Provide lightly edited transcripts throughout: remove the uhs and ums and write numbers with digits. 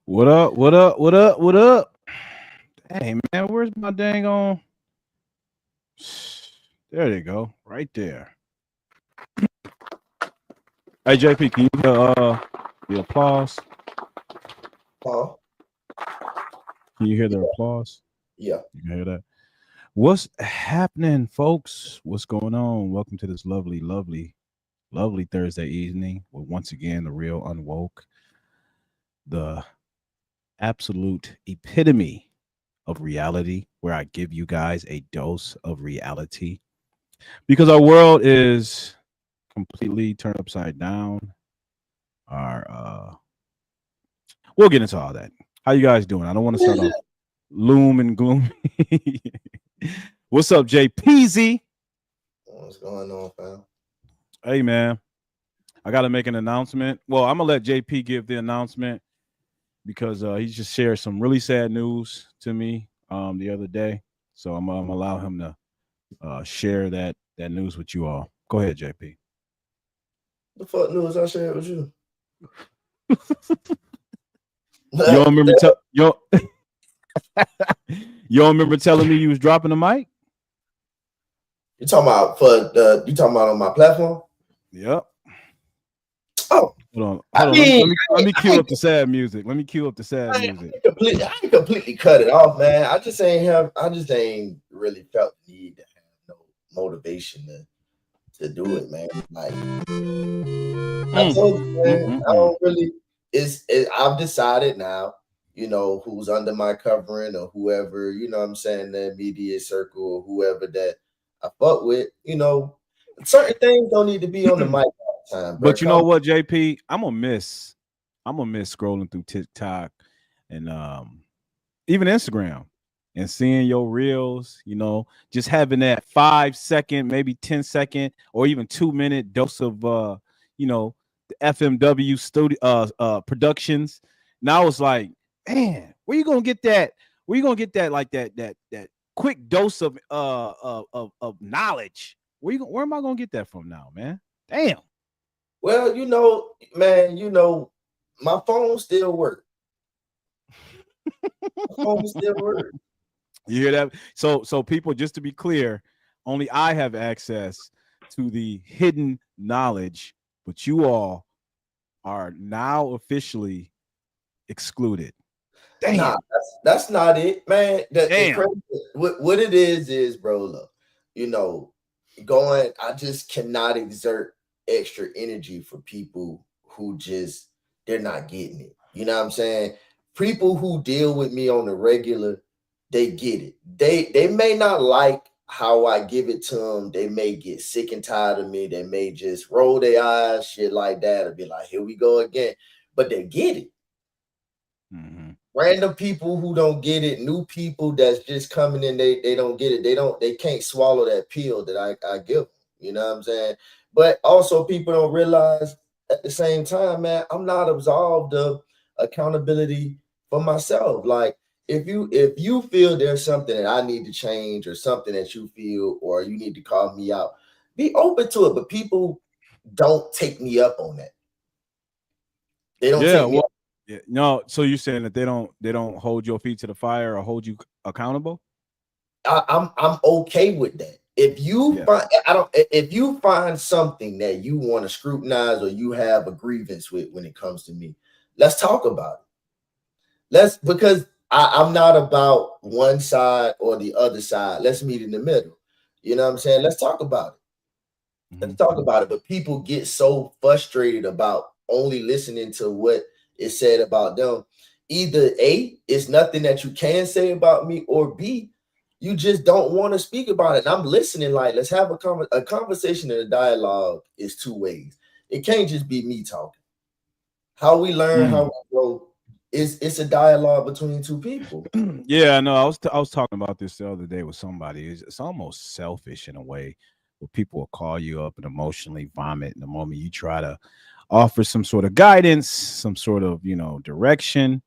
What up? What up? What up? What up? Hey man, where's my dang on? There they go, right there. Hey JP, can you hear the applause? Huh? Can you hear the Yeah. applause? Yeah. You can hear that. What's happening, folks? What's going on? Welcome to this lovely, lovely, lovely Thursday evening with once again the real unwoke, the absolute epitome of reality, where I give you guys a dose of reality because our world is completely turned upside down. Our we'll get into all that. How you guys doing? I don't want to start off loom and gloom. What's up, JPZ? What's going on, fam? Hey man, I gotta make an announcement. Well, I'm gonna let JP give the announcement because he just shared some really sad news to me the other day. So I'm gonna allow him to share that news with you all. Go ahead, JP. The fuck news I shared with you? You don't remember you don't remember telling me you was dropping the mic? You talking about you talking about on my platform? Yep. Oh, Hold on. I Hold on. mean, Let me cue up the sad music. Let me cue up the sad music. I ain't completely cut it off, man. I just ain't really felt the need to have no motivation to do it, man. Like I told you, man, I don't really. I've decided now. You know who's under my covering or whoever. You know what I'm saying, the immediate circle or whoever that I fuck with. You know, certain things don't need to be on the mic all the time, bro. But you Come know what, JP? I'm gonna miss scrolling through TikTok and even Instagram and seeing your reels, just having that 5 second, maybe 10 second, or even 2 minute dose of the FMW studio productions. Now it's like, man, where you gonna get that? Where you gonna get that like that quick dose of knowledge? Where am I gonna get that from now, man? Damn. Well, man, my phone still works. My phone still works. You hear that? So people, just to be clear, only I have access to the hidden knowledge, but you all are now officially excluded. Nah, Damn. that's not it, man. The Damn. crazy what it is, bro. Look, you know, going. I just cannot exert extra energy for people who just they're not getting it. You know what I'm saying? People who deal with me on the regular, they get it. They may not like how I give it to them. They may get sick and tired of me. They may just roll their eyes, shit like that, or be like, "Here we go again." But they get it. Mm-hmm. Random people who don't get it, new people that's just coming in, they don't get it. They can't swallow that pill that I give them. You know what I'm saying? But also people don't realize at the same time, man, I'm not absolved of accountability for myself. Like if you feel there's something that I need to change or something that you feel or you need to call me out, be open to it. But people don't take me up on that. They don't Yeah. take me Well. Yeah. No. So you're saying that they don't hold your feet to the fire or hold you accountable? I'm okay with that. If you Yeah. find I don't if you find something that you want to scrutinize or you have a grievance with when it comes to me, let's talk about it. Let's because I'm not about one side or the other side. Let's meet in the middle. You know what I'm saying? Let's talk about it. Let's Mm-hmm. talk about it. But people get so frustrated about only listening to what is said about them. Either A, it's nothing that you can say about me, or B, you just don't want to speak about it. And I'm listening, like, let's have a conversation and a dialogue is two ways. It can't just be me talking. How we learn, how Mm. we grow, it's a dialogue between two people. Yeah, no, I was talking about this the other day with somebody. It's almost selfish in a way, where people will call you up and emotionally vomit in the moment you try to offer some sort of guidance, some sort of direction,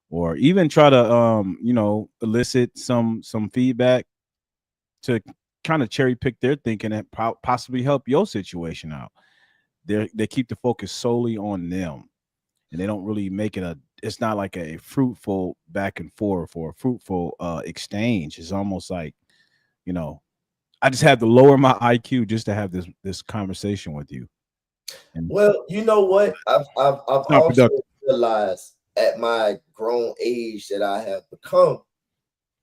or even try to elicit some feedback to kind of cherry pick their thinking and possibly help your situation out. They keep the focus solely on them, and they don't really make it it's not like a fruitful back and forth or a fruitful exchange. It's almost like, you know, I just have to lower my IQ just to have this conversation with you. And Well, you know what? I've it's not also productive. realized at my grown age that I have become,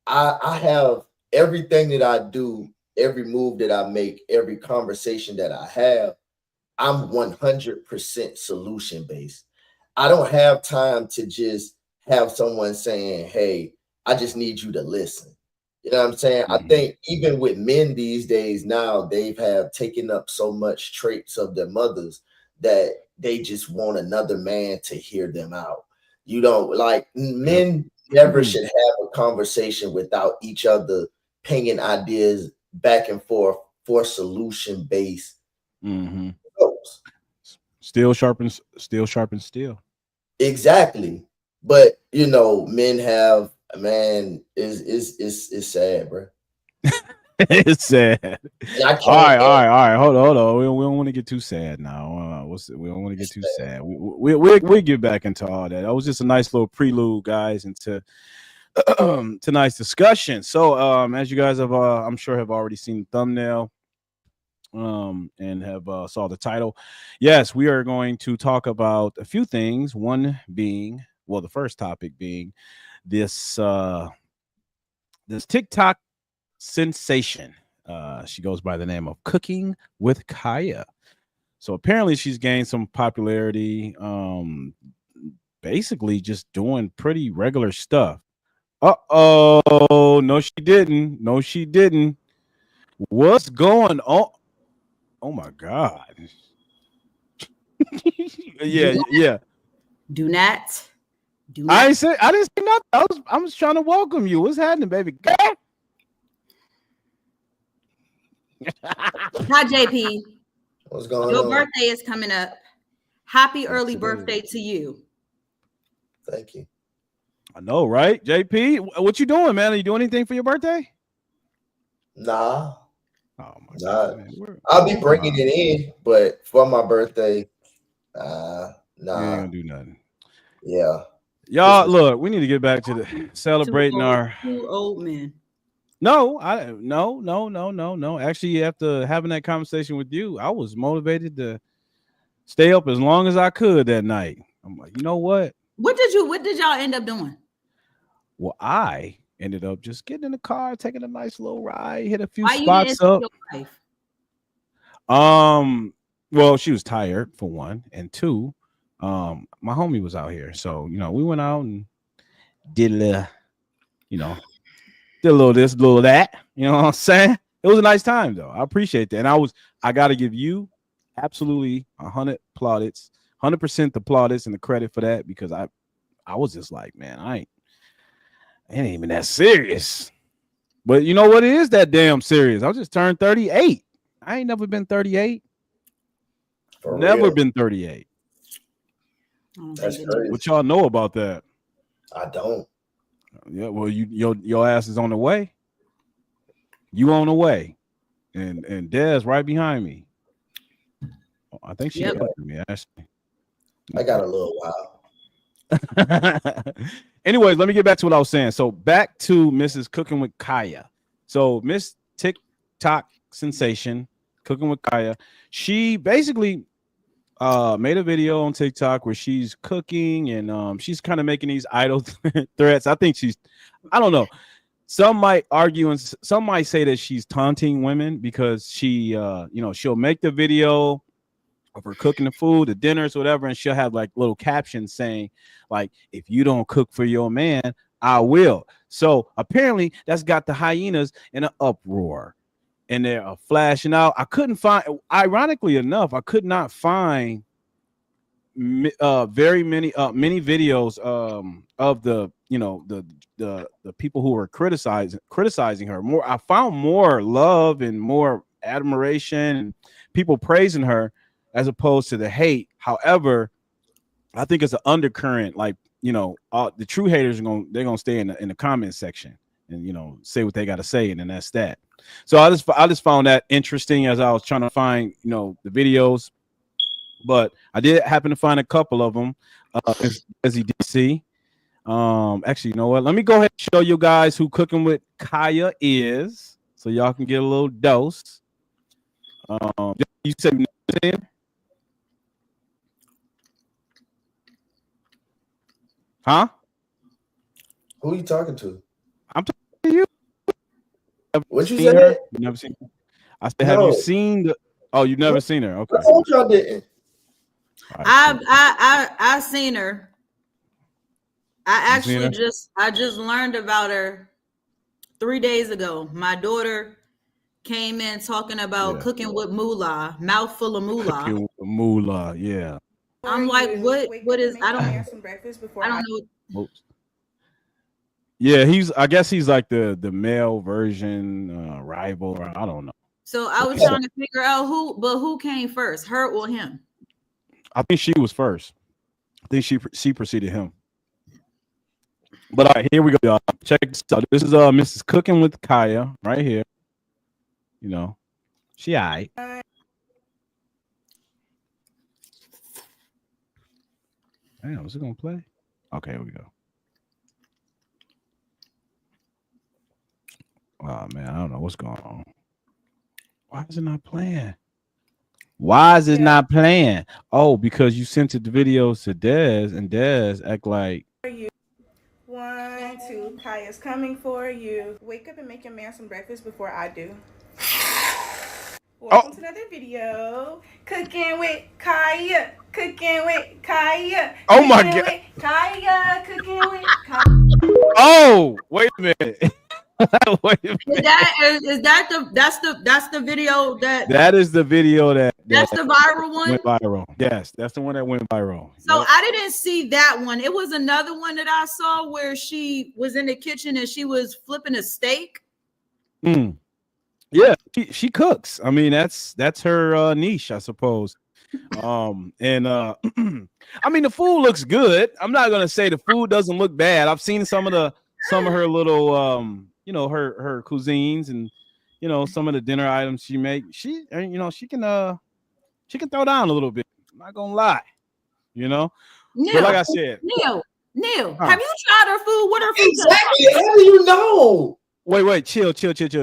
I have everything that I do, every move that I make, every conversation that I have, I'm 100% solution based. I don't have time to just have someone saying, "Hey, I just need you to listen." You know what I'm saying? I Mhm. think even with men these days now, they've have taken up so much traits of their mothers that they just want another man to hear them out. You don't like Yep. men never should have a conversation without each other pinging ideas back and forth for solution based Hmm. goals. Steel sharpens steel. Exactly. But you know, men have man is sad, bro. It's sad. And I All can't right, all and right, all right. Hold on. We don't want to get too sad now. We don't want to get it's too sad. sad. We get back into all that. That was just a nice little prelude, guys, into tonight's discussion. So, as you guys have, I'm sure, have already seen the thumbnail, and have saw the title. Yes, we are going to talk about a few things. One being, well, the first topic being this this TikTok sensation. She goes by the name of Cooking with Kaya. So apparently she's gained some popularity, basically just doing pretty regular stuff. Uh-oh, no she didn't. No she didn't. What's going on? Oh my god. Do Yeah, not, yeah. do not, do I not. ain't say I didn't say nothing. I was trying to welcome you. What's happening, baby? Hi, JP. What's going Your on? birthday is coming up. Happy Yes, early it is. birthday to you. Thank you. I know, right? JP, what you doing, man? Are you doing anything for your birthday? Nah, Oh my god, nah. man. I'll be Come bringing on. it in, but for my birthday, You ain't nah, gonna do nothing. yeah. Y'all, Christmas. look, we need to get back to the celebrating our. Two old men. No, no. Actually, after having that conversation with you, I was motivated to stay up as long as I could that night. I'm like, you know what? What did y'all end up doing? Well, I ended up just getting in the car, taking a nice little ride, hit a few Why you didn't spots see up. your wife? Well, she was tired for one, and two, my homie was out here, so we went out and did a little, you know, did a little this, a little that. You know what I'm saying? It was a nice time though. I appreciate that, and I got to give you absolutely 100% the plaudits and the credit for that because I was just like, man, I ain't even that serious. But you know what? It is that damn serious. I just turned 38. I ain't never been 38. For Never real. been 38. Oh, That's thank goodness. What crazy. y'all know about that? I don't. Yeah, well, your ass is on the way. You on the way, and Des right behind me. Oh, I think she Yep. answered me actually. I got a little while. Anyways, let me get back to what I was saying. So back to Mrs. Cooking with Kaya. So Miss TikTok sensation, Cooking with Kaya. She basically made a video on TikTok where she's cooking and she's kind of making these idle threats. I don't know. Some might argue and some might say that she's taunting women because she'll make the video of her cooking the food, the dinners, whatever, and she'll have like little captions saying, like, if you don't cook for your man, I will. So apparently that's got the hyenas in an uproar and they're flashing out. Ironically enough, I could not find very many videos of the people who were criticizing her. More, I found more love and more admiration and people praising her as opposed to the hate. However, I think it's an undercurrent. Like the true haters they're gonna stay in the comment section and say what they got to say, and then that's that. So I just found that interesting as I was trying to find the videos, but I did happen to find a couple of them as you did see. Actually, you know what? Let me go ahead and show you guys who Cooking with Kaya is, so y'all can get a little dose. You said you never seen her? Huh? Who you talking to? I'm talking to you. What you Seen her? said? You never seen her? I said, have you No. seen the? Oh, you never seen her? Okay. I told you I didn't. All right, cool. I seen her. I You seen actually her? I just learned about her 3 days ago. My daughter came in talking about Yeah. cooking with moolah, mouthful of moolah. Cooking with the moolah. Yeah. I'm like, what is? I don't some breakfast before I don't know. Oops. Yeah, I guess he's like the male version, rival, or I don't know. So I was trying to figure out who came first, her or him. I think she was first. I think she preceded him. But all right, here we go, y'all. Check this out. This is Mrs. Cooking with Kaya right here. You know, she all right. Damn, is it gonna play? Okay, here we go. Oh man, I don't know what's going on. Why is it not playing? Why is it not playing? Oh, because you sent the videos to Dez, and Dez act like. 1, 2, Kaya's coming for you. Wake up and make your man some breakfast before I do. Welcome to another video. Cooking with Kaya. Cooking with Kaya. Oh my God. Kaya. Cooking with Kaya. Oh, wait a minute. Wait a minute. That's the video that is the video that's the viral one. Went viral. Yes, that's the one that went viral. So I didn't see that one. It was another one that I saw where she was in the kitchen and she was flipping a steak. Yeah, she cooks. I mean, that's her niche, I suppose. And I mean, the food looks good. I'm not gonna say the food doesn't look bad. I've seen some of her little her cuisines, and some of the dinner items she make. She can throw down a little bit. I'm not gonna lie, Neil, but like I said, Neil, have you tried her food? What her food? Exactly. How do you know? Wait, chill.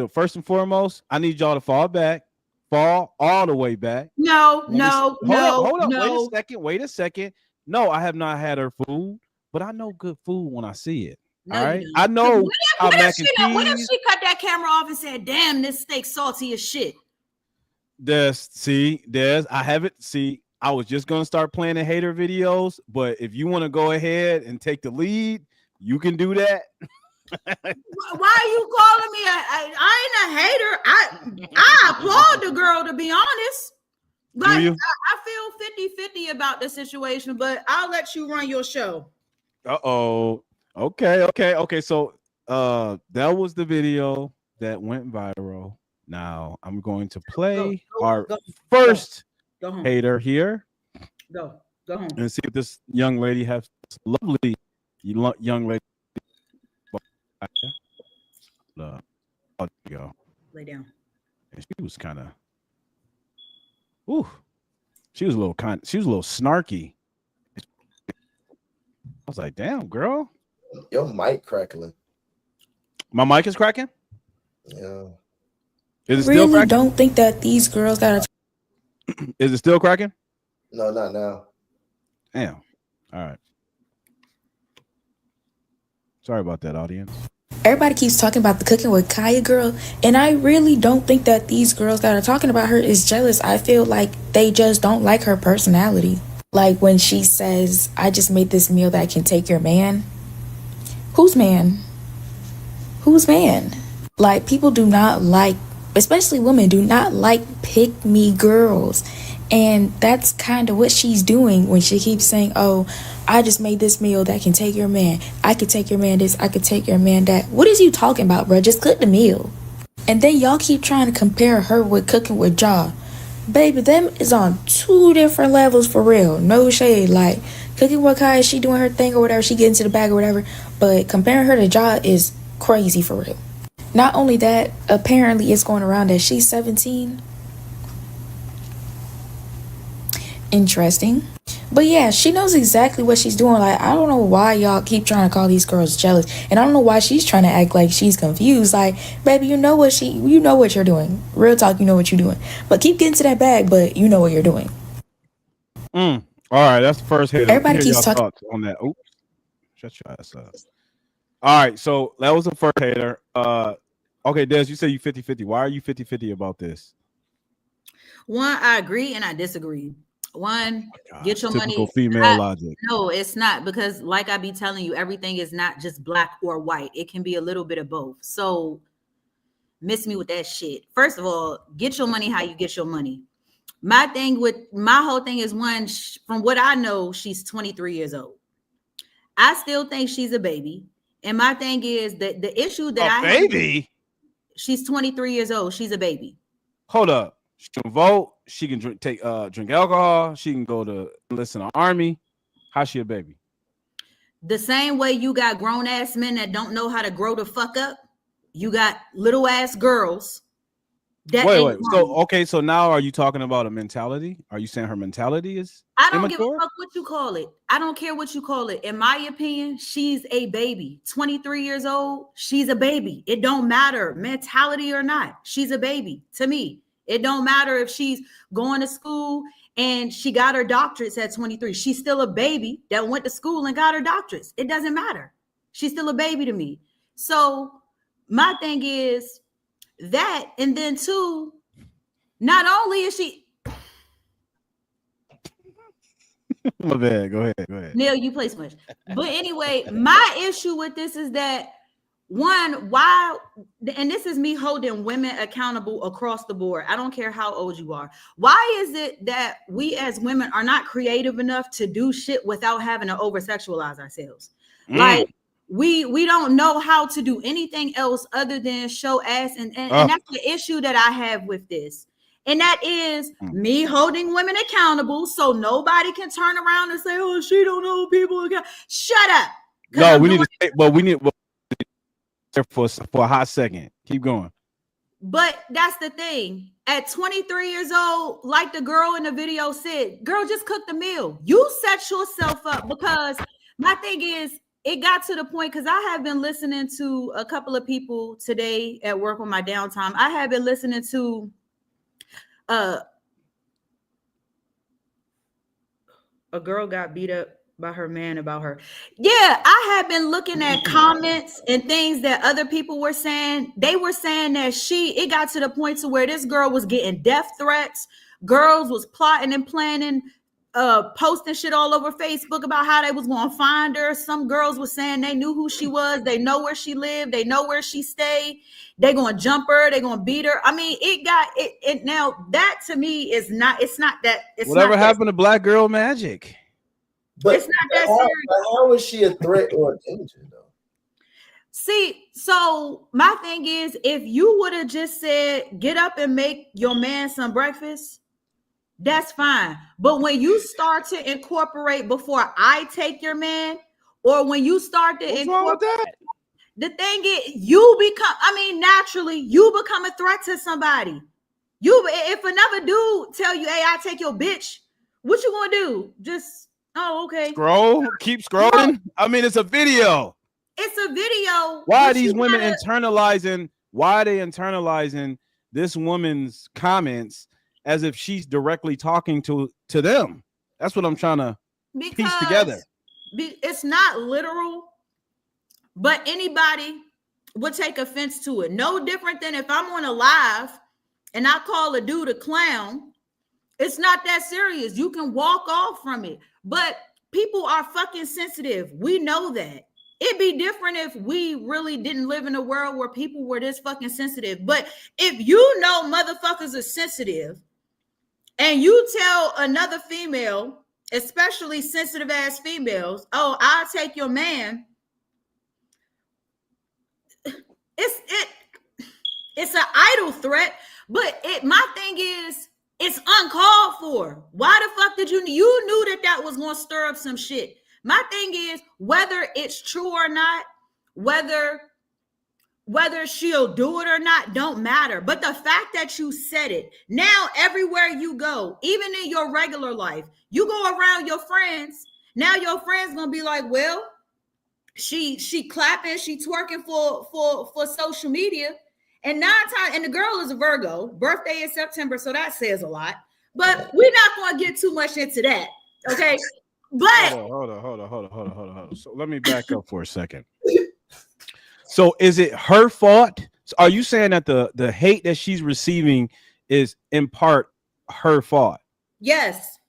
First and foremost, I need y'all to fall all the way back. No. Hold up. Wait a second. No, I have not had her food, but I know good food when I see it. No, all right, I know what if she cut that camera off and said, "Damn, this steak salty as shit"? I haven't. See, I was just gonna start playing the hater videos, but if you want to go ahead and take the lead, you can do that. Why are you calling me I ain't a hater. I applaud the girl, to be honest. But I feel 50-50 about the situation, but I'll let you run your show. Okay. So that was the video that went viral. Now I'm going to play our first hater here. Go home. And see if this young lady has this lovely young lady. There you go. Lay down. And she was kind of. She was a little snarky. I was like, "Damn, girl, your mic crackling." My mic is cracking. Yeah. Is it still cracking? Don't think that these girls got. Is it still cracking? No, not now. Damn. All right. Sorry about that, audience. Everybody keeps talking about the Cooking with Kaya girl, and I really don't think that these girls that are talking about her is jealous. I feel like they just don't like her personality. Like when she says, "I just made this meal that can take your man." Whose man? Whose man? Like, people do not like, especially women, do not like pick-me girls. And that's kind of what she's doing when she keeps saying, "Oh, I just made this meal that can take your man. I could take your man this, I could take your man that." What is you talking about, bro? Just cook the meal. And then y'all keep trying to compare her with Cooking with Ja. Baby, them is on 2 different levels for real. No shade. Like, Cooking with Kaya, she doing her thing or whatever, she get into the bag or whatever. But comparing her to Ja is crazy for real. Not only that, apparently it's going around that she's 17. Interesting. But yeah, she knows exactly what she's doing. Like, I don't know why y'all keep trying to call these girls jealous. And I don't know why she's trying to act like she's confused. Like, baby, you know what you're doing. Real talk, you know what you're doing. But keep getting to that bag, but you know what you're doing. All right, that's the first hater. Everybody keeps talking. Thoughts on that. Oops. Shut your ass up. All right, so that was the first hater. Okay, Des, you say you 50-50. Why are you 50-50 about this? One, I agree and I disagree. One, get your typical money. Female logic. No, it's not, because like I be telling you, everything is not just black or white. It can be a little bit of both. So miss me with that shit. First of all, get your money how you get your money. My whole thing is, one, from what I know, she's 23 years old. I still think she's a baby. And my thing is that the issue that baby? She's 23 years old. She's a baby. Hold up. She can vote. She can drink alcohol. She can go to enlist in the army. How's she a baby? The same way you got grown ass men that don't know how to grow the fuck up. You got little ass girls. Wait. So now are you talking about a mentality? Are you saying her mentality is I don't immature? give a fuck what you call it. I don't care what you call it. In my opinion, she's a baby. 23 years old. She's a baby. It don't matter mentality or not. She's a baby to me. It don't matter if she's going to school and she got her doctorates at 23. She's still a baby that went to school and got her doctorates. It doesn't matter. She's still a baby to me. So my thing is that, and then two, not only is she... My bad. Go ahead. Neil, you play so much. But anyway, my issue with this is that, one, why, and this is me holding women accountable across the board. I don't care how old you are. Why is it that we as women are not creative enough to do shit without having to over sexualize ourselves? Like, we don't know how to do anything else other than show ass, and that's the issue that I have with this. And that is me holding women accountable so nobody can turn around and say, oh, she don't know people. Shut up. No, we need for a hot second. Keep going. But that's the thing. At 23 years old, like the girl in the video said, girl, just cook the meal. You set yourself up, because my thing is, it got to the point, because I have been listening to a couple of people today at work on my downtime. I have been listening to a girl got beat up by her man about her. Yeah, I have been looking at comments and things that other people were saying. They were saying that it got to the point to where this girl was getting death threats. Girls was plotting and planning, posting shit all over Facebook about how they was going to find her. Some girls were saying they knew who she was. They know where she lived. They know where she stayed. They're going to jump her. They're going to beat her. I mean, it now that to me is not, it's not that. It's whatever happened to Black Girl Magic. But it's not that serious. How is she a threat or a danger, though? See, so my thing is, if you would have just said, get up and make your man some breakfast, that's fine. But when you start to incorporate before I take your man, or when you start to incorporate, the thing is, naturally, you become a threat to somebody. If another dude tell you, hey, I take your bitch, what you gonna do? Just, oh, okay. Keep scrolling. No. I mean, it's a video. It's a video. Why are these women internalizing? Why are they internalizing this woman's comments as if she's directly talking to them? That's what I'm trying to piece together. It's not literal, but anybody would take offense to it. No different than if I'm on a live and I call a dude a clown. It's not that serious. You can walk off from it. But people are fucking sensitive. We know that. It'd be different if we really didn't live in a world where people were this fucking sensitive. But if you know motherfuckers are sensitive and you tell another female, especially sensitive ass females, oh, I'll take your man. It's an idle threat. But my thing is, it's uncalled for. Why the fuck did you knew that was going to stir up some shit? My thing is, whether it's true or not, whether whether she'll do it or not don't matter. But the fact that you said it, now everywhere you go, even in your regular life, you go around your friends, now your friends gonna be like, well, she clapping, she twerking for social media. And 9 times, and the girl is a Virgo, birthday is September, so that says a lot. But we're not gonna get too much into that, okay? But hold on. So let me back up for a second. So is it her fault? Are you saying that the hate that she's receiving is in part her fault? yes.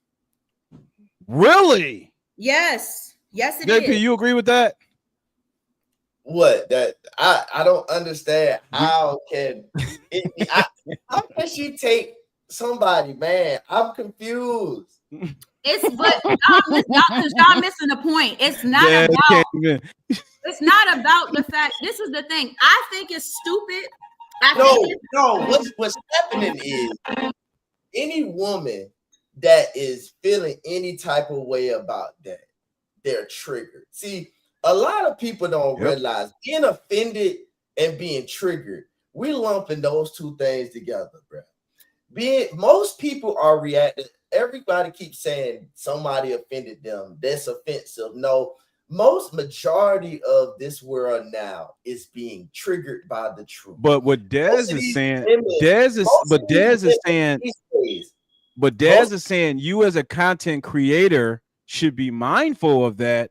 Really? Yes, it JP, is. you agree with that? What that I don't understand. How can how can she take somebody, man? I'm confused. But y'all missing the point. It's not about the fact. This is the thing. I think it's stupid. No. What's happening is any woman that is feeling any type of way about that, they're triggered. See, a lot of people don't realize being offended and being triggered, we lumping those two things together, bro. Most people are reacting. Everybody keeps saying somebody offended them. That's offensive. No, majority of this world now is being triggered by the truth. But what Dez is saying, Dez is saying you as a content creator should be mindful of that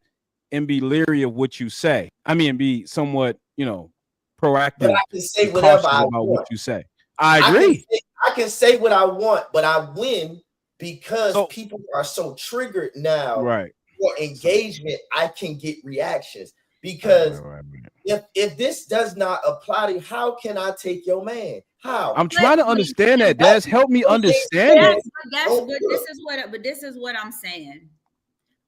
and be leery of what you say. I mean, be somewhat, proactive. But I can say whatever I want. What you say. I agree. I can say what I want, but I win because people are so triggered now. Right. For engagement, I can get reactions because if this does not apply to you, how can I take your man? How? I'm trying to understand that. Des, help me understand it. But this is what I'm saying.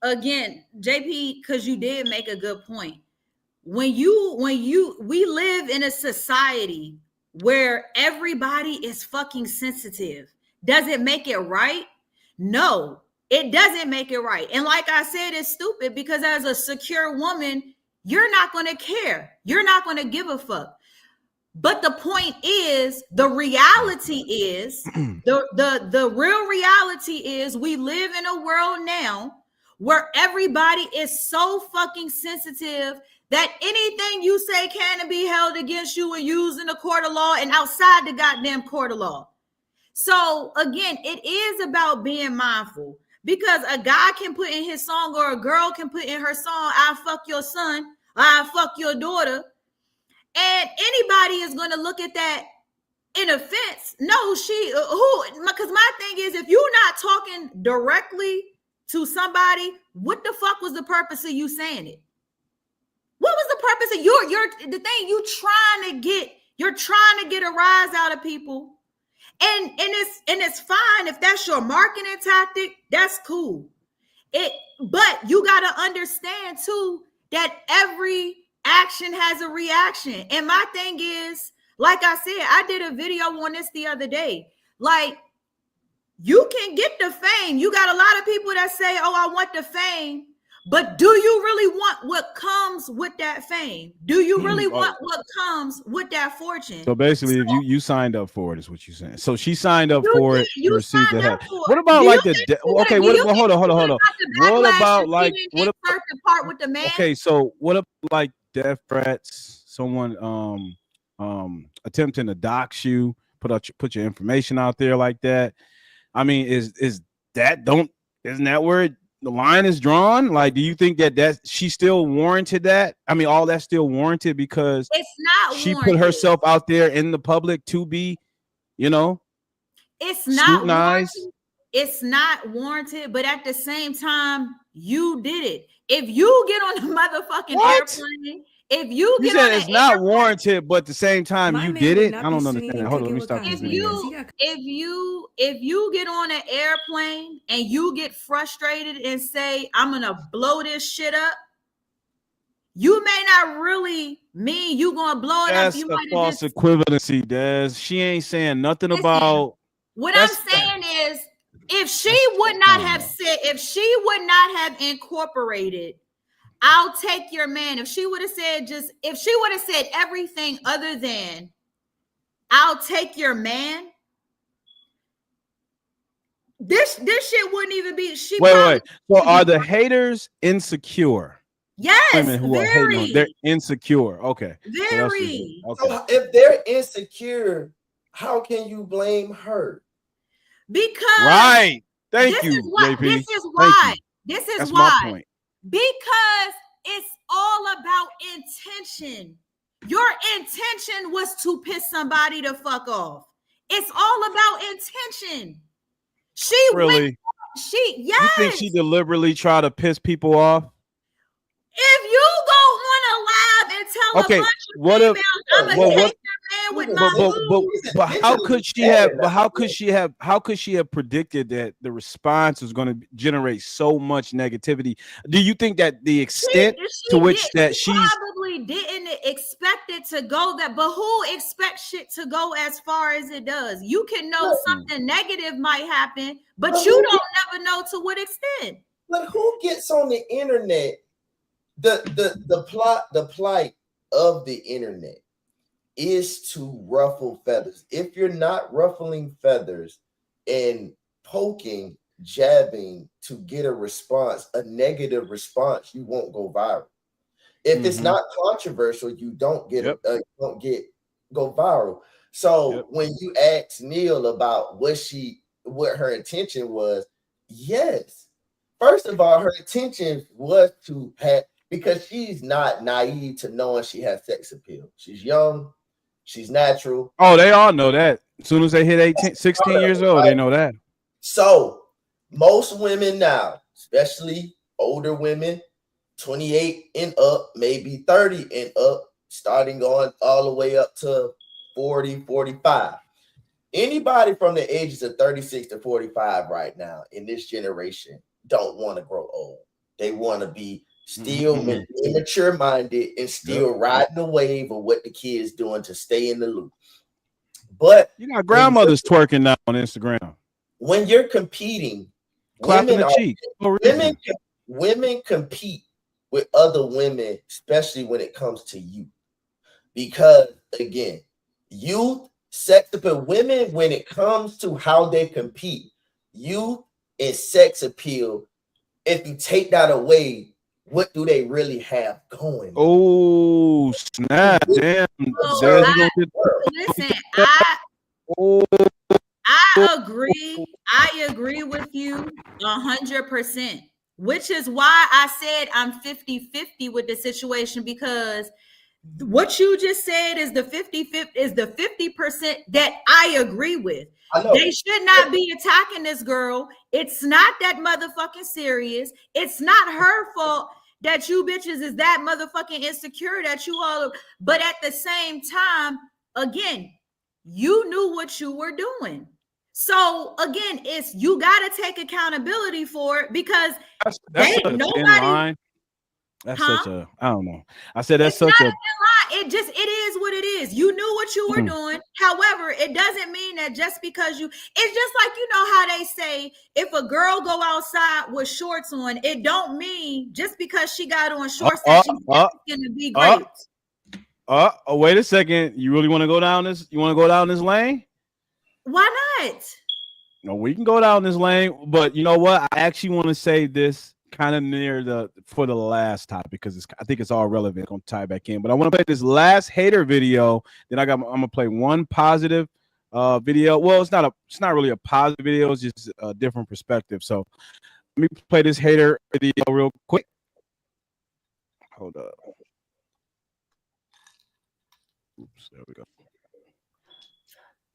Again, JP, because you did make a good point. We live in a society where everybody is fucking sensitive. Does it make it right? No, it doesn't make it right. And like I said, it's stupid because as a secure woman, you're not going to care. You're not going to give a fuck. But the point is, the reality is, the real reality is we live in a world now where everybody is so fucking sensitive that anything you say can be held against you and used in the court of law and outside the goddamn court of law. So again, it is about being mindful because a guy can put in his song or a girl can put in her song, I fuck your son, I fuck your daughter. And anybody is going to look at that in offense. No, because my thing is, if you're not talking directly to somebody, what the fuck was the purpose of you saying it? What was the purpose of you're trying to get a rise out of people. And it's fine if that's your marketing tactic, that's cool. But you got to understand too that every action has a reaction. And my thing is, like I said, I did a video on this the other day. Like, you can get the fame. You got a lot of people that say, oh, I want the fame. But do you really want what comes with that fame? Do you really want what comes with that fortune? So basically, if you signed up for it, is what you're saying. So she signed up for it. You received the help. What about like the okay? Hold on. What about like what about the part with the man? Okay, so what about like death threats? Someone attempting to dox you, put your information out there like that. I mean, isn't that where the line is drawn? Like, do you think that she still warranted that? I mean, all that's still warranted because it's not she warranted. Put herself out there in the public to be, it's not warranted. It's not warranted, but at the same time, you did it. If you get on the motherfucking airplane, if you get on it's not warranted, but at the same time you did it. I don't understand. Hold on, let me stop this. If you get on an airplane and you get frustrated and say, I'm gonna blow this shit up, you may not really mean you gonna blow it up. You might false equivalency, Des. She ain't saying nothing about what I'm saying is if she would not have incorporated I'll take your man. If she would have said everything other than I'll take your man, this shit wouldn't even be. Wait. So are the haters insecure? Yes, Women who are hating on, they're insecure. Okay. Very. So if they're insecure, how can you blame her? Because right. Thank you, JP. This is That's why. my point. Because it's all about intention. Your intention was to piss somebody the fuck off. It's all about intention. Really? Yes. You think she deliberately tried to piss people off? If you go on a live and tell a bunch of females, I'm gonna take your man with my but how could she have predicted that the response was going to generate so much negativity? Do you think that the extent to which she probably didn't expect it to go that, but who expects shit to go as far as it does? You can know something negative might happen, but you don't never know to what extent. But who gets on the internet? The plight of the internet is to ruffle feathers. If you're not ruffling feathers and poking, jabbing to get a response, a negative response, you won't go viral. If it's not controversial, you don't get go viral. So when you ask Neil about what her intention was, yes. First of all, her intention was to have, because she's not naive to knowing she has sex appeal. She's young. She's natural. Oh, they all know that. As soon as they hit 18, 16 years old, they know that. So most women now, especially older women, 28 and up, maybe 30 and up, starting on all the way up to 40, 45. Anybody from the ages of 36 to 45 right now in this generation don't want to grow old. They want to be still immature minded and still riding the wave of what the kids doing to stay in the loop. But you got grandmothers twerking now on Instagram. When you're competing, clapping the cheek. Women compete with other women, especially when it comes to youth. Because again, youth, sex appeal, women, when it comes to how they compete, youth and sex appeal, if you take that away, what do they really have going? Oh, snap. Damn. Listen, I agree with you 100%, which is why I said I'm 50-50 with the situation, because what you just said is the 50% that I agree with. They should not be attacking this girl. It's not that motherfucking serious. It's not her fault that you bitches is that motherfucking insecure that you all. But at the same time, again, you knew what you were doing. So again, it's you got to take accountability for it, because that's nobody. That's such a, I don't know. I said that's such a. It is what it is. You knew what you were doing. However, it doesn't mean that just because it's just like, you know how they say, if a girl go outside with shorts on, it don't mean just because she got on shorts that she's gonna be great. Wait a second. You really want to go down this? You want to go down this lane? Why not? No, we can go down this lane, but you know what? I actually want to say this kind of near for the last topic, because I think it's all relevant. I'm gonna tie back in, but I want to play this last hater video. Then I'm gonna play one positive video. Well, it's not really a positive video. It's just a different perspective. So let me play this hater video real quick. Hold up. Oops, there we go.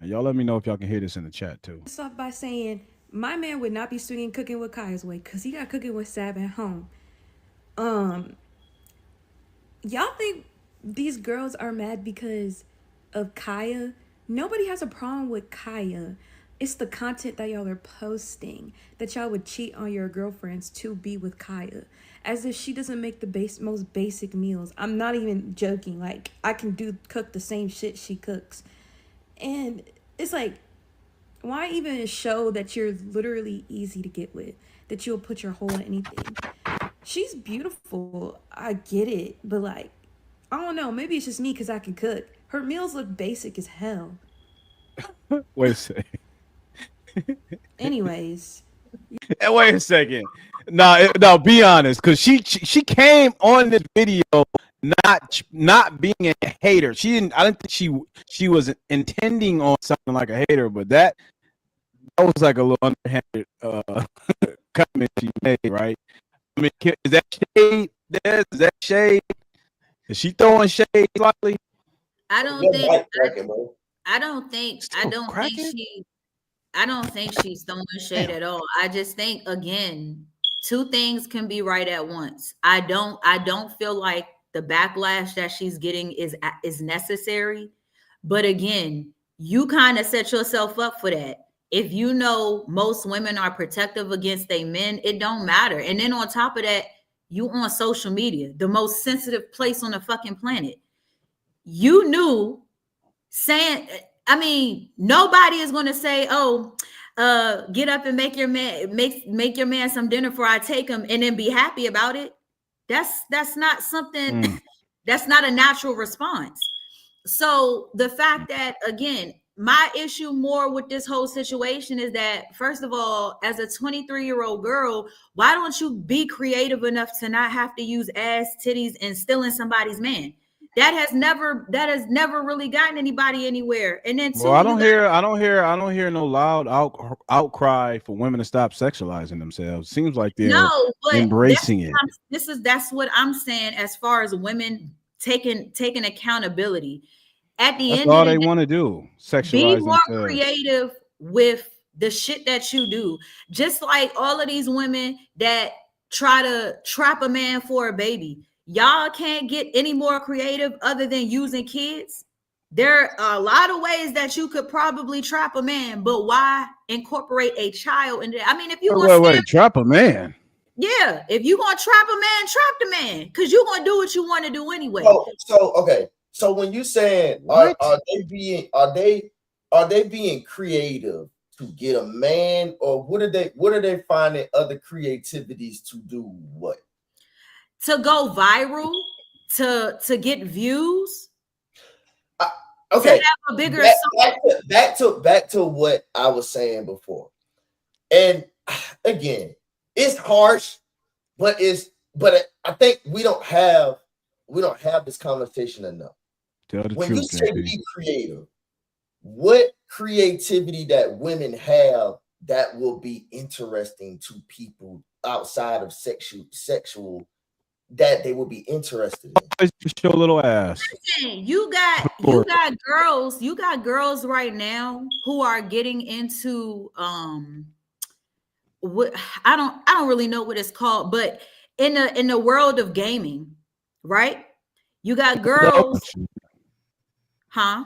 And y'all let me know if y'all can hear this in the chat too. Start by saying, my man would not be swinging cooking with Kaya's way, because he got cooking with Sab at home. Y'all think these girls are mad because of Kaya? Nobody has a problem with Kaya. It's the content that y'all are posting, that y'all would cheat on your girlfriends to be with Kaya, as if she doesn't make the most basic meals. I'm not even joking. Like, I can cook the same shit she cooks. And it's like, why even show that you're literally easy to get with, that you'll put your hole in anything? she's beautiful. I get it, but like, I don't know. Maybe it's just me because I can cook. Her meals look basic as hell. Wait a second. Anyways, Wait a second. No, be honest, because she came on this video not being a hater. She didn't. I didn't think she was intending on something like a hater, but that was like a little underhanded comment she made, right? I mean, is that shade? Is that shade? Is she throwing shade slightly? I don't Your think mic cracking, bro. I don't think I Still don't think cracking? I don't think she's throwing shade Damn. at all. I just think again, two things can be right at once. I don't feel like the backlash that she's getting is necessary. But again, you kind of set yourself up for that. If you know most women are protective against their men, it don't matter. And then on top of that, you on social media, the most sensitive place on the fucking planet. You knew saying, I mean, nobody is going to say, oh, get up and make your man some dinner before I take him and then be happy about it. That's not something that's not a natural response. So the fact that, again, my issue more with this whole situation is that, first of all, as a 23-year-old girl, why don't you be creative enough to not have to use ass, titties, and stealing somebody's man? That has never really gotten anybody anywhere. And then Well, two, I don't hear no loud outcry for women to stop sexualizing themselves. Seems like they're no, but embracing it. that's what I'm saying as far as women taking accountability. At the That's end of all the they day, want to do. be Sexualize more themselves. creative with the shit that you do. Just like all of these women that try to trap a man for a baby. Y'all can't get any more creative other than using kids. There are a lot of ways that you could probably trap a man, but why incorporate a child into that? I mean, if you gonna Wait, trap a man. yeah, if you gonna trap a man, trap the man, because you're gonna do what you want to do anyway. So okay. So when you saying are they being creative to get a man, or what are they finding other creativities to do what? To go viral, to get views, Okay, to have a bigger back to what I was saying before. And again, it's harsh, but I think we don't have this conversation enough. Tell the When truth, you say JP. be creative, what creativity that women have that will be interesting to people outside of sexual that they will be interested in? Always show a little ass. you got girls right now who are getting into what I don't really know what it's called, but in the world of gaming, right? You got girls, huh?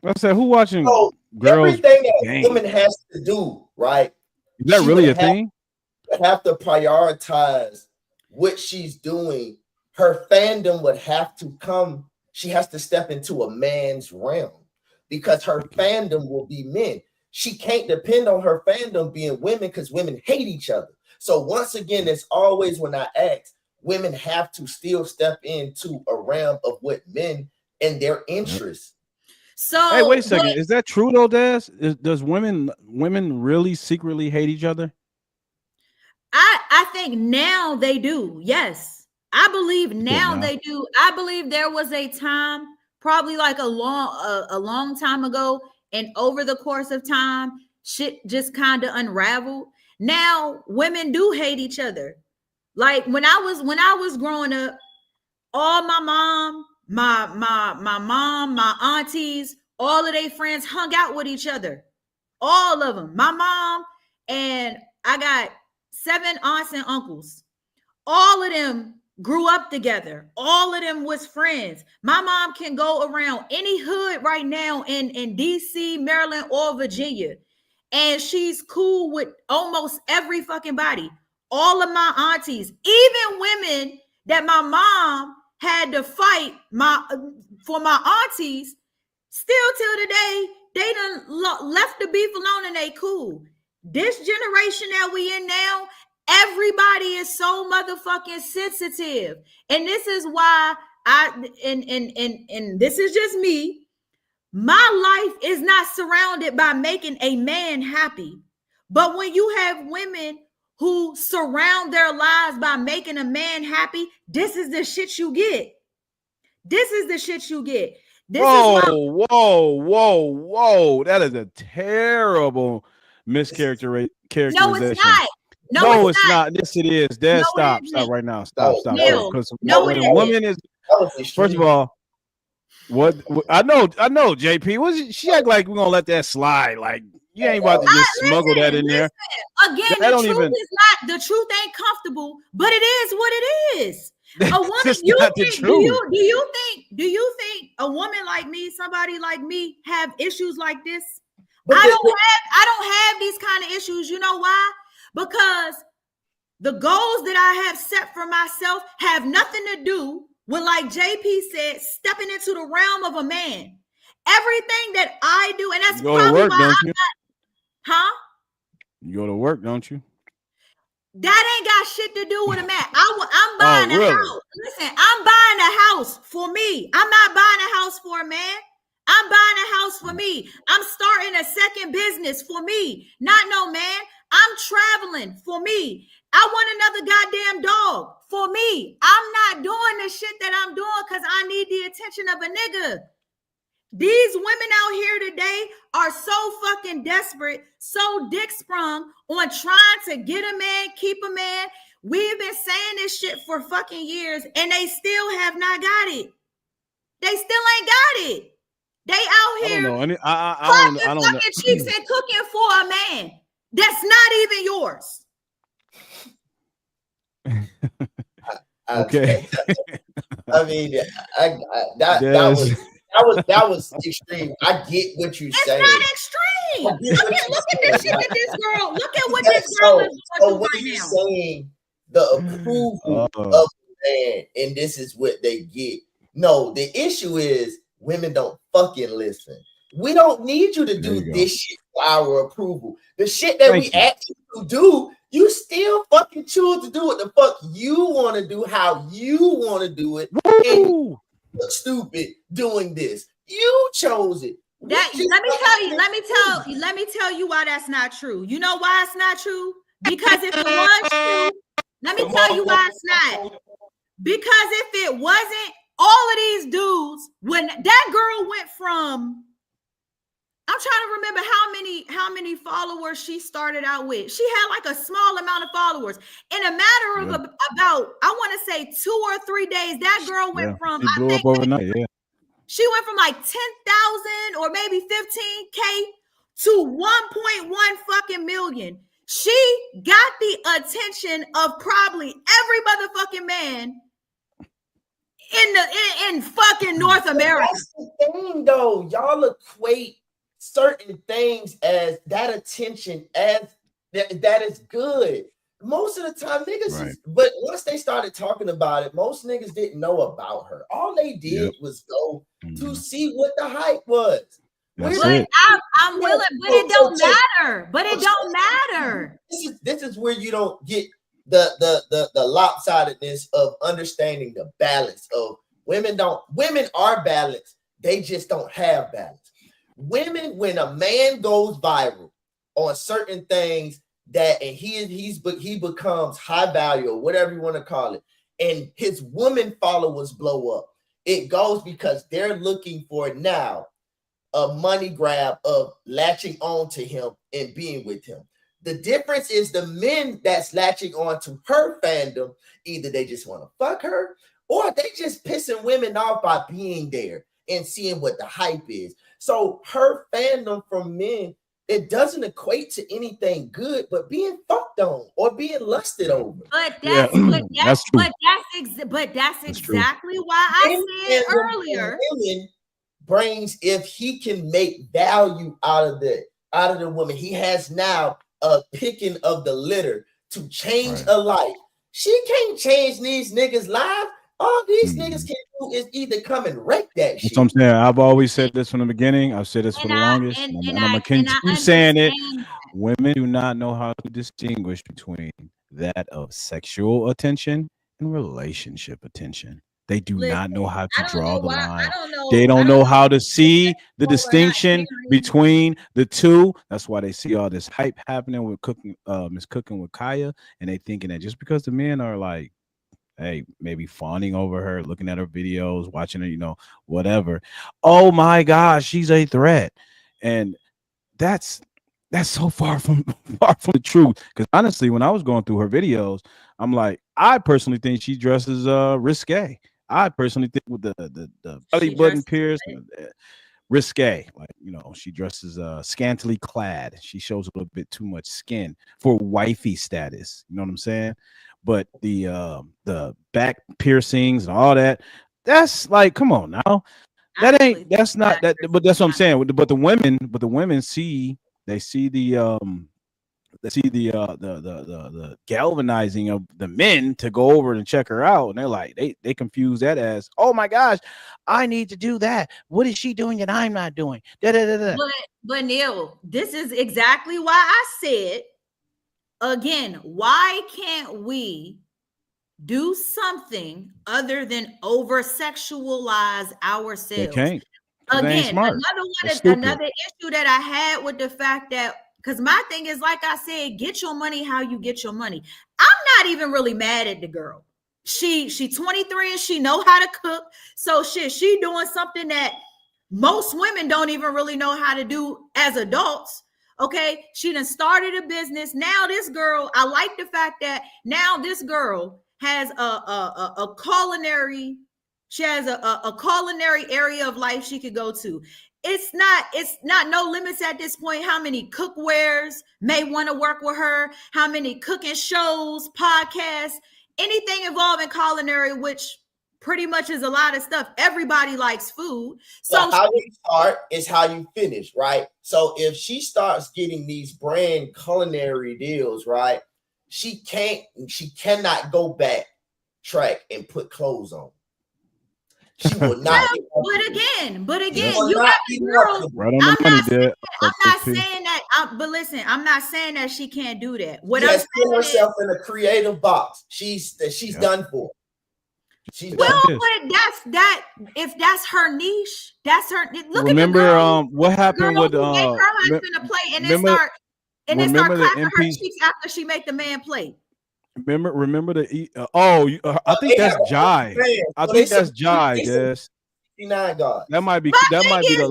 I said, who watching So girls? everything that a game? woman has to do, right? Is that she really a would thing? have to prioritize what she's doing. Her fandom would have to come. She has to step into a man's realm because her fandom will be men. She can't depend on her fandom being women because women hate each other. So once again, it's always when I ask, women have to still step into a realm of what men and their interests. So Hey, wait a second. Is that true though, Des? Does women really secretly hate each other? I think now they do. Yes. I believe now they do. I believe there was a time, probably like a long time ago, and over the course of time, shit just kind of unraveled. Now women do hate each other. Like when I was growing up, all my mom, my aunties, all of their friends hung out with each other. All of them. My mom, and I got 7 aunts and uncles. All of them grew up together. All of them was friends. My mom can go around any hood right now in DC, Maryland, or Virginia, and she's cool with almost every fucking body. All of my aunties, even women that my mom had to fight for my aunties, still till today, they done left the beef alone and they cool. This generation that we in now, Everybody is so motherfucking sensitive. And this is why and this is just me. My life is not surrounded by making a man happy. But when you have women who surround their lives by making a man happy, this is the shit you get. This is the shit you get. Whoa. That is a terrible mischaracterization. No, it's not. No, it's not. Yes, it is. Dad, No, stop it right now. Stop. Neil, Because no, when it a woman is, first of all, what I know, JP. She act like we're gonna let that slide. Like you ain't about to just smuggle that in there. Again, the truth ain't comfortable, but it is what it is. A woman, do you think a woman like me, somebody like me, have issues like this? I don't have these kind of issues. You know why? Because the goals that I have set for myself have nothing to do with, like JP said, stepping into the realm of a man. Everything that I do, and that's probably why I'm not. Huh? You go to work, don't you? That ain't got shit to do with a man. I'm buying a house. Listen, I'm buying a house for me. I'm not buying a house for a man. I'm buying a house for me. I'm starting a second business for me. Not no man. I'm traveling for me. I want another goddamn dog for me. I'm not doing the shit that I'm doing because I need the attention of a nigga. These women out here today are so fucking desperate, so dick sprung on trying to get a man, keep a man. We've been saying this shit for fucking years and they still have not got it. They still ain't got it. They out here fucking cheeks and cooking for a man that's not even yours. Okay. I mean, that was extreme. I get what you're saying. It's not extreme. Look at this shit that this girl. Look at what this girl is doing right now. Saying the approval of the man, and this is what they get. No, the issue is women don't fucking listen. We don't need you to do this shit for our approval. The shit that we ask you to do, you still fucking choose to do what the fuck you want to do, how you want to do it. And you look stupid doing this. You chose it. Let me tell you why that's not true. You know why it's not true? Because if it was true, let me tell you why it's not. Because if it wasn't, all of these dudes, when that girl went from, I'm trying to remember how many followers she started out with. She had like a small amount of followers. In a matter of about, I want to say 2 or 3 days, that girl went from, she blew up overnight. She went from like 10,000 or maybe 15K to 1.1 fucking million. She got the attention of probably every motherfucking man in fucking North America. That's the thing, though. Y'all equate certain things as that attention as that is good. Most of the time, niggas but once they started talking about it, most niggas didn't know about her. All they did was go to see what the hype was. I'm willing, but it don't matter. But it don't matter. This is where you don't get the lopsidedness of understanding the balance of women. Women are balanced, they just don't have balance. Women, when a man goes viral on certain things that and he becomes high value or whatever you want to call it, and his woman followers blow up, it goes because they're looking for now a money grab of latching on to him and being with him. The difference is the men that's latching on to her fandom, either they just want to fuck her or they just pissing women off by being there and seeing what the hype is. So her fandom from men, it doesn't equate to anything good, but being fucked on or being lusted over. But that's exactly why I said earlier. Brings if he can make value out of the woman, he has now a picking of the litter to change a life. She can't change these niggas' lives. All these niggas can do is either come and wreck that shit. That's what I'm saying. I've always said this from the beginning. I've said this for the longest. And I'm going to continue saying it. Women do not know how to distinguish between that of sexual attention and relationship attention. They do Listen, not know how to I don't draw know the why. line. I They don't don't know know how to if see the people are not distinction hearing. between the two. That's why they see all this hype happening with cooking, Miss Cooking with Kaya, and they thinking that just because the men are like, hey, maybe fawning over her, looking at her videos, watching her, whatever. Oh my gosh, she's a threat, and that's that's so far from far from the truth. Because honestly, when I was going through her videos, I'm like, I personally think she dresses risque. I personally think with the belly She button dresses pierced, what? risque. Like, she dresses scantily clad. She shows a little bit too much skin for wifey status. You know what I'm saying? But the back piercings and all that, that's like, come on now. I actually think That's the not that, actress but is that's what I'm not. saying. But the women see, they see the galvanizing of the men to go over and check her out, and they're like, they confuse that as, oh my gosh, I need to do that. What is she doing that I'm not doing? Da, da, da, da. But Neil, this is exactly why I said again, why can't we do something other than over sexualize They ourselves? can't, because they ain't Again, smart. They're stupid. another issue that I had with the fact that, because my thing is, like I said, get your money how you get your money. I'm not even really mad at the girl. She 23 and she know how to cook. So she doing something that most women don't even really know how to do as adults. Okay, she done started a business. Now this girl, I like the fact that now this girl has a culinary. She has a culinary area of life she could go to. It's not no limits at this point how many cookwares may want to work with her, how many cooking shows, podcasts, anything involving culinary, which pretty much is a lot of stuff. Everybody likes food. But So how you start is how you finish, right? So if she starts getting these brand culinary deals, right, she cannot go back track and put clothes on. She will not. but again, She will you not got be girls. Right on the I'm money, not Dad. saying that. But listen, I'm not saying that she can't do that. What She I'm has put saying is, herself in a creative box. She's Yep. done for. She's Yes, done. she is. but if that's her niche, that's her. Look at the Remember girl, what happened girl with who make her husband a plate remember and then start remember the clapping her MP cheeks after she make the man plate. remember I think They have that's a bunch of Jai. fans, I so they think that's support. Jai, They Des. support 69 guys. That might be My that thing might be is, the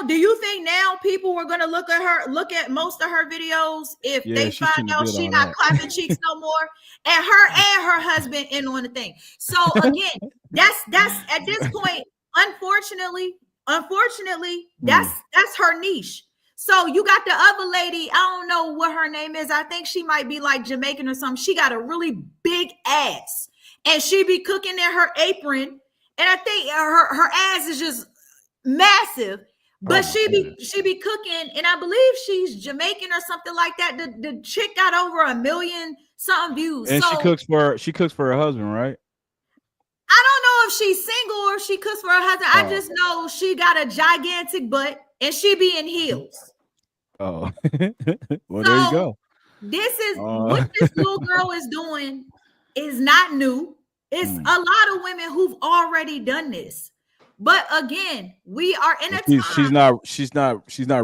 do you think now people were gonna look at most of her videos if Yeah, they she find shouldn't have out did she all not that. clapping cheeks no more, and her husband in on the thing. So again, that's at this point, unfortunately, Mm. that's her niche. So you got the other lady, I don't know what her name is. I think she might be like Jamaican or something. She got a really big ass, and she be cooking in her apron. And I think her ass is just massive. Oh But my she be cooking, and I believe she's Jamaican or something like that. The chick got over 1 million something views. And So she cooks for her husband, right? I don't know if she's single or if she cooks for her husband. I Oh. just know she got a gigantic butt and she be in heels. Oh. Well, there you So go. this is what Uh, this little girl is doing is not new. It's mm. a lot of women who've already done this. But again, we are in a She's time. not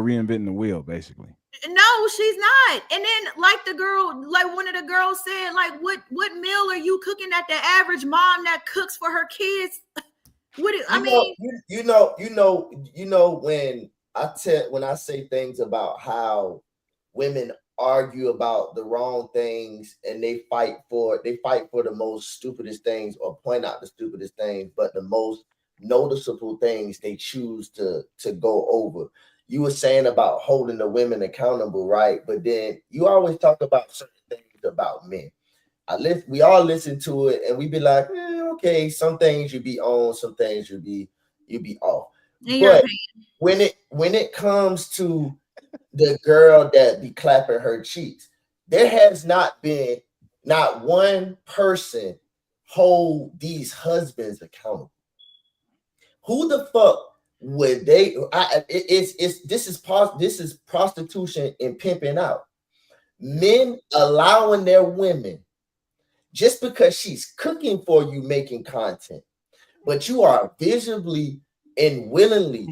reinventing the wheel, basically. No, she's not. And then, like the girl, like one of the girls said, like, what meal are you cooking that the average mom that cooks for her kids? When I say things about how women argue about the wrong things and they fight for the most stupidest things or point out the stupidest things, but the most noticeable things they choose to go over. You were saying about holding the women accountable, right? But then you always talk about certain things about men. We all listen to it and we be like, okay, some things you be on, some things you be off. In your But opinion. when it comes to the girl that be clapping her cheeks, there has not been not one person hold these husbands accountable. Who the fuck would they? This is prostitution and pimping out. Men allowing their women just because she's cooking for you, making content, but you are visibly and willingly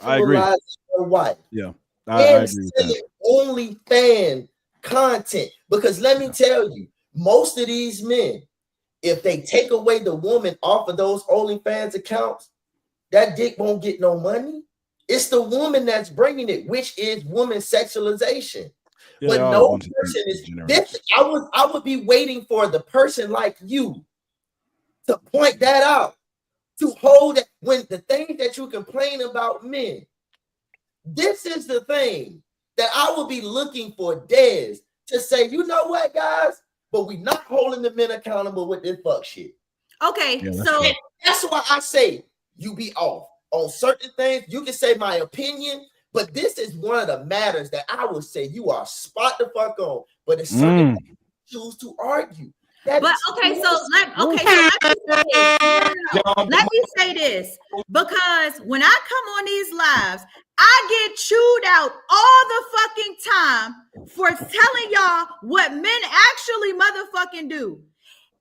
I agree. sexualizing your wife. Yeah, I agree and with that. selling only fan content. Because let me tell you, most of these men, if they take away the woman off of those OnlyFans accounts, that dick won't get no money. It's the woman that's bringing it, which is woman sexualization. Yeah, but they are a no bunch of person is degenerates. this. I would be waiting for the person like you to point that out, to hold it when the thing that you complain about men. This is the thing that I would be looking for Dez to say, you know what, guys? But we not holding the men accountable with this fuck shit. Okay, Yeah, that's so true. That's why I say you be off on certain things. You can say my opinion, but this is one of the matters that I would say you are spot the fuck on. But it's certain things you choose to argue. That but is okay, so let me say this, because when I come on these lives, I get chewed out all the fucking time for telling y'all what men actually motherfucking do.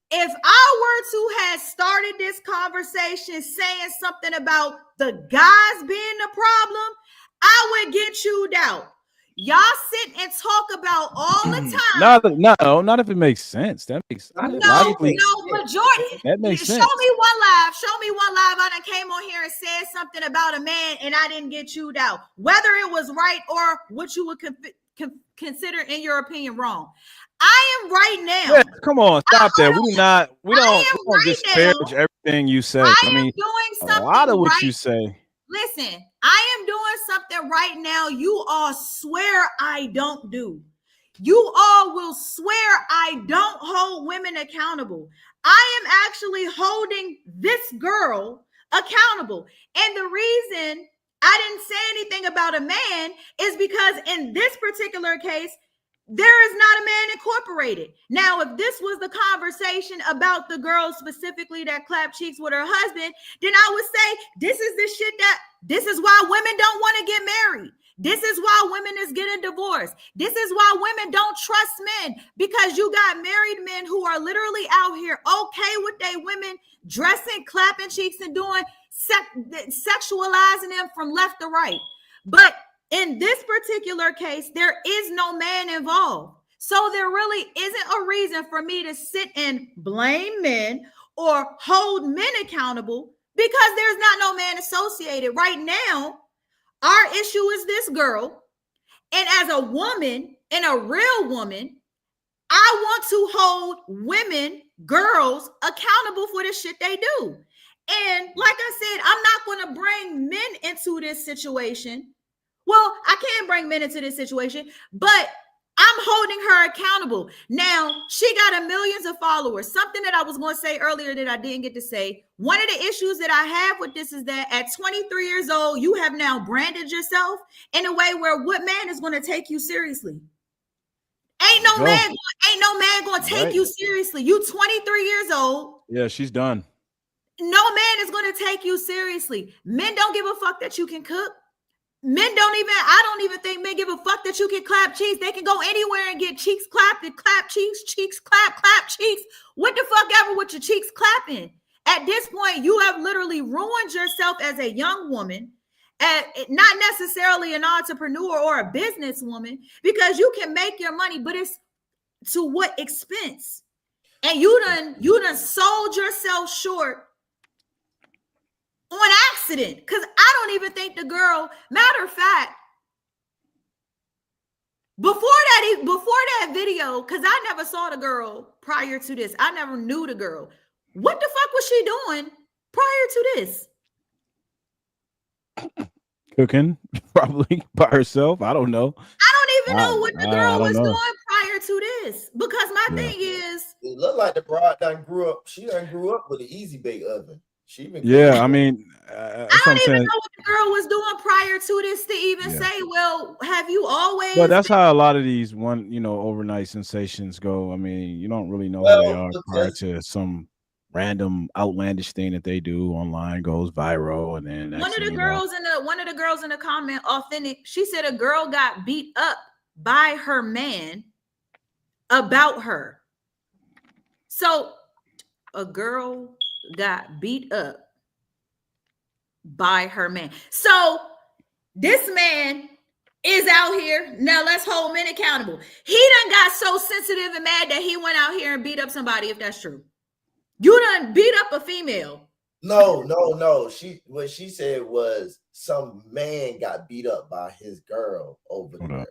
If I were to have started this conversation saying something about the guys being the problem, I would get chewed out. Y'all sit and talk about all the time. Not if it makes sense. That makes logically. Majority. That makes sense. Show me one live. I done came on here and said something about a man and I didn't get chewed out. Whether it was right or what you would consider, in your opinion, wrong. I am right now. Yeah, come on, stop that. We don't disparage everything you say. I mean, doing something a lot of what right. you say. Listen, I am doing something right now you all swear I don't do. You all will swear I don't hold women accountable. I am actually holding this girl accountable. And the reason I didn't say anything about a man is because in this particular case, there is not a man incorporated. Now, if this was the conversation about the girl specifically that clapped cheeks with her husband, then I would say this is why women don't want to get married. This is why women is getting divorced. This is why women don't trust men, because you got married men who are literally out here okay with their women dressing, clapping cheeks, and doing sexualizing them from left to right. But in this particular case, there is no man involved. So there really isn't a reason for me to sit and blame men or hold men accountable, because there's not no man associated. Right now, our issue is this girl. And as a woman and a real woman, I want to hold women, girls accountable for the shit they do. And like I said, I'm not going to bring men into this situation. Well, I can bring men into this situation, but I'm holding her accountable. Now, she got millions of followers. Something that I was going to say earlier that I didn't get to say. One of the issues that I have with this is that at 23 years old, you have now branded yourself in a way where what man is going to take you seriously? Ain't no man going to take you seriously. You 23 years old. Yeah, she's done. No man is going to take you seriously. Men don't give a fuck that you can cook. I don't even think men give a fuck that you can clap cheeks. They can go anywhere and get cheeks clapped and clap cheeks clap cheeks. What the fuck ever with your cheeks clapping? At this point, you have literally ruined yourself as a young woman, not necessarily an entrepreneur or a businesswoman, because you can make your money, but it's to what expense? And you done sold yourself short on accident, because I don't even think the girl, matter of fact, before that video, because I never saw the girl prior to this. I never knew the girl. What the fuck was she doing prior to this? Cooking, probably by herself. I don't know. I don't even know what the girl was doing prior to this, because my thing is, it looked like the broad grew up with an easy bake oven. I mean, I don't even know what the girl was doing prior to this to even say, well, have you always? Well, that's how a lot of these overnight sensations go. I mean, you don't really know who they are prior to some random outlandish thing that they do online goes viral, and then one of the girls in the comment, authentic, she said a girl got beat up by her man about her. So a girl got beat up by her man. So this man is out here. Now let's hold men accountable. He done got so sensitive and mad that he went out here and beat up somebody, if that's true. You done beat up a female. No. What she said was some man got beat up by his girl over there.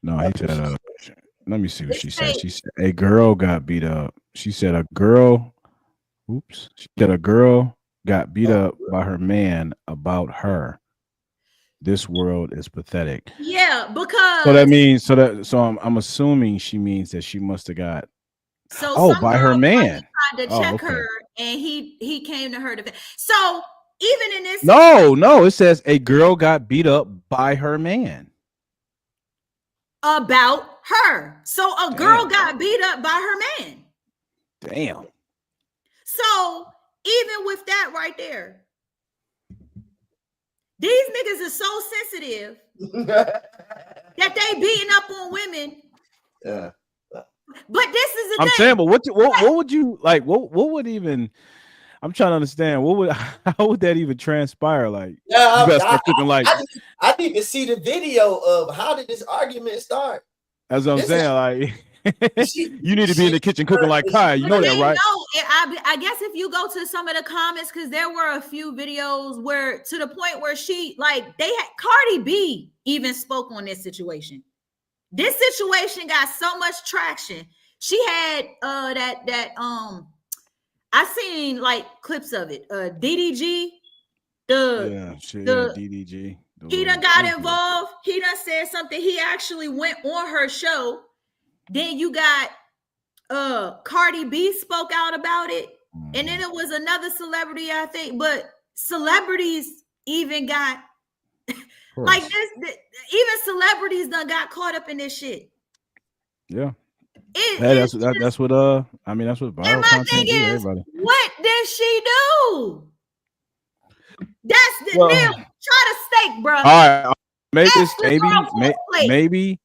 No, he said, let me see what she said. She said a girl got beat up. She said a girl, she said a girl got beat up by her man about her. This world is pathetic. Yeah, because so that means so I'm assuming she means that she must have got by her man. Tried to check her, and he came to her defense. So even in this, no, it says a girl got beat up by her man about her. So a girl got beat up by her man. Damn. So even with that right there, these niggas are so sensitive that they beating up on women. Yeah. But this is the I'm thing. saying, but what would you like? What would even? I'm trying to understand. How would that even transpire? Like, yeah, you start cooking like. I need to see the video of how did this argument start. That's what I'm saying. Like, you need to be in the kitchen cooking like Kai. You know that, right? I guess if you go to some of the comments, because there were a few videos where to the point where Cardi B even spoke on this situation. This situation got so much traction. She had I seen like clips of it. DDG, DDG. He done got involved. He done said something. He actually went on her show. Then you got Cardi B spoke out about it. And then it was another celebrity, I think. But celebrities even got like this. Even celebrities done got caught up in this shit. Yeah. That's what I mean, that's what viral content do, everybody. What did she do? That's the Neil, try to steak, bro. All right, maybe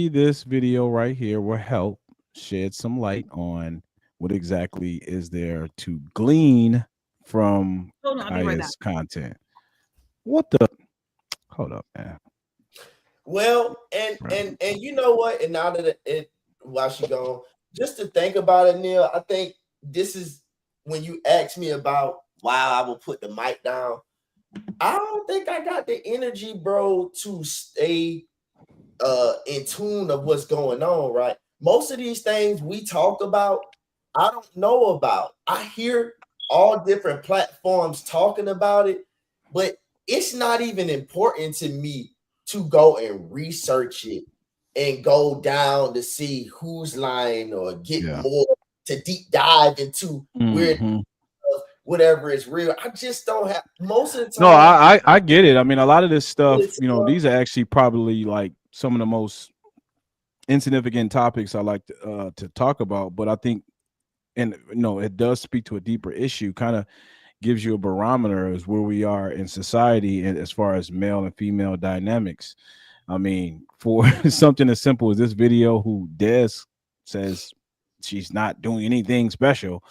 this video right here will help shed some light on what exactly is there to glean from Kaya's content. What the? Hold up, man. Well, and you know what? And now that while she gone, just to think about it, Neil, I think this is when you ask me about why I will put the mic down. I don't think I got the energy, bro, to stay in tune of what's going on, right? Most of these things we talk about, I don't know about. I hear all different platforms talking about it, but it's not even important to me to go and research it and go down to see who's lying or get more to deep dive into where whatever is real. I just don't have most of the time. No, I get it. I mean, a lot of this stuff, these are actually probably like some of the most insignificant topics I like to talk about. But I think, and it does speak to a deeper issue, kind of gives you a barometer as where we are in society and as far as male and female dynamics. I mean, for something as simple as this video, who Des says she's not doing anything special,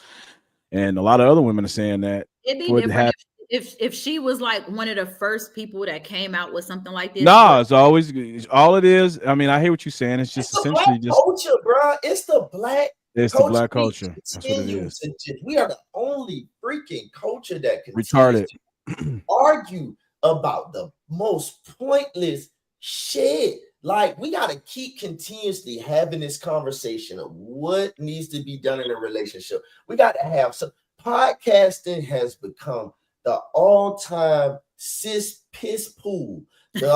and a lot of other women are saying that. It'd be different if she was like one of the first people that came out with something like this. It's always all it is. I mean, I hear what you're saying. It's just essentially just culture, bro. It's the black. It's the black culture. That's what it is. We are the only freaking culture that can retarded argue about the most pointless shit. Like, we got to keep continuously having this conversation of what needs to be done in a relationship. We got to have some. Podcasting has become the all-time cis piss pool. Everybody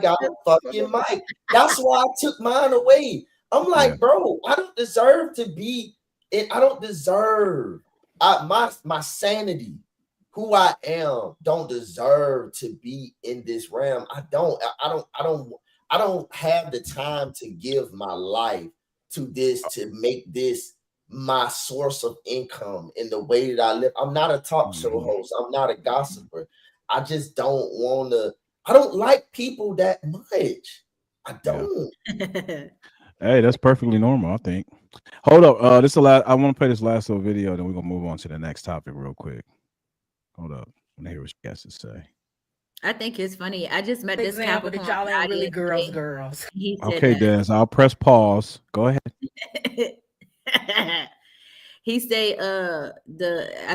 got a fucking mic. That's why I took mine away. I'm like, bro, I don't deserve to be it. I don't deserve my sanity. Who I am don't deserve to be in this realm. I don't have the time to give my life to this, to make this my source of income in the way that I live. I'm not a talk show host. I'm not a gossiper. I just don't want to. I don't like people that much. I don't. Hey, that's perfectly normal, I think. Hold up. This is the last. I want to play this last little video, then we're gonna move on to the next topic real quick. Hold up. I want to hear what she has to say. I think it's funny. I just met this Example that Capricorn y'all ain't guy really the other day. girls. He said Okay, Des, I'll press pause. Go ahead. he said I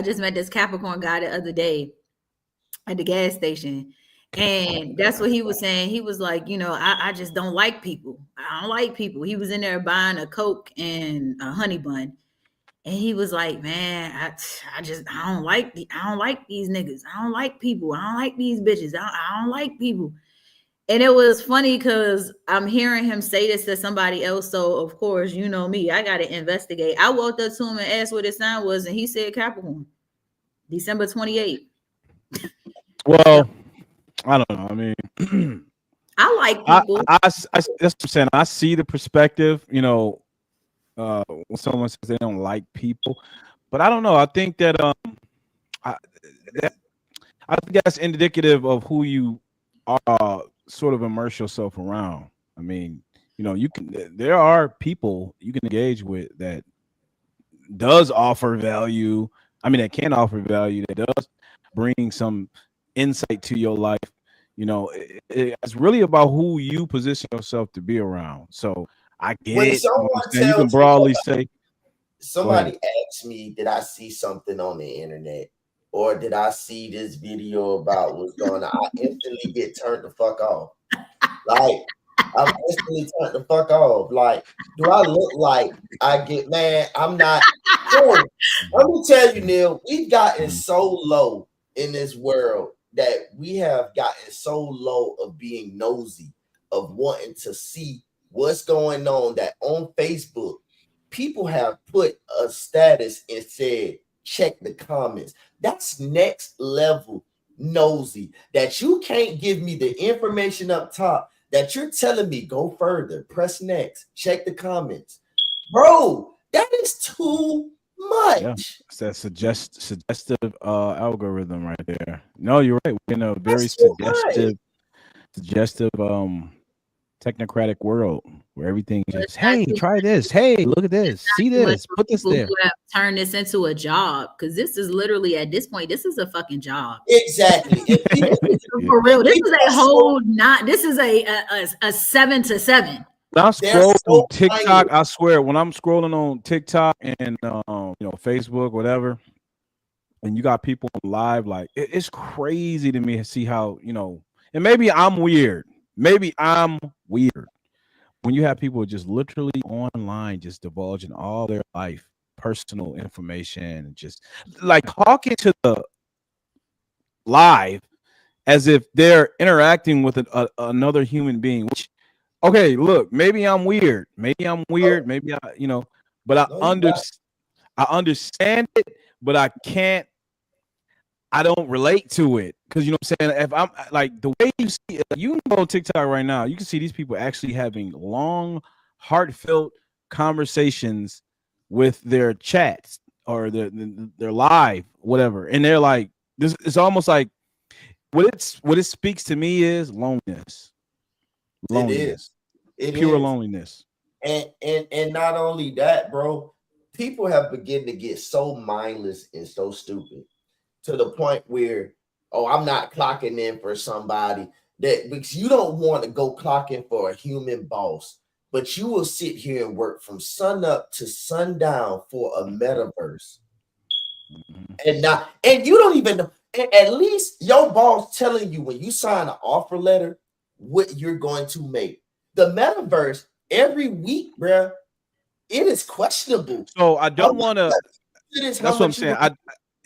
just met this Capricorn guy the other day at the gas station, and that's what he was saying. He was like, I just don't like people. I don't like people. He was in there buying a Coke and a honey bun, and he was like, man, I don't like these niggas. I don't like people. I don't like these bitches. I don't like people. And it was funny because I'm hearing him say this to somebody else. So of course, you know me, I gotta investigate. I walked up to him and asked what his sign was, and he said Capricorn, December 28th. Well, I don't know. I mean, I like people. that's what I'm saying. I see the perspective, when someone says they don't like people, but I don't know. I think that I think that's indicative of who you are, sort of immerse yourself around. I mean, there are people you can engage with that does offer value. I mean, that can offer value, that does bring some insight to your life. It's really about who you position yourself to be around. So I get When it. someone You can broadly say, somebody asked me, did I see something on the internet? Or did I see this video about what's going on? I instantly get turned the fuck off. Like, I'm instantly turned the fuck off. Like, do I look like I get, man? I'm not. Let me tell you, Neil, we've gotten so low in this world that we have gotten so low of being nosy, of wanting to see what's going on, that on Facebook, people have put a status and said, check the comments. That's next level nosy, that you can't give me the information up top, that you're telling me go further, press next, check the comments. Bro, that is too much. yeah, it's that suggestive algorithm right there. No, you're right. We're in a very suggestive technocratic world where everything is just, hey, try this, hey, look at this, see this, put this there. Who have turned this into a job, because this is literally, at this point, this is a fucking job. Exactly. For real, this is a whole this is a 7 to 7. When I scroll through TikTok, I swear, when I'm scrolling on TikTok and Facebook, whatever, and you got people live, like it's crazy to me to see how, and maybe I'm weird. When you have people just literally online, just divulging all their life, personal information, and just like talking to the live as if they're interacting with another human being. Which, okay, look, maybe I'm weird. Maybe I, but I understand it, but I don't relate to it, because you know what I'm saying. If I'm like, the way you see, you can go on TikTok right now, you can see these people actually having long, heartfelt conversations with their chats or their live, whatever, and they're like, this. It's almost like what it speaks to me is loneliness. It pure is. loneliness. And not only that, bro, people have begun to get so mindless and so stupid, to the point where, I'm not clocking in for somebody, that because you don't want to go clocking for a human boss, but you will sit here and work from sun up to sundown for a metaverse. And you don't even know, at least your boss telling you when you sign an offer letter what you're going to make. The metaverse, every week, bro, it is questionable. So I don't want to. That's what I'm saying.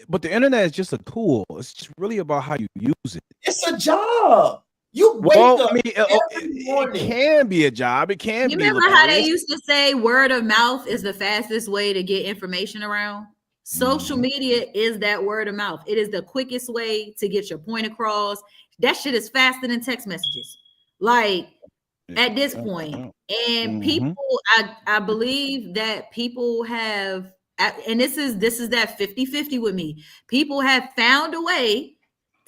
But the internet is just a tool. It's just really about how you use it. It's a job. You wake up. I mean, it can be a job. It can be. You remember how they used to say word of mouth is the fastest way to get information around? Social media is that word of mouth. It is the quickest way to get your point across. That shit is faster than text messages. Like, at this point. And people, I believe that people have, and this is that 50-50 with me. People have found a way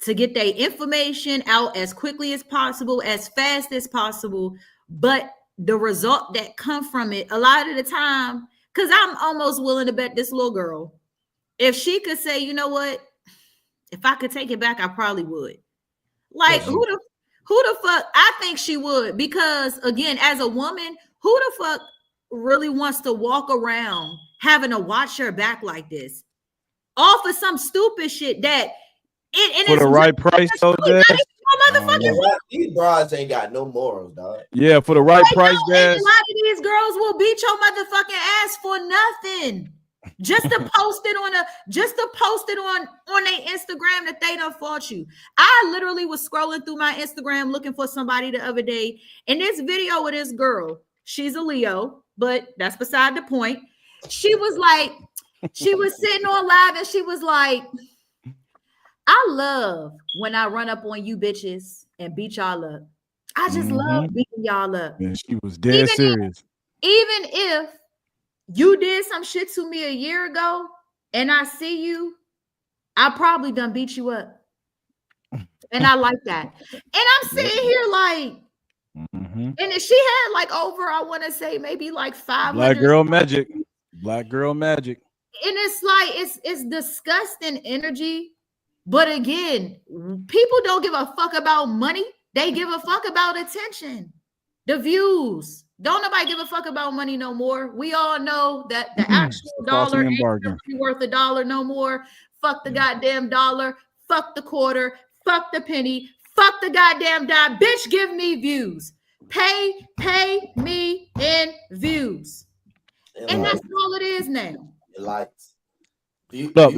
to get their information out as quickly as possible, as fast as possible. But the result that come from it, a lot of the time, because I'm almost willing to bet this little girl, if she could say, you know what, if I could take it back, I probably would. Like, who the fuck? I think she would, because again, as a woman, who the fuck really wants to walk around having to watch her back like this? All for some stupid shit that it For the right price, though, Des. These broads ain't got no morals, dog. Yeah, for the right price, Des. A lot of these girls will beat your motherfucking ass for nothing. Just to post it on their Instagram that they done fought you. I literally was scrolling through my Instagram looking for somebody the other day, and this video with this girl, she's a Leo, but that's beside the point. She was sitting on live and she was like, I love when I run up on you bitches and beat y'all up. I just love beating y'all up. And she was dead serious. Even if you did some shit to me a year ago and I see you, I probably done beat you up. And I like that. And I'm sitting here like, and she had like over, I want to say maybe like 500. Black girl magic. Black girl magic. And it's like, it's disgusting energy. But again, people don't give a fuck about money. They give a fuck about attention, the views. Don't nobody give a fuck about money no more. We all know that the actual dollar ain't really worth a dollar no more. Fuck the goddamn dollar. Fuck the quarter. Fuck the penny. Fuck the goddamn dime. Bitch, give me views. Pay me in views. And that's all it is now. It likes. Look,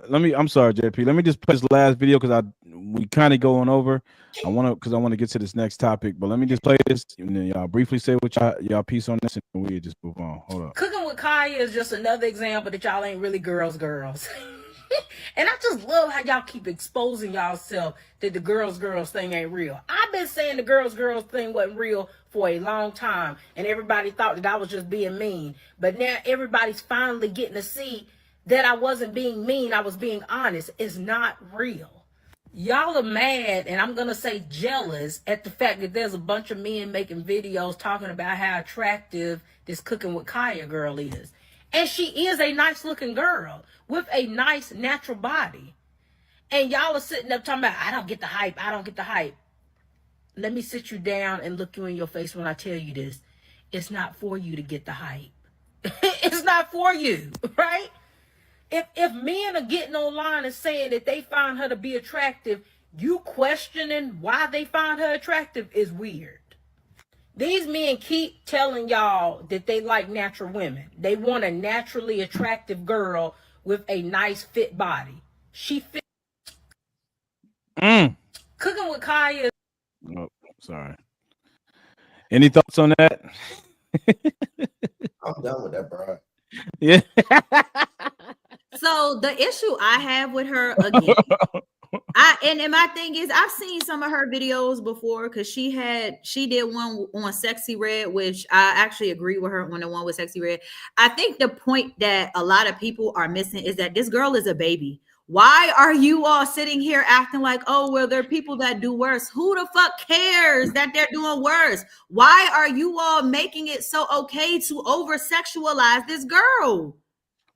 let me. I'm sorry, JP. Let me just play this last video because we kind of going over. I want to get to this next topic, but let me just play this and then y'all briefly say what y'all piece on this, and we just move on. Hold up. Cooking with Kaya is just another example that y'all ain't really girls. And I just love how y'all keep exposing y'allself that the girls thing ain't real. I've been saying the girls thing wasn't real for a long time, and everybody thought that I was just being mean. But now everybody's finally getting to see that I wasn't being mean. I was being honest. It's not real. Y'all are mad, and I'm going to say jealous at the fact that there's a bunch of men making videos talking about how attractive this Cooking with Kaya girl is. And she is a nice looking girl with a nice natural body. And y'all are sitting up talking about, I don't get the hype. I don't get the hype. Let me sit you down and look you in your face when I tell you this. It's not for you to get the hype. It's not for you, right? If men are getting online and saying that they find her to be attractive, you questioning why they find her attractive is weird. These men keep telling y'all that they like natural women. They want a naturally attractive girl with a nice fit body. She fit. Cooking with Kaya. Oh, sorry. Any thoughts on that? I'm done with that, bro. Yeah. So the issue I have with her again, and my thing is, I've seen some of her videos before because she did one on Sexy Red, which I actually agree with her on the one with Sexy Red. I think the point that a lot of people are missing is that this girl is a baby. Why are you all sitting here acting like, oh, well, there are people that do worse? Who the fuck cares that they're doing worse? Why are you all making it so okay to over sexualize this girl?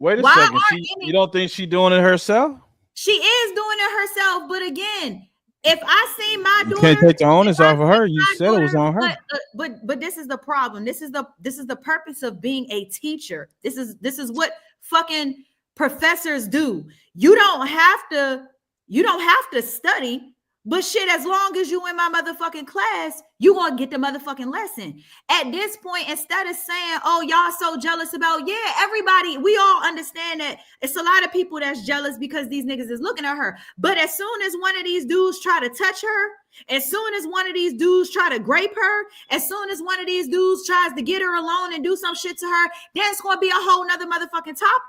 Wait a second. You don't think she's doing it herself? She is doing it herself. But again, if I see my daughter, you can't take the onus off of her. You said it was on her. But this is the problem. This is the purpose of being a teacher. This is what fucking professors do. You don't have to study. But shit, as long as you in my motherfucking class, you gonna get the motherfucking lesson. At this point, instead of saying, oh, y'all so jealous about, yeah, everybody, we all understand that it's a lot of people that's jealous because these niggas is looking at her. But as soon as one of these dudes try to touch her, as soon as one of these dudes try to grape her, as soon as one of these dudes tries to get her alone and do some shit to her, then it's gonna be a whole nother motherfucking topic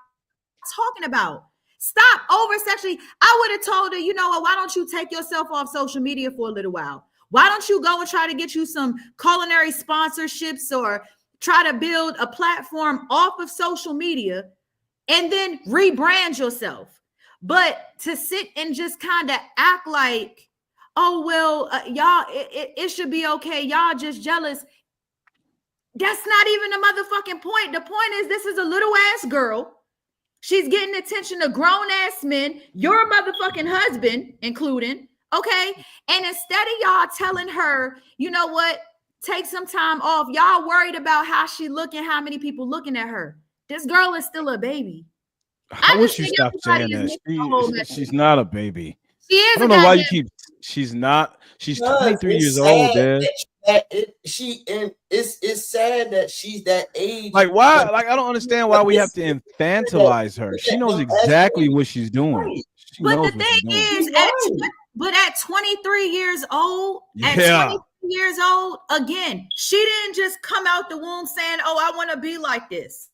talking about. Stop over sexually. I would have told her, you know what? Why don't you take yourself off social media for a little while? Why don't you go and try to get you some culinary sponsorships or try to build a platform off of social media and then rebrand yourself? But to sit and just kind of act like, oh, well, y'all, it should be okay. Y'all just jealous. That's not even the motherfucking point. The point is, this is a little ass girl. She's getting attention of grown ass men, your motherfucking husband, including, okay? And instead of y'all telling her, you know what, take some time off, y'all worried about how she looking, how many people looking at her. This girl is still a baby. I wish you stopped saying that. She's not a baby. She is. I don't know why you keep. She's not. She's 23 years old, Dad. It's sad that she's that age. Like why? Like I don't understand why we have to infantilize her. She knows exactly what she's doing. But the thing is, at 23 years old, years old, again, she didn't just come out the womb saying, "Oh, I want to be like this."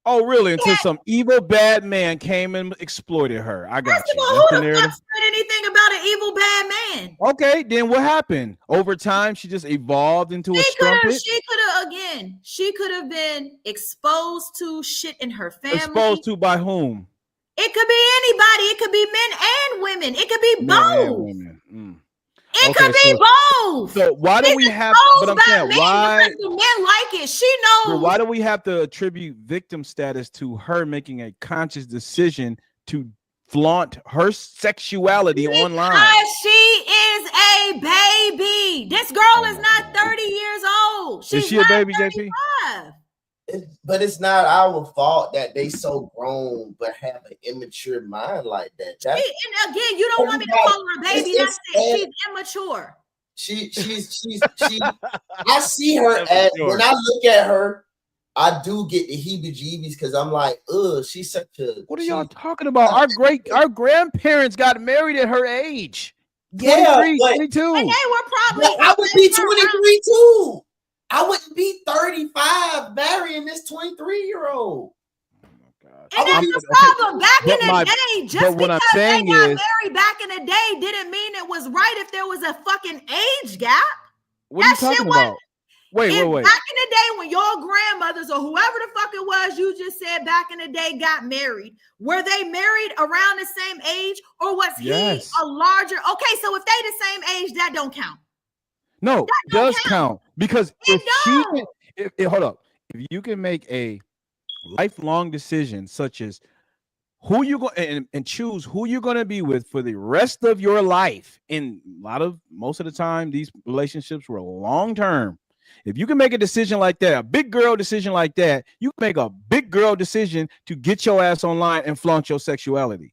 Oh, really? Until some evil bad man came and exploited her. I got you. Who the fuck said anything about an evil bad man? Okay, then what happened? Over time, she just evolved into a strumpet. She could have been exposed to shit in her family. Exposed to by whom? It could be anybody. It could be men and women. It could be both. It could be both. So why do we have? But I'm saying why the men like it. She knows. Why do we have to attribute victim status to her making a conscious decision to flaunt her sexuality online? Because she is a baby. This girl is not 30 years old. Is she a baby, 35. JP? But it's not our fault that they so grown but have an immature mind like that. And again, you don't want me to call her a baby. She's immature. She's I see her as when I look at her, I do get the heebie-jeebies because I'm like, she's such a. What are y'all talking about? Our grandparents got married at her age. 23, 22. And they were probably. I would be 23 too. I wouldn't be 35 marrying this 23-year-old. And that's the problem. Back in the day, just because they got married back in the day didn't mean it was right if there was a fucking age gap. What are you talking about? Wait. Back in the day when your grandmothers or whoever the fuck it was you just said back in the day got married, were they married around the same age or was he a larger? Okay, so if they the same age, that don't count. No, it does count because if hold up, if you can make a lifelong decision such as who you go and choose who you're going to be with for the rest of your life, and most of the time these relationships were long term. If you can make a decision like that, a big girl decision like that, you can make a big girl decision to get your ass online and flaunt your sexuality.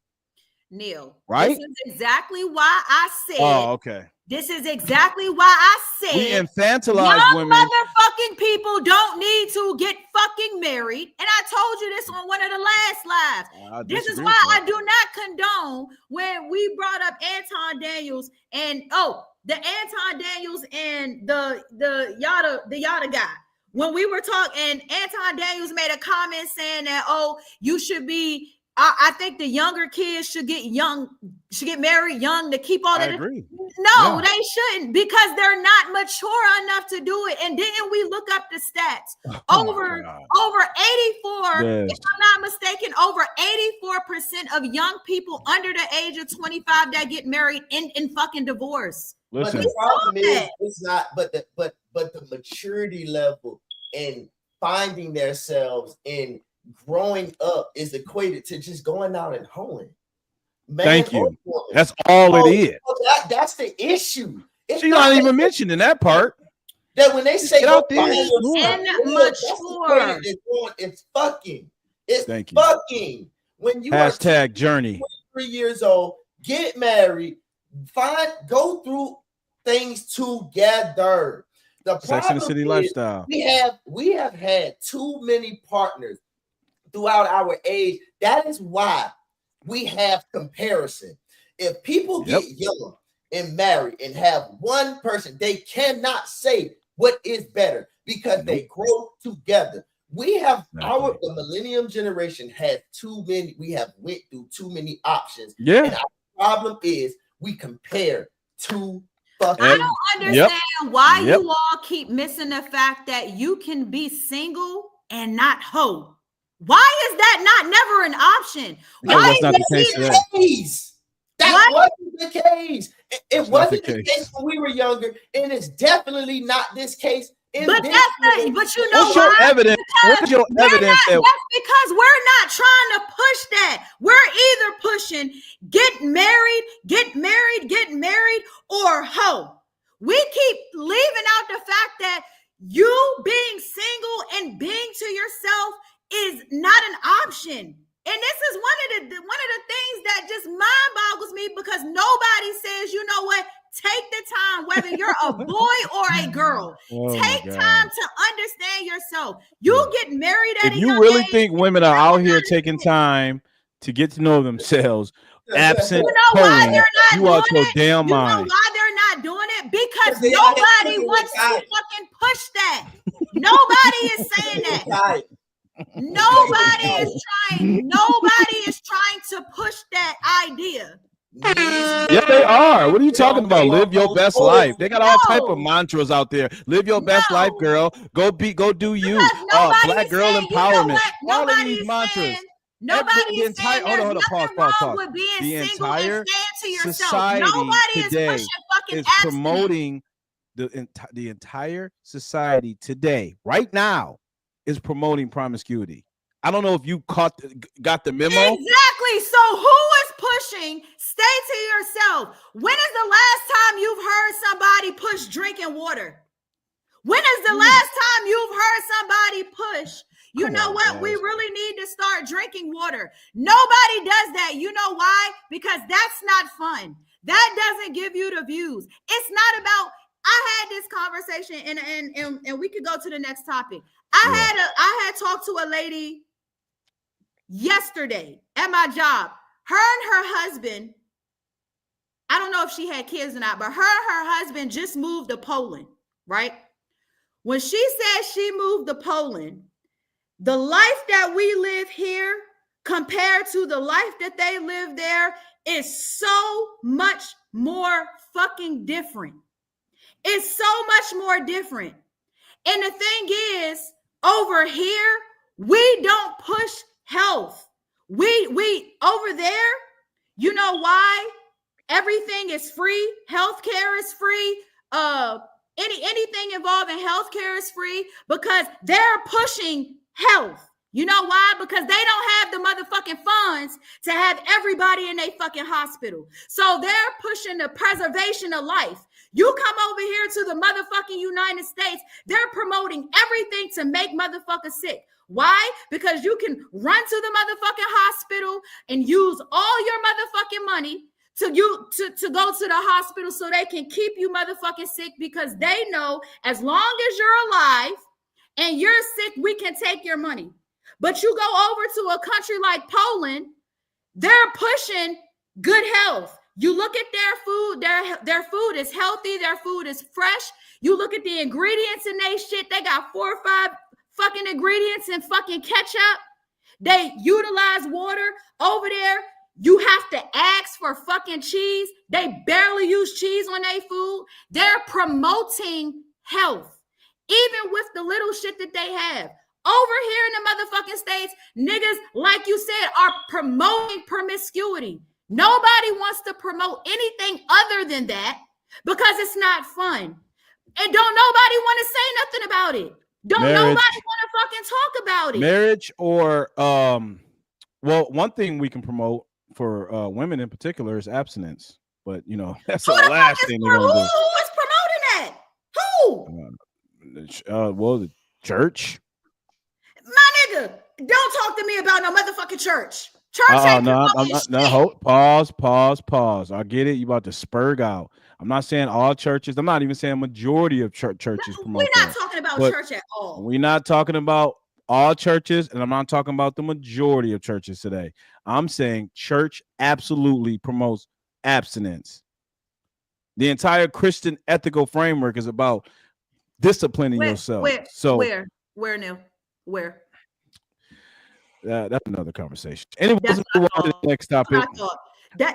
Neil, right? This is exactly why I said. Oh, okay. This is exactly why I said we infantilize young women. Motherfucking people don't need to get fucking married. And I told you this on one of the last lives. This is why I do not condone when we brought up Anton Daniels and the Anton Daniels and the Yada guy. When we were talking, and Anton Daniels made a comment saying that you should be. I think the younger kids should get married young to keep all that. I agree. No, they shouldn't because they're not mature enough to do it. And didn't we look up the stats? Over 84, if I'm not mistaken, over 84% of young people under the age of 25 that get married in fucking divorce. Listen. But the problem is it's not, but the maturity level in finding themselves in growing up is equated to just going out and hoeing. Thank you. That's all it is. That's the issue. She's not even mentioning that part. That when they say get out there, it's fucking. It's fucking. When you hashtag journey 3 years old, get married, go through things together. The Sex and the City lifestyle. We have had too many partners throughout our age. That is why we have comparison. If people get young and married and have one person, they cannot say what is better because they grow together. We have the millennium generation had too many. We have went through too many options. Yeah. And our problem is we compare too. I don't understand why you all keep missing the fact that you can be single and not hoe. Why is that not never an option? Why was not the case today. That wasn't the case. It wasn't the case. case when we were younger, and it's definitely not this case. But you know What's why? your evidence? What's your evidence? That's because we're not trying to push that. We're either pushing get married, or hoe. We keep leaving out the fact that you being single and being to yourself is not an option. And this is one of the things that just mind boggles me, because nobody says, you know what, take the time, whether you're a boy or a girl, take time to understand yourself. You get married at if you really think women are out here taking time to get to know themselves, absent hoeing, you are your damn mind. You know why they're not doing it? Because nobody wants to fucking push that. Nobody is saying that. Nobody is trying to push that idea. Yeah, they are. What are you talking about? Live your best life. They got all type of mantras out there. Live your best life, girl. Go do you. Black girl empowerment. All of these mantras. Nobody is saying there's nothing wrong with being single and staying to yourself. Nobody is pushing fucking is promoting the entire society today, right now, is promoting promiscuity. I don't know if you got the memo. Exactly. So who is pushing stay to yourself? When is the last time you've heard somebody push drinking water? When is the last time you've heard somebody push, you know what, we really need to start drinking water? Nobody does that. You know why? Because that's not fun. That doesn't give you the views. It's not about, I had this conversation and we could go to the next topic. I had talked to a lady yesterday at my job. Her and her husband, I don't know if she had kids or not, but her and her husband just moved to Poland, right? When she said she moved to Poland, the life that we live here compared to the life that they live there is so much more fucking different. It's so much more different. And the thing is, over here, we don't push health. We over there, you know why? Everything is free. Healthcare is free. Anything involving healthcare is free because they're pushing health. You know why? Because they don't have the motherfucking funds to have everybody in their fucking hospital. So they're pushing the preservation of life. You come over here to the motherfucking United States, they're promoting everything to make motherfuckers sick. Why? Because you can run to the motherfucking hospital and use all your motherfucking money to go to the hospital so they can keep you motherfucking sick, because they know as long as you're alive and you're sick, we can take your money. But you go over to a country like Poland, they're pushing good health. You look at their food, their food is healthy, their food is fresh. You look at the ingredients in their shit, they got 4 or 5 fucking ingredients and fucking ketchup. They utilize water. Over there, you have to ask for fucking cheese. They barely use cheese on their food. They're promoting health, even with the little shit that they have. Over here in the motherfucking States, niggas, like you said, are promoting promiscuity. Nobody wants to promote anything other than that because it's not fun. And don't nobody want to say nothing about it. Don't nobody want to fucking talk about it. Marriage or, well, one thing we can promote for women in particular is abstinence. But, you know, that's the last thing they're going to do. Who is promoting that? Who? Well, the church. My nigga, don't talk to me about no motherfucking church. Church ain't promoting shit. Pause. I get it. You about to spurg out. I'm not saying all churches. I'm not even saying majority of churches promote. We're not talking about church at all. We're not talking about all churches, and I'm not talking about the majority of churches today. I'm saying church absolutely promotes abstinence. The entire Christian ethical framework is about disciplining yourself. Where now? Where? That's another conversation. Anyway, let's move on to the next topic. You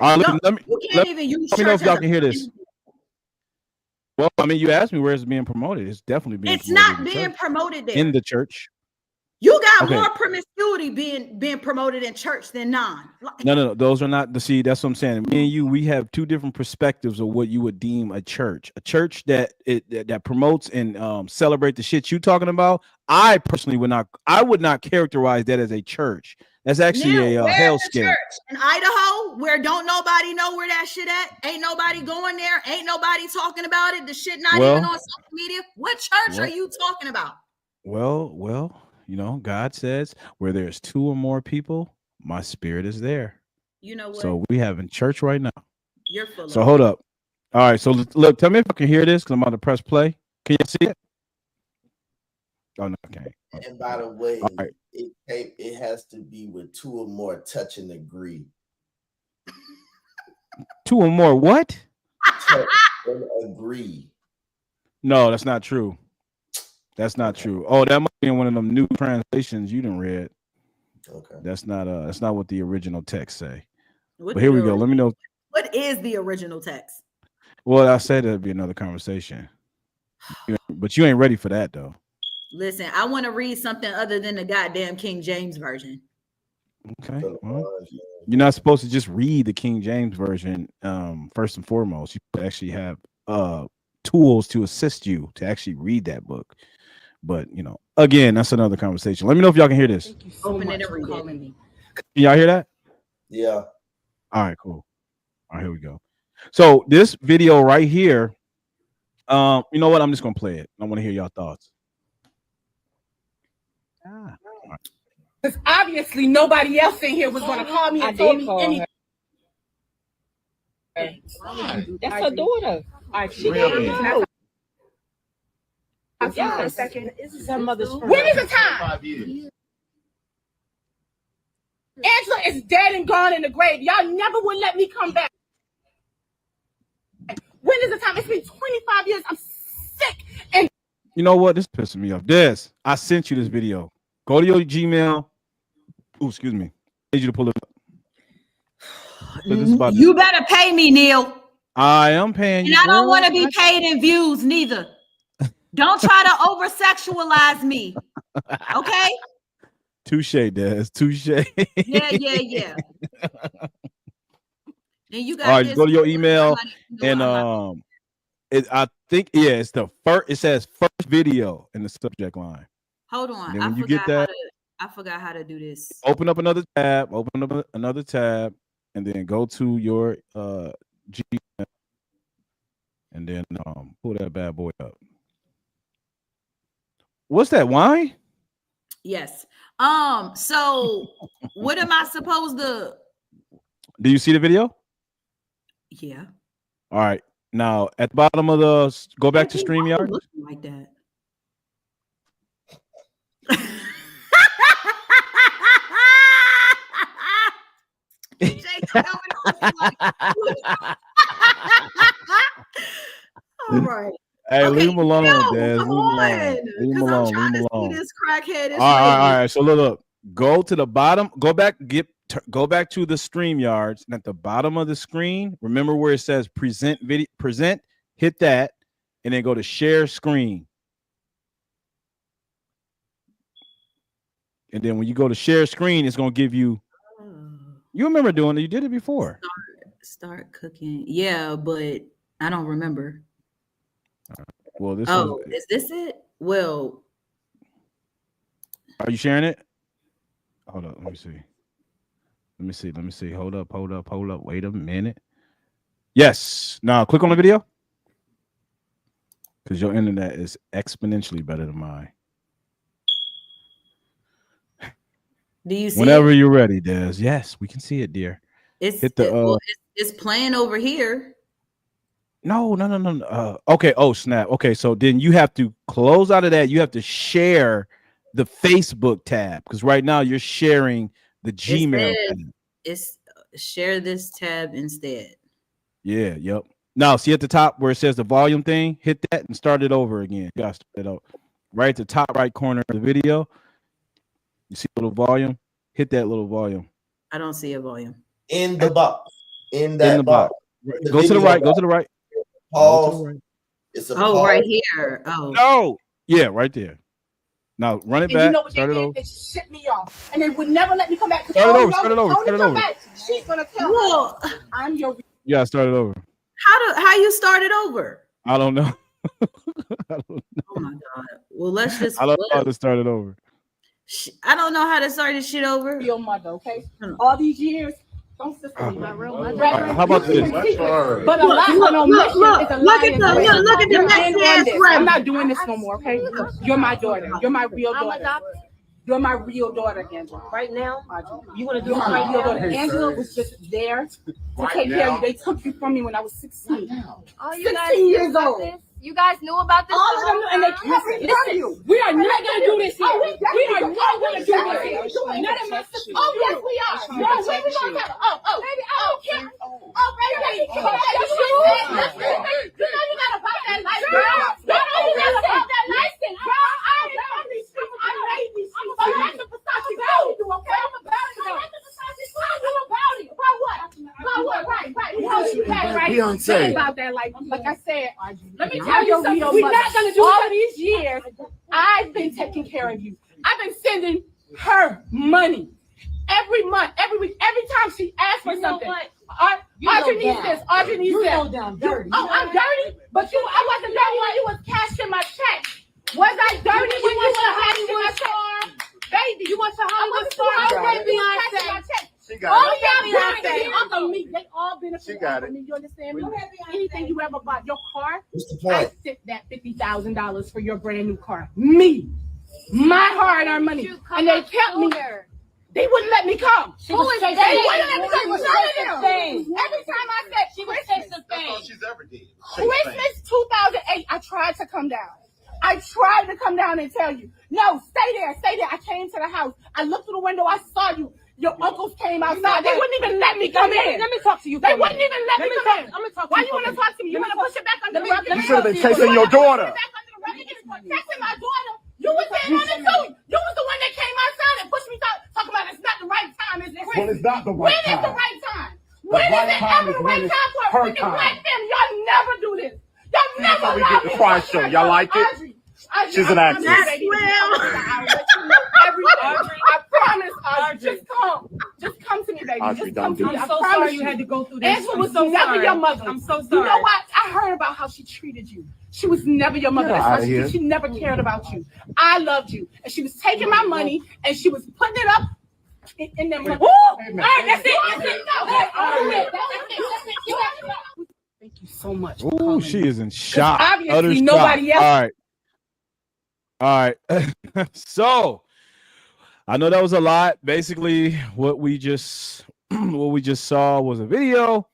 can't even use church. Let me know if y'all can hear this. Well, I mean, you asked me where it's being promoted. It's definitely being promoted. It's not being promoted there. In the church. You got Okay. more promiscuity being promoted in church than non. No. Those are not the see. That's what I'm saying. Me and you, we have two different perspectives of what you would deem a church. A church that promotes and celebrate the shit you talking about. I personally would not. I would not characterize that as a church. That's actually Now, a where's the hellscape. church? In Idaho, where don't nobody know where that shit at? Ain't nobody going there. Ain't nobody talking about it. The shit not even on social media. What church are you talking about? Well, you know, God says where there's two or more people, my spirit is there. You know what? So we have in church right now. You're full So of hold up. All right. So look, tell me if I can hear this because I'm about to press play. Can you see it? Oh no, I can't. And by the way, right. it has to be with two or more touch and agree. Two or more what? Touch and agree. No, that's not true. That's not true. Oh, that might be in one of them new translations you didn't read. Okay. That's not what the original text say. What But here we go. Let me know. What is the original text? Well, I said it'd be another conversation. But you ain't ready for that though. Listen, I want to read something other than the goddamn King James version. Okay. Well, you're not supposed to just read the King James version first and foremost. You actually have tools to assist you to actually read that book. But you know, again, that's another conversation. Let me know if y'all can hear this. Thank you so much for calling me. Can y'all hear that? Yeah. All right, cool. All right, here we go. So this video right here, you know what? I'm just gonna play it. I want to hear y'all thoughts. Because obviously nobody else in here was going to call me and tell me anything. That's her daughter. All right, she did. Yes. This is her mother's friend. When is the time? Angela is dead and gone in the grave. Y'all never would let me come back. When is the time? It's been 25 years. I'm sick. And you know what? This is pissing me off. Des, I sent you this video. Go to your Gmail. Oh, excuse me. I need you to pull it up. You better pay me, Neil. I am paying you. And I don't want to be paid in views neither. Don't try to over sexualize me. Okay? Touche, Des. Touche. Yeah. And you got all right, go to your email and I think it's the first. It says first video in the subject line. Hold on, I forgot how to do this. Open up another tab. Open up another tab, and then go to your Gmail, and then pull that bad boy up. What's that? Wine? Yes. So what am I supposed to? Do you see the video? Yeah. All right. Now at the bottom of the go back to StreamYard. Looking like that. All right. Hey, okay, leave him alone, Des. Leave him alone. Leave him alone. I'm trying to see this crackhead. All right. So look. Go to the bottom. Go back. Go back to the StreamYards, and at the bottom of the screen, remember where it says present video. Present. Hit that, and then go to share screen. And then when you go to share screen, it's gonna give you. You remember doing it? You did it before. Start cooking. Yeah, but I don't remember. Well, this. Is this it? Well, are you sharing it? Hold up. Let me see. Hold up. Wait a minute. Yes. Now click on the video. Because your internet is exponentially better than mine. Do you see whenever it? You're ready, Des? Yes, we can see it, dear. It's hit the it's playing over here. No. Okay. Oh, snap. Okay, so then you have to close out of that. You have to share the Facebook tab because right now you're sharing the Gmail tab. It's share this tab instead. Yeah. Yep. Now, see at the top where it says the volume thing, hit that and start it over again. You got to start it out right at the top right corner of the video. You see a little volume? Hit that little volume. I don't see a volume. In the box. In the box. Go to the right. Go to the right. Pause. It's a pause. Right here. Oh. No. Yeah, right there. Now run it And back. you know what Start they it did? over. They shipped me off. And they would never let me come back. Start it over. Start it over. Start it over. Back. She's gonna tell Well, me I'm your Yeah, start it over. how you started over? I don't know. Oh my god. Well, let's just. I don't know how to start it over. I don't know how to start this shit over. real mother, okay? All these years, don't sister me. How about this? But a lie on omission is a lie. Look at the next ass I'm not doing this no more, okay? You're my daughter. You're my real daughter. You're my real daughter, Angela. Right now, you want to do You're it my right real now? daughter. Angela was just there to take care of you. They took you from me when I was 16. Oh, 16 years old. You guys knew about this? All of them, and they kept me from you. We are not going to do this here. We are not going to do this here. None of my sisters. Oh, yes, we are. No, where we going to have? Baby, I don't care. Baby, you know you got to pop that light, girl. You know you got to pop that light, girl. I made these people. I'm a Versace girl. You okay? I'm about it. About what? About what? Right. Beyonce. About that, like I said, let me tell you something. We're not gonna do all these years. I've been taking care of you. I've been sending her money every month, every week, every time she asks for something. Audrey needs this. Audrey needs that. Down dirty. Oh, I'm dirty, but I wasn't dirty when you was cashing my check. Was I dirty when you was cashing my check? Baby, you want your Hollywood star? Beyonce. She got it. They all benefit from me. You understand me? Anything you ever bought, your car, What's the point? I sent that $50,000 for your brand new car. Me, my hard-earned money, and they kept me. They wouldn't let me come. They wouldn't let me come. None of them. Every time I said she was chasing fame. She's ever did. Christmas 2008, I tried to come down. I tried to come down and tell you, no, stay there. I came to the house. I looked through the window. I saw you. Your uncles came outside. They wouldn't even let me come in. Let me talk to you. They wouldn't even let me come in. I'm gonna talk to you. Why you want to talk to me? You want to push it back under the rug? You should have been chasing your daughter. Chasing my daughter. You was there on it too. You was the one that came outside and pushed me talking about it's not the right time. It's Well, it's not the right when time. is the right time? When is it ever the right time for a freaking black family? Y'all never do this. Y'all never how we allow get the me prize to show. talk Y'all to like it? Audrey. She's an actress. I'll let you know everything. I promise, Audrey. Just come to me, baby. Audrey, Just come to me. I'm I so promise sorry you had to go through this. Angela I'm was so never sorry. your mother. I'm so You sorry. know what? I heard about how she treated you. She was never your mother. Get That's outta why here. she never cared about you. I loved you, and she was taking my money and she was putting it up in them. All right, that's it. Thank you so much. Ooh, she is in shock. Obviously, Utter shock. nobody else. All right. So I know that was a lot. Basically, what we just saw was a video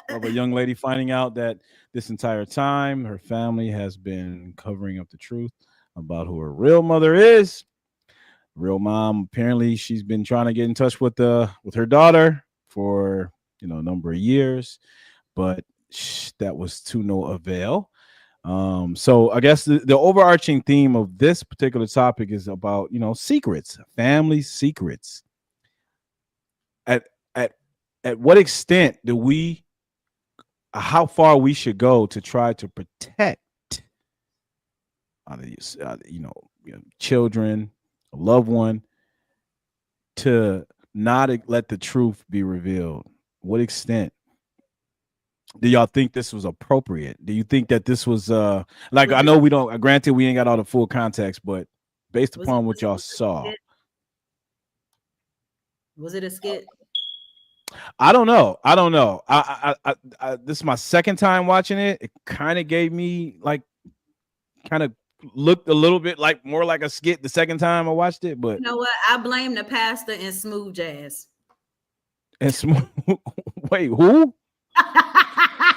of a young lady finding out that this entire time her family has been covering up the truth about who her real mother is. Real mom, apparently she's been trying to get in touch with her daughter for a number of years, but that was to no avail. So I guess the overarching theme of this particular topic is about secrets, family secrets. At what extent do we, how far we should go to try to protect children, a loved one, to not let the truth be revealed? What extent do y'all think this was appropriate? Do you think that this was like, I know we don't, granted we ain't got all the full context, but based upon what y'all saw, was it a skit? I don't know. I this is my second time watching it. It kind of gave me kind of looked a little bit more like a skit the second time I watched it, but You know what? I blame the pastor and smooth jazz. and smooth. Wait, who?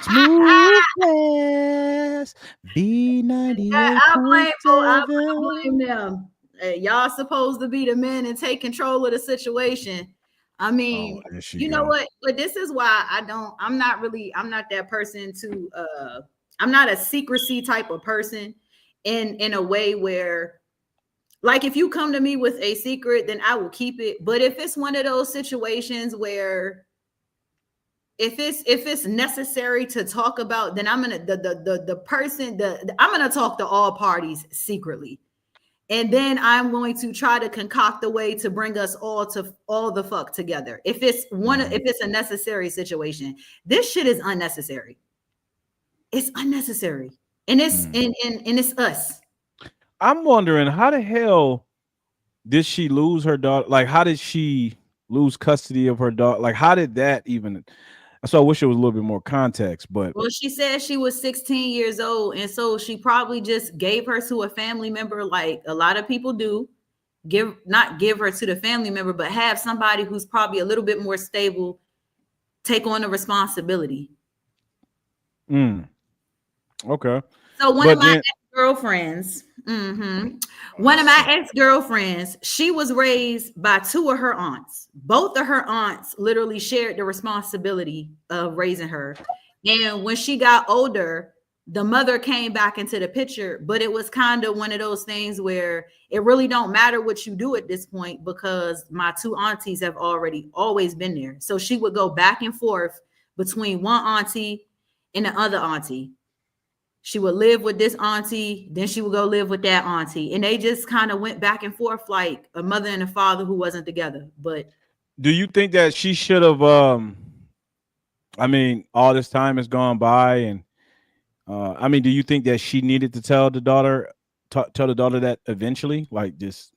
Smooth jazz. B98. I blame them. Y'all supposed to be the men and take control of the situation. I mean, you know what? But this is why I'm not that person to I'm not a secrecy type of person in a way where, like, if you come to me with a secret, then I will keep it. But if it's one of those situations where if it's necessary to talk about, then I'm gonna I'm gonna talk to all parties secretly. and then I'm going to try to concoct a way to bring us all the fuck together. If it's a necessary situation, this shit is unnecessary. It's unnecessary, and it's and it's us. I'm wondering how the hell did she lose her daughter? Like, how did she lose custody of her daughter? Like, how did that even? So I wish it was a little bit more context, but Well, she said she was 16 years old, and so she probably just gave her to a family member, like a lot of people do. Not give her to the family member, but have somebody who's probably a little bit more stable take on the responsibility. Okay. So one of my ex-girlfriends, one of my ex-girlfriends, she was raised by two of her aunts. Both of her aunts literally shared the responsibility of raising her. And when she got older, the mother came back into the picture, but it was kind of one of those things where it really don't matter what you do at this point because my two aunties have always been there. So she would go back and forth between one auntie and the other auntie. She would live with this auntie, then she would go live with that auntie. And they just kind of went back and forth like a mother and a father who wasn't together. But do you think that she should have I mean, all this time has gone by, and I mean, do you think that she needed to tell the daughter that eventually, like just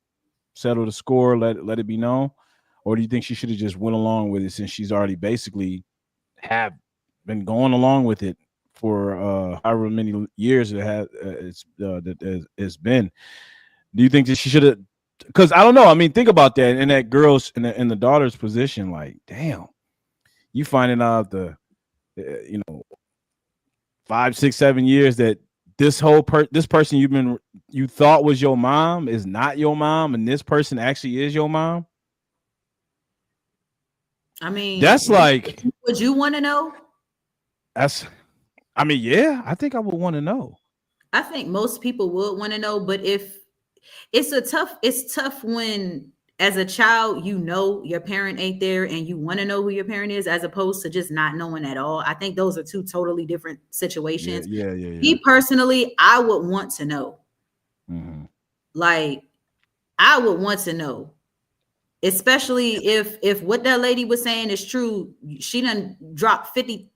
settle the score, let it be known, or do you think she should have just went along with it since she's already basically have been going along with it for however many years it's been? Do you think that she should have? Because I don't know. I mean, think about that. In that girl's in the daughter's position, like, damn, you finding out the 5, 6, 7 years that this person you thought was your mom is not your mom, and this person actually is your mom. I mean, that's like, would you want to know? I mean, yeah, I think I would want to know. I think most people would want to know, but if it's tough when as a child, your parent ain't there and you want to know who your parent is as opposed to just not knowing at all. I think those are two totally different situations. Yeah. Me personally, I would want to know. Like, I would want to know, especially if what that lady was saying is true. She done dropped 50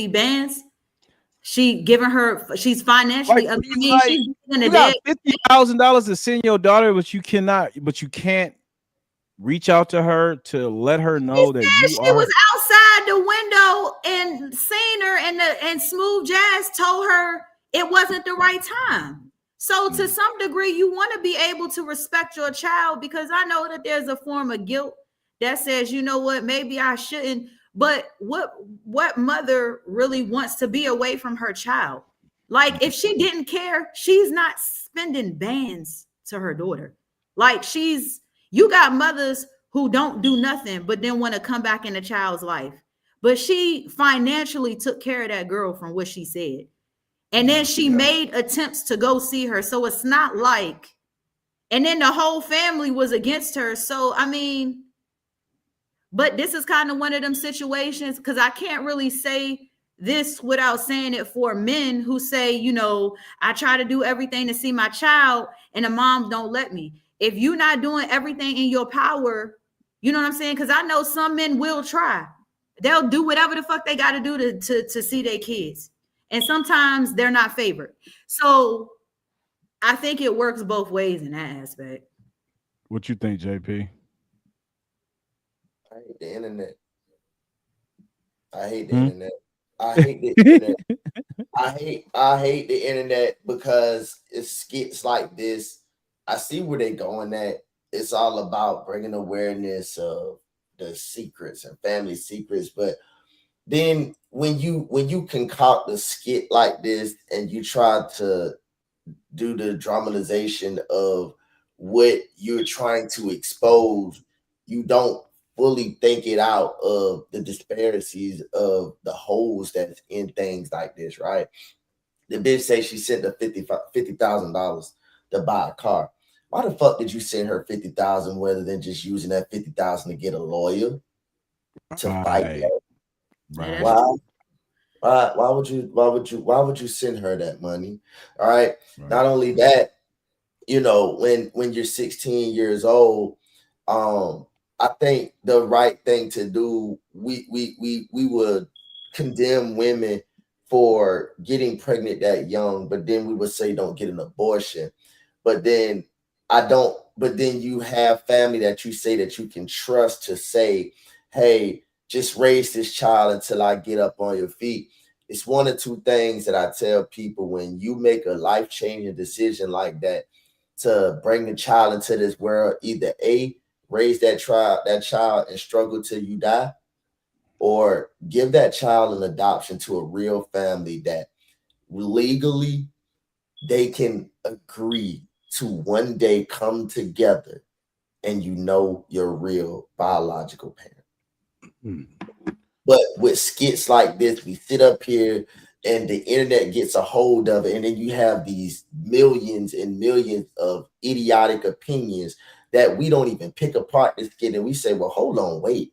bands. She's financially. Like, she's you got $50,000 to send your daughter, but you can't reach out to her to let her know that she was outside the window and seen her, and Smooth Jazz told her it wasn't the right time. So to some degree, you want to be able to respect your child, because I know that there's a form of guilt that says, you know what, maybe I shouldn't. But what mother really wants to be away from her child? Like, if she didn't care, she's not spending bands to her daughter. Like, you got mothers who don't do nothing, but then want to come back in a child's life. But she financially took care of that girl from what she said. And then she made attempts to go see her. So it's not like, and then the whole family was against her. So, I mean, but this is kind of one of them situations, because I can't really say this without saying it for men who say, I try to do everything to see my child and the mom don't let me. If you're not doing everything in your power, you know what I'm saying? Because I know some men will try. They'll do whatever the fuck they got to do to see their kids. And sometimes they're not favored. So I think it works both ways in that aspect. What you think, JP? I hate the internet. I hate the internet. I hate the internet. I hate the internet because it's skits like this. I see where they're going at. It's all about bringing awareness of the secrets and family secrets. But then when you concoct a skit like this and you try to do the dramatization of what you're trying to expose, you don't fully think it out of the disparities of the holes that's in things like this, right? The bitch say she sent her $50,000 to buy a car. Why the fuck did you send her $50,000 rather than just using that $50,000 to get a lawyer to fight? Right. Why would you send her that money? All right. Not only that, you know, when you're 16 years old, I think the right thing to do, we would condemn women for getting pregnant that young, but then we would say don't get an abortion. But then but then you have family that you say that you can trust to say, hey, just raise this child until I get up on your feet. It's one or two things that I tell people: when you make a life-changing decision like that to bring the child into this world, either A, raise that child and struggle till you die, or give that child an adoption to a real family that legally they can agree to one day come together, and you know your real biological parent. But with skits like this, we sit up here and the internet gets a hold of it, and then you have these millions and millions of idiotic opinions that we don't even pick apart the skit, and we say, well, hold on, wait.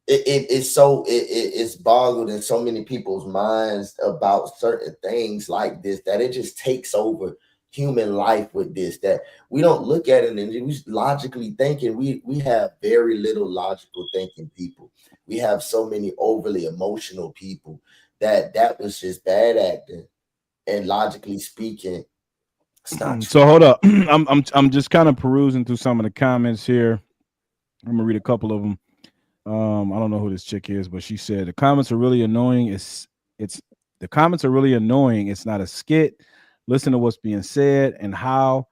It's boggled in so many people's minds about certain things like this that it just takes over human life with this, that we don't look at it and we logically thinking. We have very little logical thinking people. We have so many overly emotional people that was just bad acting, and logically speaking, it's not true. So hold up. I'm just kind of perusing through some of the comments here. I'm gonna read a couple of them. I don't know who this chick is, but she said the comments are really annoying. It's the comments are really annoying. It's not a skit. Listen to what's being said and how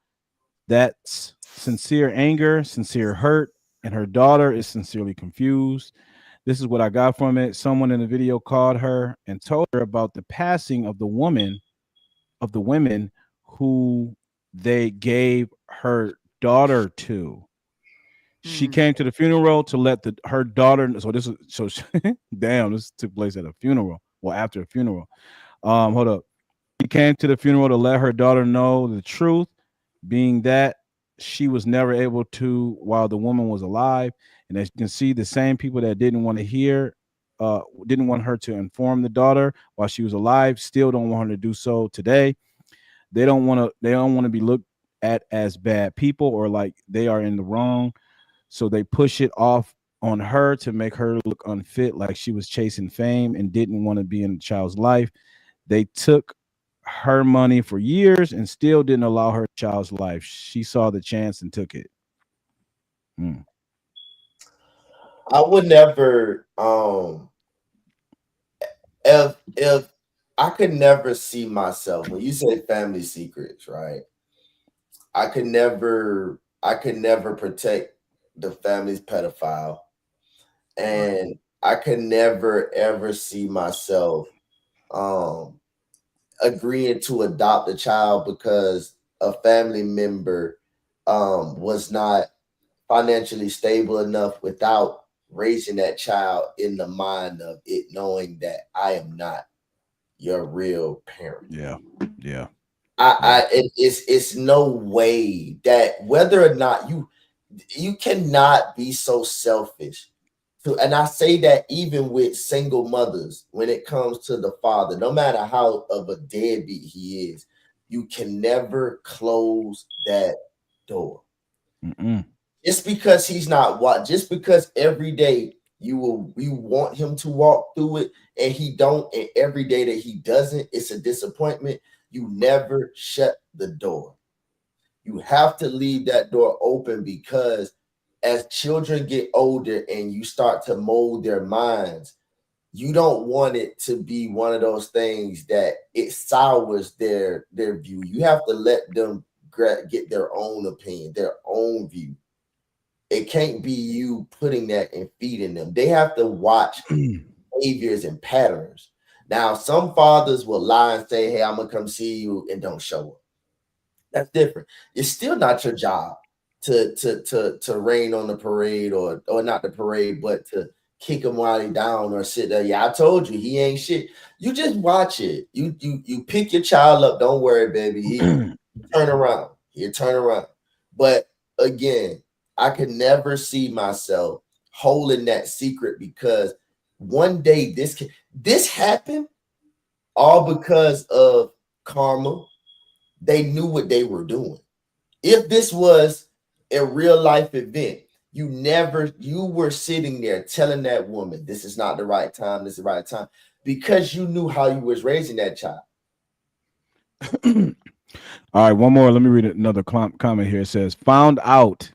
that's sincere anger, sincere hurt, and her daughter is sincerely confused. This is what I got from it. Someone in the video called her and told her about the passing of the women who they gave her daughter to. She came to the funeral to let her daughter. So this is so damn. This took place at a funeral. Well, after a funeral. Hold up. She came to the funeral to let her daughter know the truth, being that she was never able to while the woman was alive. And as you can see, the same people that didn't want to hear, didn't want her to inform the daughter while she was alive, still don't want her to do so today. They don't want to. They don't want to be looked at as bad people or like they are in the wrong. So they push it off on her to make her look unfit, like she was chasing fame and didn't want to be in the child's life. They took her money for years and still didn't allow her child's life. She saw the chance and took it. I would never if I could never see myself, when you say family secrets, right? I could never protect the family's pedophile, and I could never ever see myself um agreeing to adopt a child because a family member was not financially stable enough without raising that child in the mind of it knowing that I am not your real parent. Yeah. It's no way that whether or not you cannot be so selfish to, and I say that even with single mothers, when it comes to the father, no matter how of a deadbeat he is, you can never close that door. Just because he's not just because every day you want him to walk through it and he don't, and every day that he doesn't, it's a disappointment. You never shut the door. You have to leave that door open, because as children get older and you start to mold their minds, you don't want it to be one of those things that it sours their view. You have to let them get their own opinion, their own view. It can't be you putting that and feeding them. They have to watch behaviors and patterns. Now, some fathers will lie and say, hey, I'm gonna come see you, and don't show up. That's different. It's still not your job to rain on the parade, or not the parade, but to kick him while he down or sit there. Yeah, I told you he ain't shit. You just watch it. You pick your child up. Don't worry, baby. He turn around. He'll turn around. But again, I could never see myself holding that secret, because one day this happened all because of karma. They knew what they were doing. If this was a real life event, you were sitting there telling that woman, this is not the right time, this is the right time, because you knew how you was raising that child. All right, one more. Let me read another comment here. It says, found out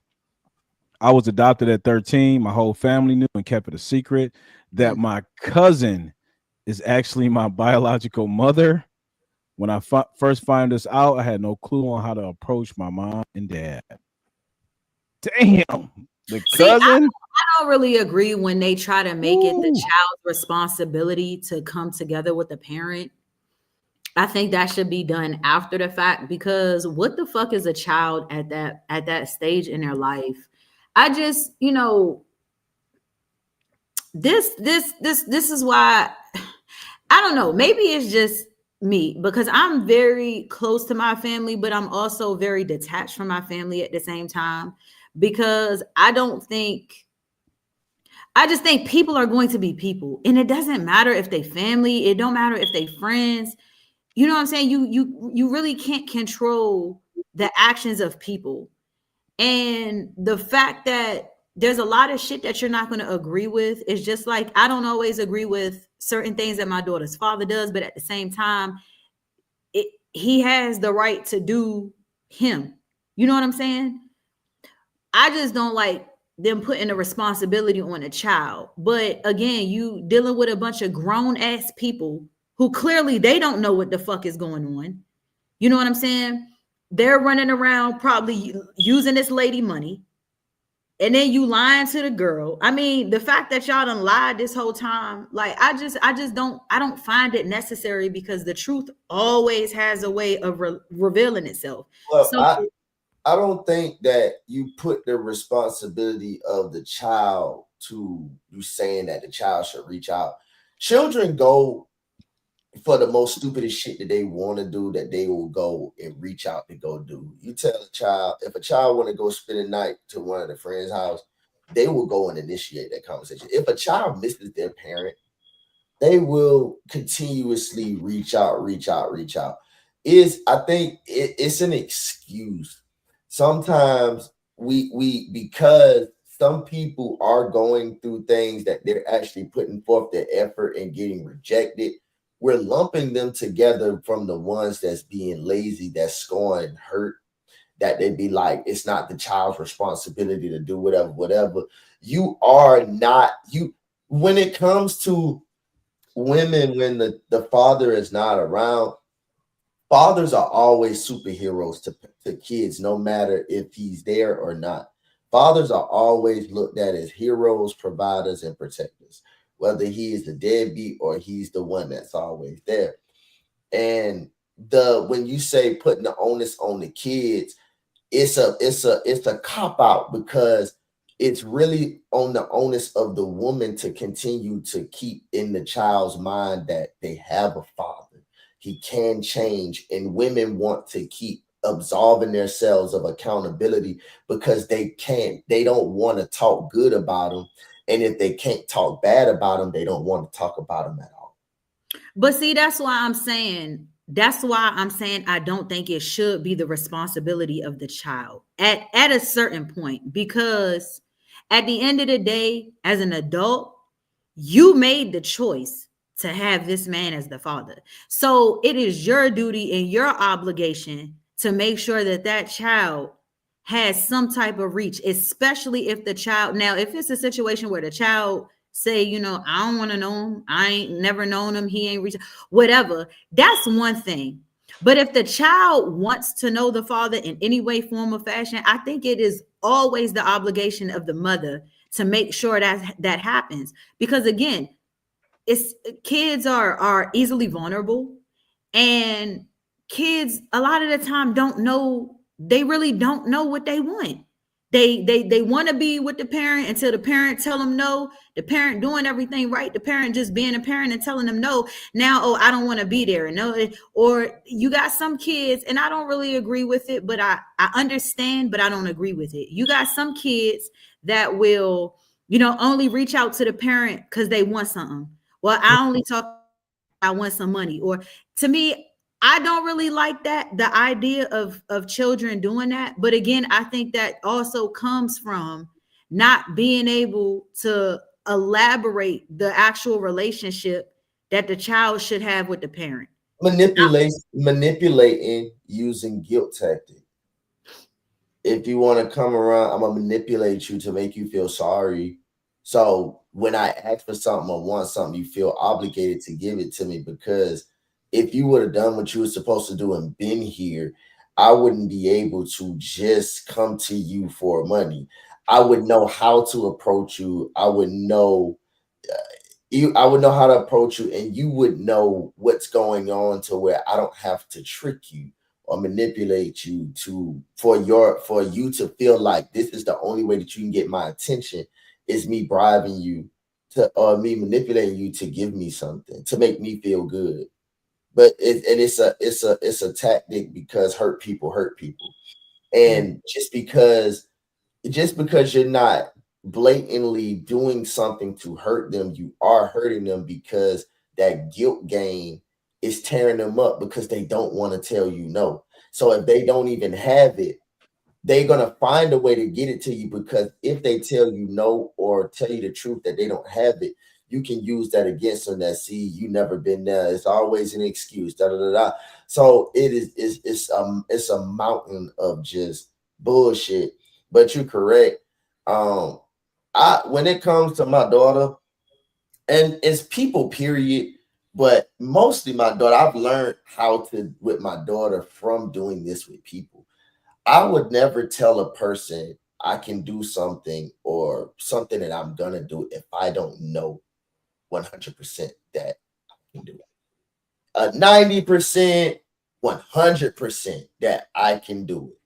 I was adopted at 13. My whole family knew and kept it a secret that my cousin is actually my biological mother. When I first found this out, I had no clue on how to approach my mom and dad. Damn, the cousin. I don't really agree when they try to make it the child's responsibility to come together with the parent. I think that should be done after the fact, because what the fuck is a child at that stage in their life? I just, this is why I don't know. Maybe it's just me because I'm very close to my family, but I'm also very detached from my family at the same time, because I just think people are going to be people, and it doesn't matter if they family, it don't matter if they friends. You know what I'm saying? You really can't control the actions of people. And the fact that there's a lot of shit that you're not going to agree with is just like, I don't always agree with certain things that my daughter's father does, but at the same time, he has the right to do him. You know what I'm saying? I just don't like them putting the responsibility on a child. But again, you dealing with a bunch of grown ass people who clearly they don't know what the fuck is going on. You know what I'm saying? They're running around probably using this lady money. And then you lying to the girl. I mean, the fact that y'all done lied this whole time, like I don't find it necessary, because the truth always has a way of revealing itself. Well, So I don't think that you put the responsibility of the child to you saying that the child should reach out. Children go for the most stupidest shit that they want to do, that they will go and reach out to go do. You tell a child, if a child want to go spend a night to one of their friends' house, they will go and initiate that conversation. If a child misses their parent, they will continuously reach out. I think it's an excuse. Sometimes we because some people are going through things that they're actually putting forth their effort and getting rejected. We're lumping them together from the ones that's being lazy, that's scoring hurt, that they be like, it's not the child's responsibility to do whatever. You are not, when it comes to women, when the father is not around, fathers are always superheroes to kids, no matter if he's there or not. Fathers are always looked at as heroes, providers, and protectors, whether he is the deadbeat or he's the one that's always there. And when you say putting the onus on the kids, it's a cop out, because it's really on the onus of the woman to continue to keep in the child's mind that they have a father. He can change, and women want to keep absolving themselves of accountability because they don't want to talk good about him. And if they can't talk bad about him, they don't want to talk about him at all. But see, that's why I'm saying I don't think it should be the responsibility of the child at a certain point, because at the end of the day, as an adult, you made the choice to have this man as the father. So it is your duty and your obligation to make sure that child has some type of reach, especially if the child, now, if it's a situation where the child say, I don't want to know him, I ain't never known him, he ain't reached, whatever, that's one thing. But if the child wants to know the father in any way, form, or fashion, I think it is always the obligation of the mother to make sure that happens. Because again, kids are easily vulnerable, and kids a lot of the time they really don't know what they want. They want to be with the parent until the parent tell them no. The parent doing everything right, the parent just being a parent and telling them no. Now, I don't want to be there. No, or you got some kids, and I don't really agree with it, but I understand, but I don't agree with it. You got some kids that will, only reach out to the parent because they want something. Well, I only talk, I want some money. Or to me, I don't really like that, the idea of children doing that. But again, I think that also comes from not being able to elaborate the actual relationship that the child should have with the parent. Manipulating using guilt tactic. If you want to come around, I'm gonna manipulate you to make you feel sorry. So when I ask for something or want something, you feel obligated to give it to me, because if you would have done what you were supposed to do and been here, I wouldn't be able to just come to you for money. I would know how to approach you. I would know how to approach you, and you would know what's going on, to where I don't have to trick you or manipulate you for you to feel like this is the only way that you can get my attention, is me bribing you to, or me manipulating you to give me something to make me feel good. But it's a tactic, because hurt people hurt people. And just because you're not blatantly doing something to hurt them, you are hurting them, because that guilt game is tearing them up, because they don't want to tell you no. So if they don't even have it, they're gonna find a way to get it to you, because if they tell you no or tell you the truth that they don't have it, you can use that against them. That, see, you never been there. It's always an excuse. Da da da da. So it's a mountain of just bullshit. But you're correct. Um, I when it comes to my daughter, and it's people, period. But mostly my daughter, I've learned how to with my daughter from doing this with people. I would never tell a person I can do something or something that I'm gonna do if I don't know 100% that I can do it. 90%, 100% that I can do it.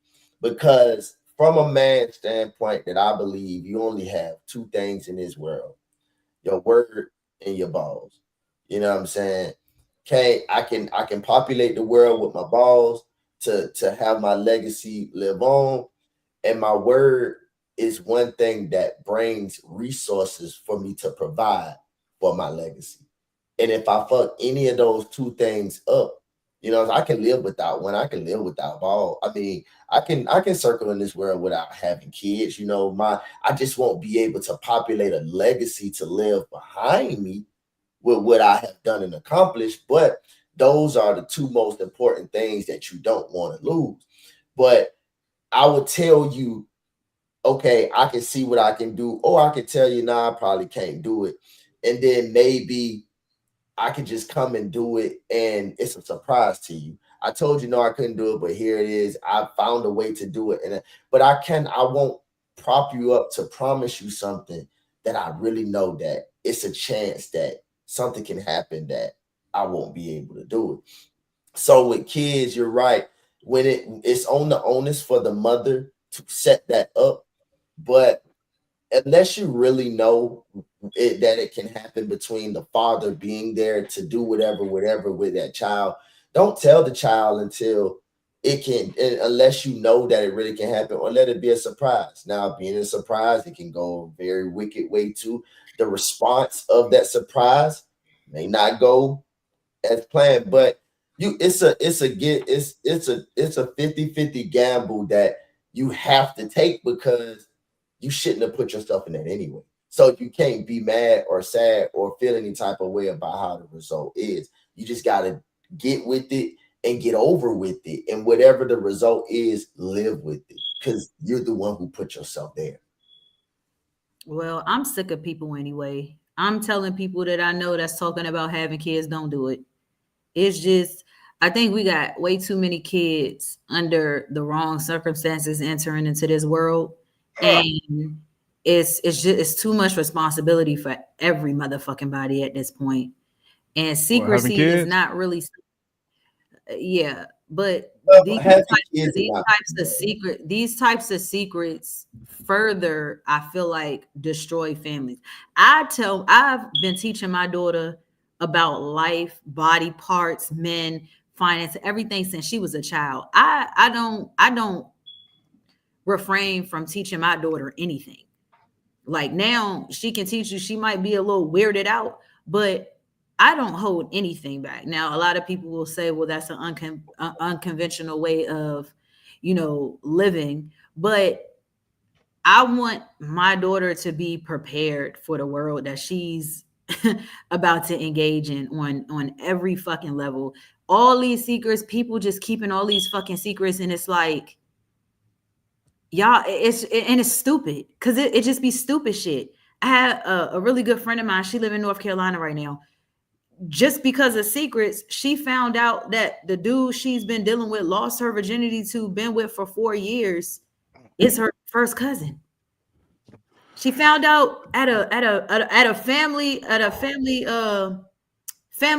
Because from a man's standpoint, that I believe you only have two things in this world: your word and your balls. You know what I'm saying? Okay, I can populate the world with my balls to have my legacy live on, and my word is one thing that brings resources for me to provide for my legacy. And if I fuck any of those two things up, I can live without one. I can live without ball. I mean, I can circle in this world without having kids. I just won't be able to populate a legacy to live behind me with what I have done and accomplished. But those are the two most important things that you don't want to lose. But I would tell you, okay, I can see what I can do, or I can tell you, nah, I probably can't do it. And then maybe I could just come and do it, and it's a surprise to you. I told you no, I couldn't do it, but here it is. I found a way to do it, but I won't prop you up to promise you something that I really know that it's a chance that something can happen that I won't be able to do it. So with kids, you're right. When it's on the onus for the mother to set that up, but unless you really know that it can happen between the father being there to do whatever with that child, don't tell the child until it can, unless you know that it really can happen, or let it be a surprise. Now, being a surprise, it can go a very wicked way too. The response of that surprise may not go as planned, but it's a 50-50 gamble that you have to take, because you shouldn't have put yourself in that anyway. So you can't be mad or sad or feel any type of way about how the result is. You just got to get with it and get over with it. And whatever the result is, live with it, because you're the one who put yourself there. Well, I'm sick of people anyway. I'm telling people that I know that's talking about having kids, don't do it. It's just, I think we got way too many kids under the wrong circumstances entering into this world. And it's too much responsibility for every motherfucking body at this point. And secrecy is not really, yeah, but these types of secrets further, I feel like, destroy families. I've been teaching my daughter about life, body parts, men, finance, everything since she was a child. I don't refrain from teaching my daughter anything. Like, now she can teach you, she might be a little weirded out, but I don't hold anything back. Now, a lot of people will say, well, that's an unconventional way of, living. But I want my daughter to be prepared for the world that she's about to engage in on every fucking level. All these secrets, people just keeping all these fucking secrets, and it's like, y'all, it's stupid because it just be stupid shit. I had a really good friend of mine. She live in North Carolina right now. Just because of secrets, she found out that the dude she's been dealing with, lost her virginity to, been with for 4 years, is her first cousin. She found out at a family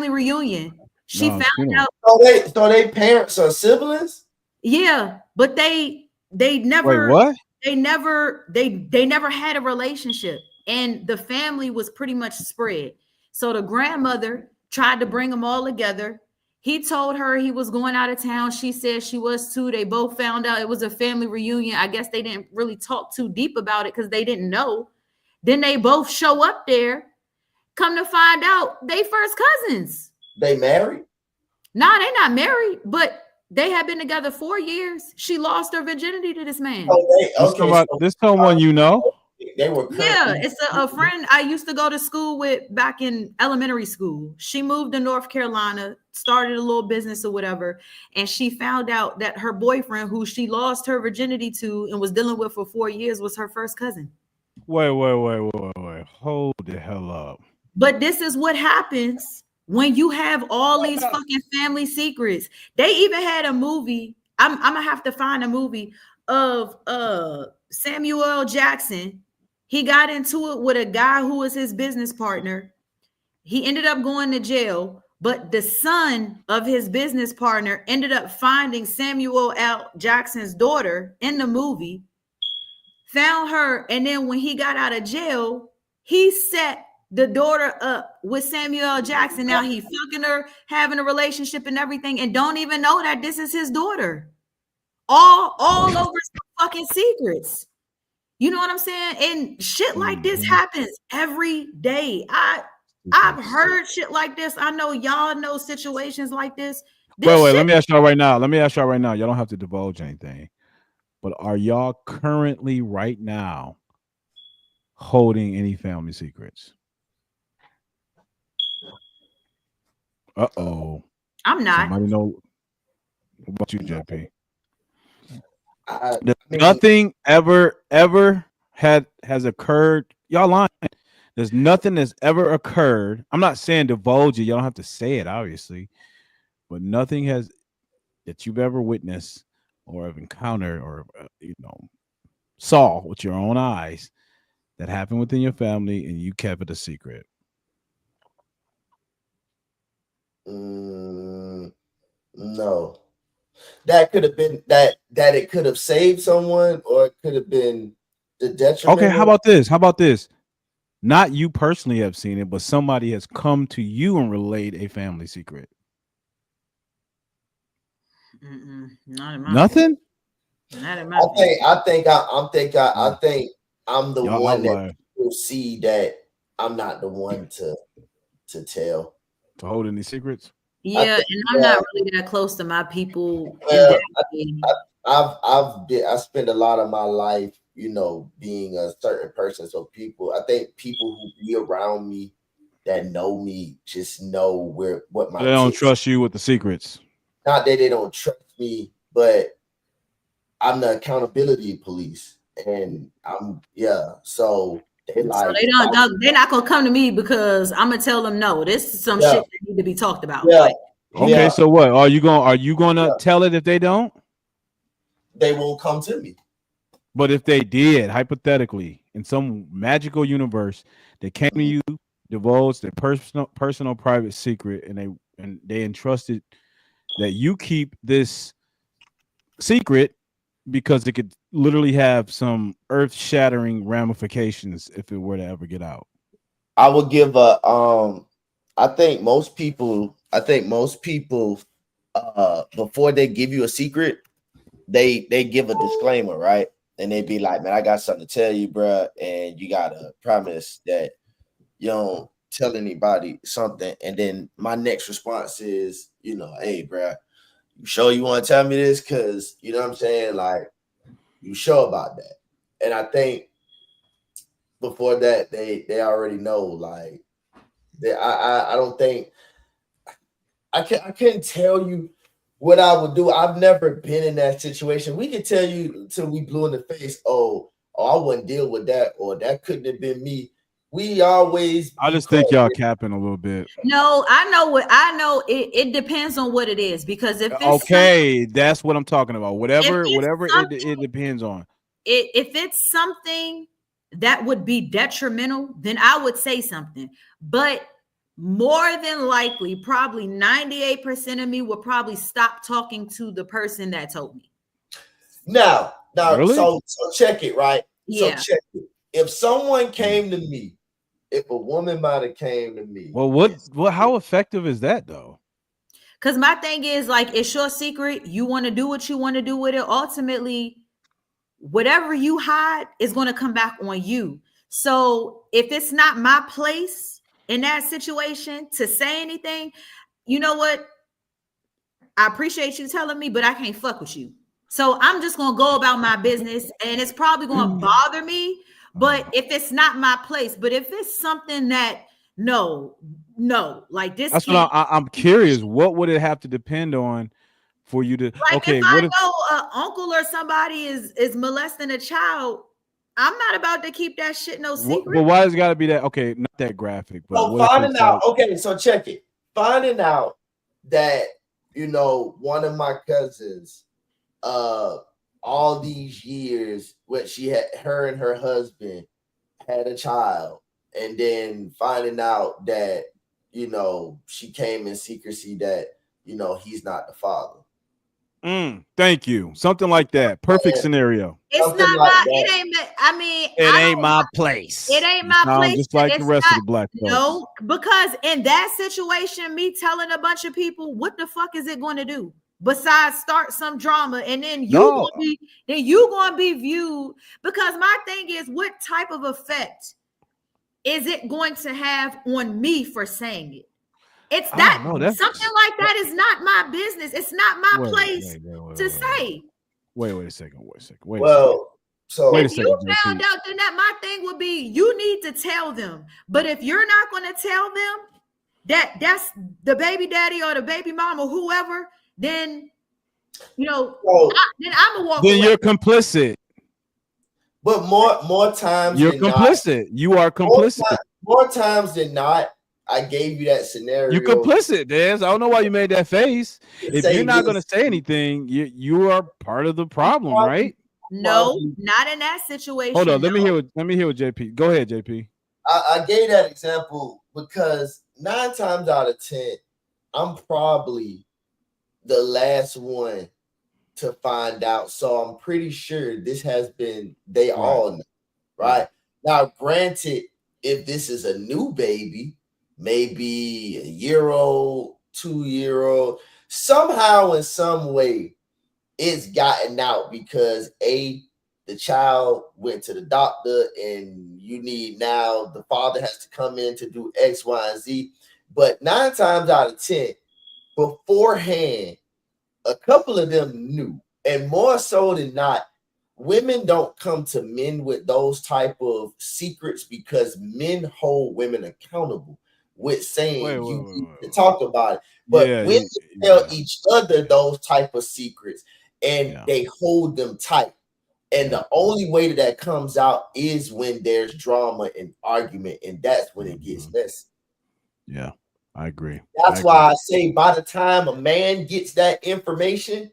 reunion. She No, found she don't. out, So they parents are siblings? yeah, but they Wait, never what? they never had a relationship, and the family was pretty much spread. So the grandmother tried to bring them all together. He told her he was going out of town. She said she was too. They both found out it was a family reunion. I guess they didn't really talk too deep about it because they didn't know. Then they both show up there. Come to find out, they first cousins. They married? Nah, they're not married, but they have been together 4 years. She lost her virginity to this man. This someone you know? They were Yeah, it's a friend I used to go to school with back in elementary school. She moved to North Carolina, started a little business or whatever, and she found out that her boyfriend, who she lost her virginity to and was dealing with for 4 years, was her first cousin. Wait. Hold the hell up. But this is what happens when you have all these fucking family secrets. They even had a movie. I'm gonna have to find a movie of Samuel L. Jackson. He got into it with a guy who was his business partner. He ended up going to jail, but the son of his business partner ended up finding Samuel L. Jackson's daughter in the movie, found her, and then when he got out of jail, he set the daughter up with Samuel L. Jackson. Now he fucking her, having a relationship and everything, and don't even know that this is his daughter. All over some fucking secrets. You know what I'm saying? And shit like this happens every day. I've heard shit like this. I know y'all know situations like this. Wait. Let me ask y'all right now. Y'all don't have to divulge anything. But are y'all currently right now holding any family secrets? Uh-oh. I'm not. Somebody know. What about you, JP? I mean, Nothing ever has occurred. Y'all lying. There's nothing that's ever occurred. I'm not saying divulge it. Y'all don't have to say it, obviously. But nothing has that you've ever witnessed or have encountered or saw with your own eyes that happened within your family and you kept it a secret. no. That could have been that it could have saved someone, or it could have been the detriment. Okay, how about this? Not you personally have seen it, but somebody has come to you and relayed a family secret. Not in my Nothing? Not in my I think I'm the Y'all one outlier. that will see that I'm not the one to tell. To hold any secrets? Yeah, and I'm not really that close to my people. In I spent a lot of my life, being a certain person. So I think people who be around me that know me just know what my. They don't trust you with the secrets. Not that they don't trust me, but I'm the accountability police, and So they're not gonna come to me because I'm gonna tell them no. This is some shit that need to be talked about. Yeah. Okay, so what? Are you gonna tell it if they don't? They won't come to me. But if they did, hypothetically, in some magical universe, they came to you, divulged their personal private secret, and they entrusted that you keep this secret because it could literally have some earth-shattering ramifications if it were to ever get out. I would give I think most people before they give you a secret, they give a disclaimer, right? And they be like, man, I got something to tell you, bro, and you gotta promise that you don't tell anybody something, and then my next response is, hey, bro, you sure you want to tell me this? Because you know what I'm saying, like, you sure about that? And I think before that, they already know, like, I don't think I couldn't tell you what I would do. I've never been in that situation. We could tell you till we blue in the face, I wouldn't deal with that, or that couldn't have been me. We always I just think y'all capping a little bit. No, I know it depends on what it is, because if it's okay, that's what I'm talking about. Whatever it depends on. If it's something that would be detrimental, then I would say something. But more than likely, probably 98% of me would probably stop talking to the person that told me. Now, really? so check it, right? Yeah. So check it. If someone came to me, if a woman might have came to me. Well, how effective is that though? Because my thing is, like, it's your secret. You want to do what you want to do with it. Ultimately, whatever you hide is going to come back on you. So if it's not my place in that situation to say anything, you know what? I appreciate you telling me, but I can't fuck with you. So I'm just going to go about my business, and it's probably going to bother me. But if it's not my place, but if it's something that no, like this, that's what I'm curious. What would it have to depend on for you to? Like, okay, if I know an uncle or somebody is molesting a child, I'm not about to keep that shit no secret. But why has it got to be that? Okay, not that graphic, but so finding out. Okay, so check it. Finding out that one of my cousins, all these years, what her and her husband had a child, and then finding out that she came in secrecy, that he's not the father. Thank you. Something like that. Perfect scenario. It's something not like my. that. It ain't. I mean, it ain't my place. It ain't my place. Just like the rest of the black folks. No, because in that situation, me telling a bunch of people, what the fuck is it going to do besides start some drama, and then you gonna be viewed? Because my thing is, what type of effect is it going to have on me for saying it? It's that something like that is not my business. It's not my place to say. Wait a second. So wait a if second. You found out, then that my thing would be, you need to tell them. But if you're not going to tell them that's the baby daddy or the baby mom or whoever, then then I'm gonna walk away. Then you're complicit. But more times you're than complicit. Not, you are complicit. More times than not, I gave you that scenario. You're complicit, Dez. I don't know why you made that face. If you're not going to say anything, you are part of the problem, right? No, not in that situation. Hold on, let me hear what JP. Go ahead, JP. I gave that example because 9 times out of 10, I'm probably the last one to find out. So I'm pretty sure this has been, they all know, right? Now, granted, if this is a new baby, maybe a year-old, 2-year-old, somehow in some way it's gotten out because the child went to the doctor, and now the father has to come in to do X, Y, and Z. But 9 times out of 10, beforehand, a couple of them knew. And more so than not, women don't come to men with those type of secrets because men hold women accountable with saying you need to talk about it. But women tell each other those type of secrets, and they hold them tight. And the only way that comes out is when there's drama and argument, and that's when it gets messy. Yeah, I agree. That's why I say by the time a man gets that information,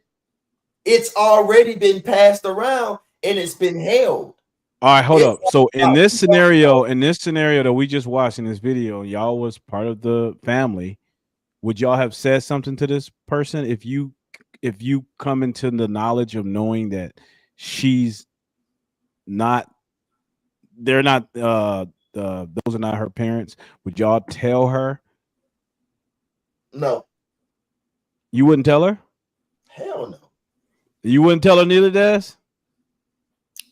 it's already been passed around and it's been held. All right, hold up. So in this scenario that we just watched in this video, y'all was part of the family. Would y'all have said something to this person if you come into the knowledge of knowing that she's not, they're not those are not her parents? Would y'all tell her? No. You wouldn't tell her? Hell no. You wouldn't tell her neither, Des?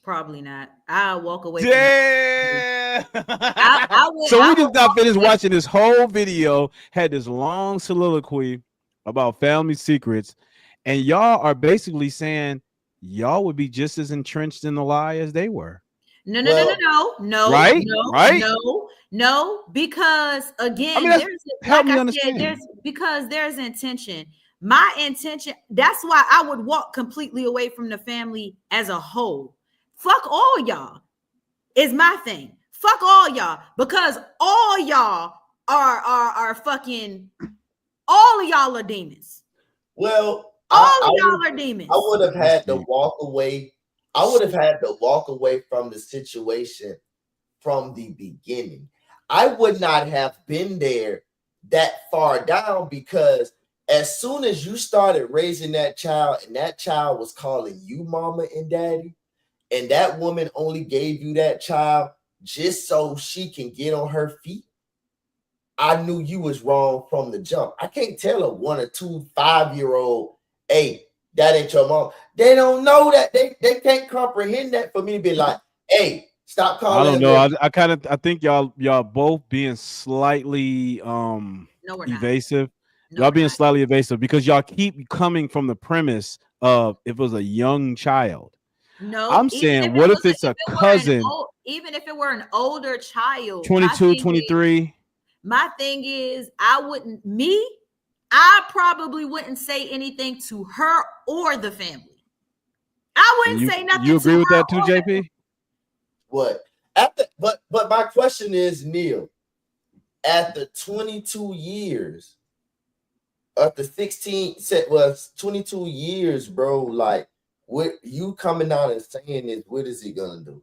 Probably not. I'll walk away. Yeah. I would, So I we would just got walk finished away. watching this whole video, had this long soliloquy about family secrets, and y'all are basically saying y'all would be just as entrenched in the lie as they were. No, Right? Right? no, because again, I mean, that's, there's help like me I understand. said, there's intention. My intention, that's why I would walk completely away from the family as a whole. Fuck all y'all is my thing. Fuck all y'all, because all y'all are fucking, all of y'all are demons. Well, All of y'all are demons. I would have had to walk away. I would have had to walk away from the situation from the beginning. I would not have been there that far down, because as soon as you started raising that child and that child was calling you mama and daddy, and that woman only gave you that child just so she can get on her feet, I knew you was wrong from the jump. I can't tell a 1 or 2, 5-year-old, hey, that ain't your mom. They don't know that. They can't comprehend that for me to be like, hey, stop calling. I don't know. I think y'all both being slightly evasive. Y'all being slightly evasive because y'all keep coming from the premise of if it was a young child. No, I'm saying, what if it's a cousin? Even if it were an older child, 22, 23. My thing is, I probably wouldn't say anything to her or the family. I wouldn't say nothing. You agree with that too, JP? What? But my question is, Neil, after 22 years, after 22 years, bro, like, what you coming out and saying is, what is he gonna do?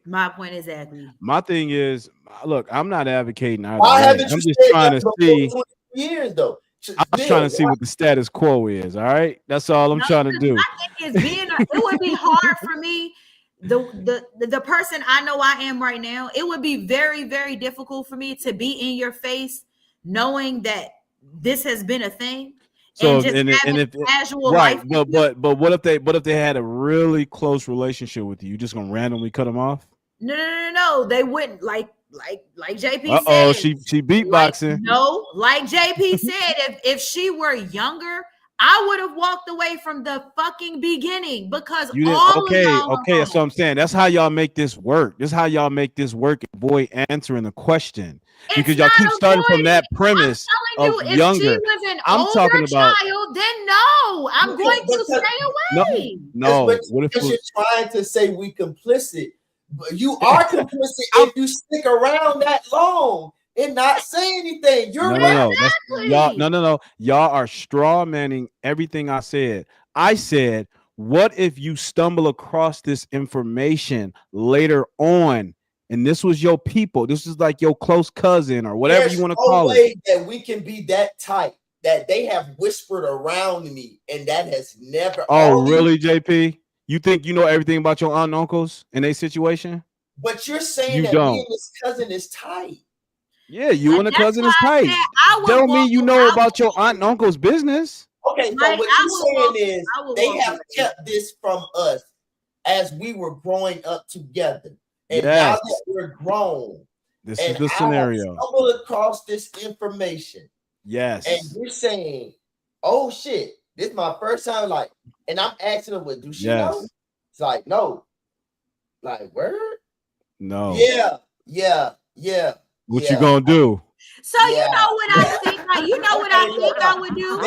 My point exactly. My thing is, look, I'm not advocating either Why way. haven't I'm you just said trying that to see. 22 years though. I'm just trying to see what the status quo is. All right, that's all I'm trying to do. My thing is, it would be hard for me. The person I know I am right now, it would be very, very difficult for me to be in your face, knowing that this has been a thing. So and if casual right, life, but what if they had a really close relationship with you? You just gonna randomly cut them off? No, they wouldn't. Like JP said. Oh, she beatboxing. Like JP said, if she were younger, I would have walked away from the fucking beginning, because You didn't. Okay. That's what I'm saying. That's how y'all make this work. This is how y'all make this work. Avoid answering the question because y'all keep starting from that premise of younger. If she was an I'm older talking about child, then no, I'm going to stay away. No, what if you're trying to say we complicit? But you are complicit if you stick around that long and not say anything. You're no. Y'all are straw manning everything I said. I said, what if you stumble across this information later on, and this was your people? This is like your close cousin or whatever you want to call it. That we can be that tight that they have whispered around me, and that has never. Oh, really, JP? You think you know everything about your aunt and uncles in a situation? But you're saying you that don't. me and this cousin is tight. Yeah, you and the cousin is tight. That don't mean you know about your aunt and uncle's business. Okay, so what you're saying is they have kept this from us as we were growing up together. And now that we're grown, this is the scenario. I stumbled across this information. Yes. And you're saying, oh shit, this is my first time, like, and I'm asking her, what do she know? It's like, no. Like, word? No. Yeah. What you gonna do? So you know what I think? You know what I think I would do?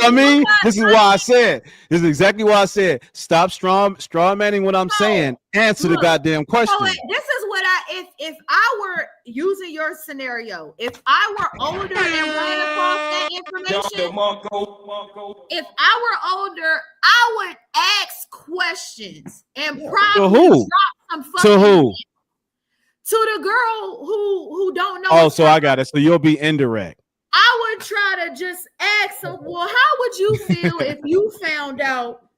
I mean, this is why I said. This is exactly why I said. Stop straw manning what I'm saying. Answer the goddamn question. So this is what if I were using your scenario, if I were older and ran across that information, if I were older, I would ask questions and probably drop some fucking to the girl who don't know. Oh, so I got it. So you'll be indirect. I would try to just ask them, well, how would you feel if you found out,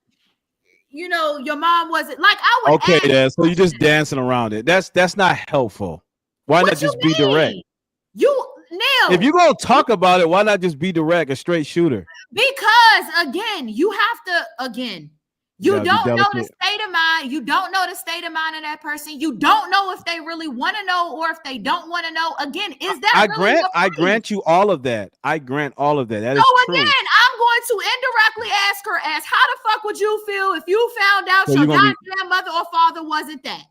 you know, your mom wasn't like I would. Okay, then. So you're just dancing around it. That's not helpful. Why not just be direct? If you're gonna talk about it, why not just be direct, a straight shooter? Because again, you have to You be don't know the delicate. state of mind. You don't know the state of mind of that person. You don't know if they really want to know or if they don't want to know. Again, is that really your I friend? grant you all of that. I grant all of that. That So is true. again, I'm going to indirectly ask her, how the fuck would you feel if you found out So your you gonna be- goddamn mother or father wasn't that?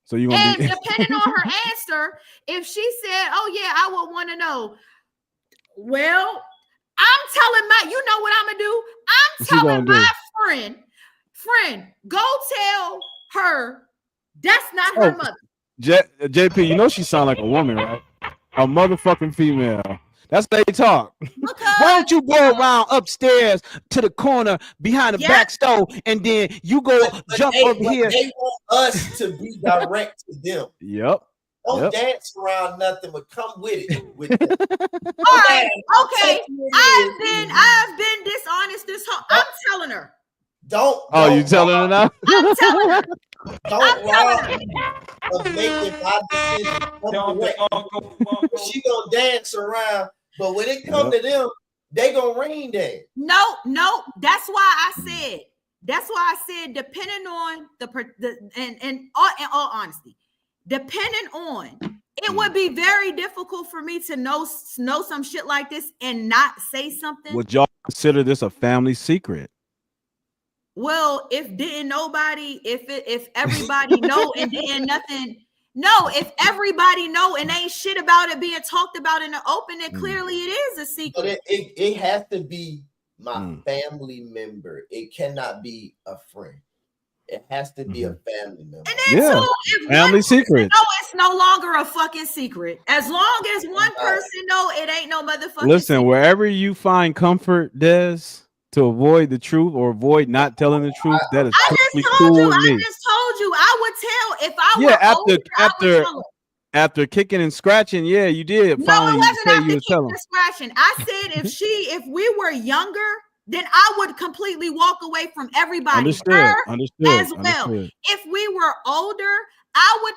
So you're gonna And be depending on her answer, if she said, "Oh yeah, I would want to know," well, I'm telling you know what I'm gonna do? I'm What you telling gonna my do? friend, go tell her that's not her Oh, mother. JP, you know she sound like a woman, right? A motherfucking female. That's how they talk. Why don't you go around upstairs to the corner behind the back stove and then you go jump over here? They want us to be direct to them. Yep. Don't dance around nothing, but come with it. All right, okay. I've been dishonest this whole. I'm telling her. Don't you telling her now? I'm telling her. Don't rob of making my decision. She gonna dance around, but when it come to them, they gonna rain dance. No, that's why I said depending on in all honesty, depending on, it would be very difficult for me to know some shit like this and not say something. Would y'all consider this a family secret? Well, if everybody know and didn't nothing. No, if everybody know and ain't shit about it being talked about in the open, then clearly it is a secret. But it has to be my family member. It cannot be a friend. It has to be a family member. And then if family secret. No, it's no longer a fucking secret. As long as one person know, it ain't no motherfucking Listen, secret. wherever you find comfort, Des, to avoid the truth or avoid not telling the truth, that is perfectly cool with me. I just told you I would tell if I were older, I would tell her. After kicking and scratching, yeah, you did. No, finally, it wasn't say after you was kicking telling. and scratching. I said if we were younger, then I would completely walk away from everybody. Understood. As well. If we were older, I would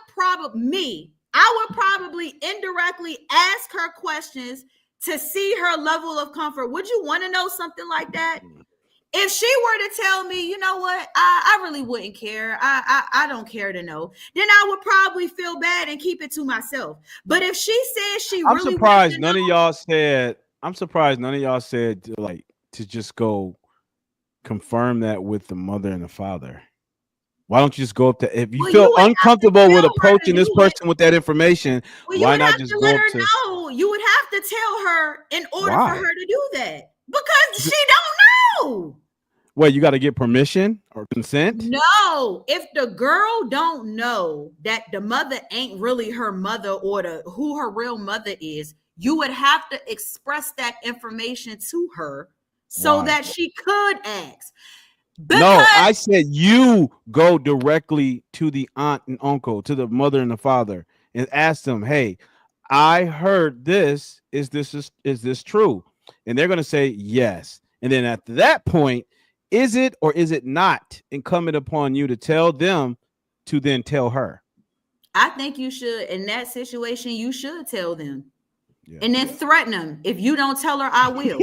probably indirectly ask her questions to see her level of comfort. Would you want to know something like that? If she were to tell me, you know what, I really wouldn't care. I don't care to know. Then I would probably feel bad and keep it to myself. But if she says I'm surprised none of y'all said. I'm surprised none of y'all said to just go confirm that with the mother and the father. Why don't you just go up to, if you feel uncomfortable with approaching this person with that information, why not just go up to? No, you would have to tell her in order for her to do that because she don't know. Wait, you got to get permission or consent? No, if the girl don't know that the mother ain't really her mother or who her real mother is, you would have to express that information to her so that she could ask. No, I said you go directly to the aunt and uncle, to the mother and the father, and ask them, "Hey, I heard this. Is this true?" And they're going to say yes. And then at that point, is it or is it not incumbent upon you to tell them to then tell her? I think you should. In that situation, you should tell them. Yeah. And then threaten them. If you don't tell her, I will.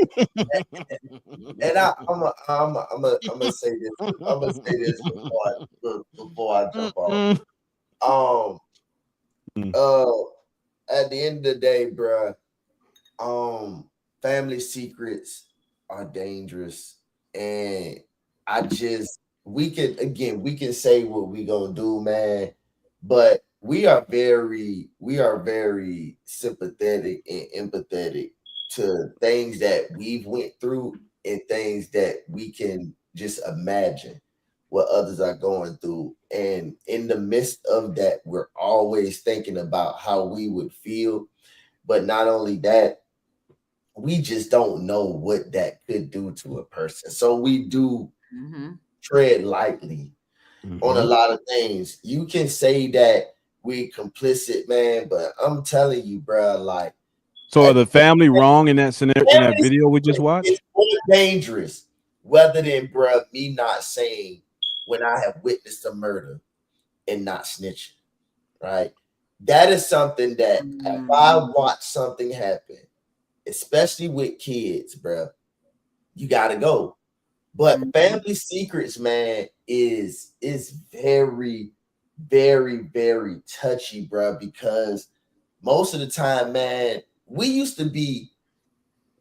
And I'm gonna say this. I'm gonna say this before I jump off. At the end of the day, bruh, family secrets are dangerous, and we can say what we gonna do, man, but we are very sympathetic and empathetic to things that we've went through and things that we can just imagine what others are going through. And in the midst of that, we're always thinking about how we would feel. But not only that, we just don't know what that could do to a person. So we do tread lightly on a lot of things. You can say that we complicit, man, but I'm telling you, bro, like. So are the family wrong in that scenario, in that video we just watched? It's more dangerous, rather than, bro, me not saying when I have witnessed a murder and not snitching, right? That is something that if I watch something happen, especially with kids, bro, you got to go. But family secrets, man, is very, very, very touchy, bro. Because most of the time, man, we used to be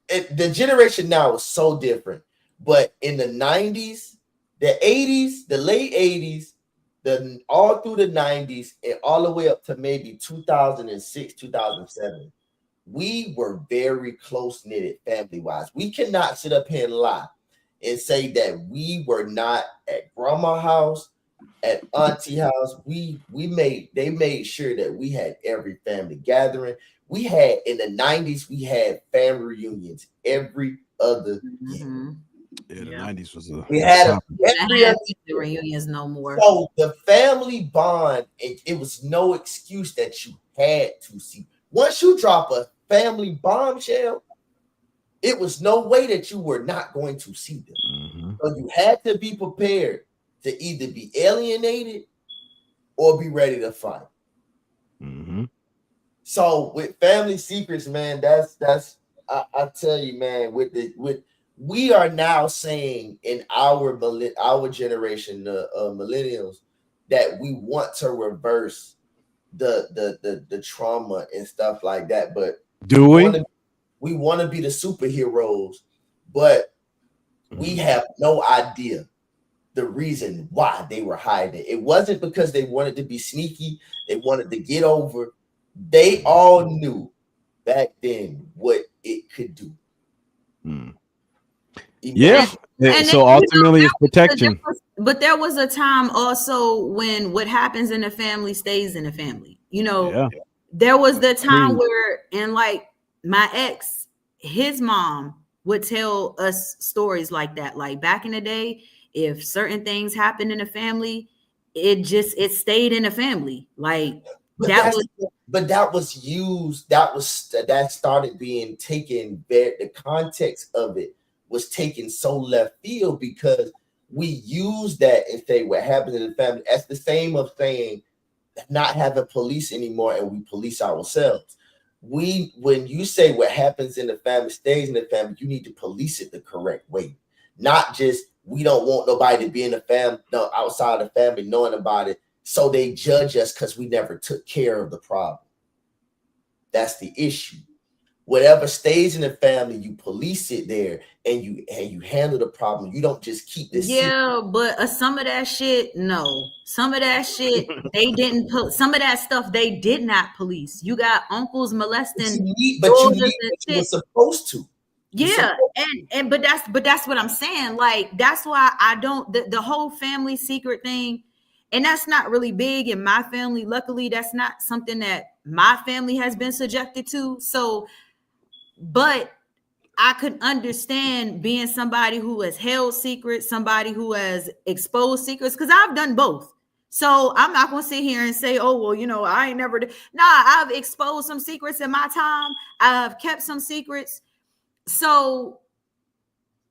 the generation now is so different. But in the 90s, the 80s, the late 80s, the all through the 90s, and all the way up to maybe 2006, 2007, we were very close knitted family wise. We cannot sit up here and lie and say that we were not at grandma's house, at auntie house. They made sure that we had every family gathering. We had in the 90s, we had family reunions every other year. Yeah, the 90s was a We had top. every other the reunions no more. So the family bond, it was no excuse that you had to see. Once you drop a family bombshell, it was no way that you were not going to see them. So you had to be prepared to either be alienated or be ready to fight. So with family secrets, man, that's I tell you, man, with we are now saying in our generation, the millennials, that we want to reverse the trauma and stuff like that. But do we want to be the superheroes, but we have no idea the reason why they were hiding. It wasn't because they wanted to be sneaky, they wanted to get over. They all knew back then what it could do. Yeah. So ultimately, it's protection. But there was a time also when what happens in the family stays in the family. You know, there was the time where, and like my ex, his mom would tell us stories like that. Like back in the day, if certain things happened in the family, it stayed in the family. Like that started being taken there. The context of it was taken so left field because we use that and say what happens in the family. That's the same of saying not having police anymore and we police ourselves. When you say what happens in the family stays in the family, you need to police it the correct way. Not just we don't want nobody to be in the family, no, outside the family knowing about it, so they judge us because we never took care of the problem. That's the issue. Whatever stays in the family, you police it there and you handle the problem. You don't just keep this. Yeah, but some of that shit, no. Some of that shit, they didn't put some of that stuff they did not police. You got uncles molesting, but you were supposed to. Yeah, but that's what I'm saying. Like that's why I don't the whole family secret thing, and that's not really big in my family. Luckily, that's not something that my family has been subjected to. So, but I could understand being somebody who has held secrets, somebody who has exposed secrets, because I've done both. So I'm not gonna sit here and say, oh, well, you know, I ain't never Nah, I've exposed some secrets in my time. I've kept some secrets. So,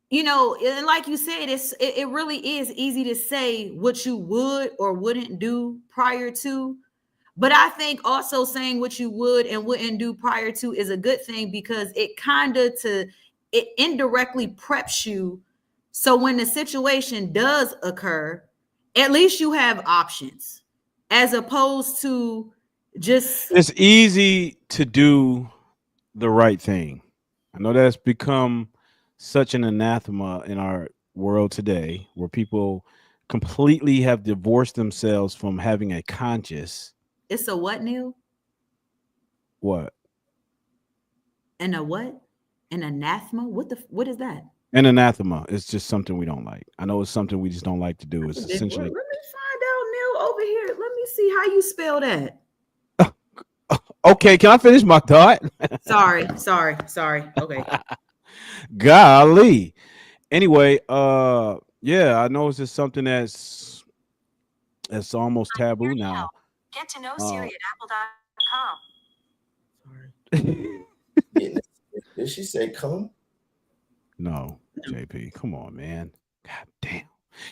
you know, and like you said, it really is easy to say what you would or wouldn't do prior to. But I think also saying what you would and wouldn't do prior to is a good thing because it indirectly preps you. So when the situation does occur, at least you have options as opposed to just. It's easy to do the right thing. I know that's become such an anathema in our world today where people completely have divorced themselves from having a conscience. It's a what, Neil? What? And a what? An anathema? What is that? An anathema. It's just something we don't like. I know it's something we just don't like to do. It's essentially. Let me find out, Neil, over here. Let me see how you spell that. Okay, can I finish my thought? Sorry. Okay. Golly. Anyway, yeah, I know it's just something that's almost taboo now. Get to know Siri at apple.com. Did she say come? No, JP, come on, man. God damn.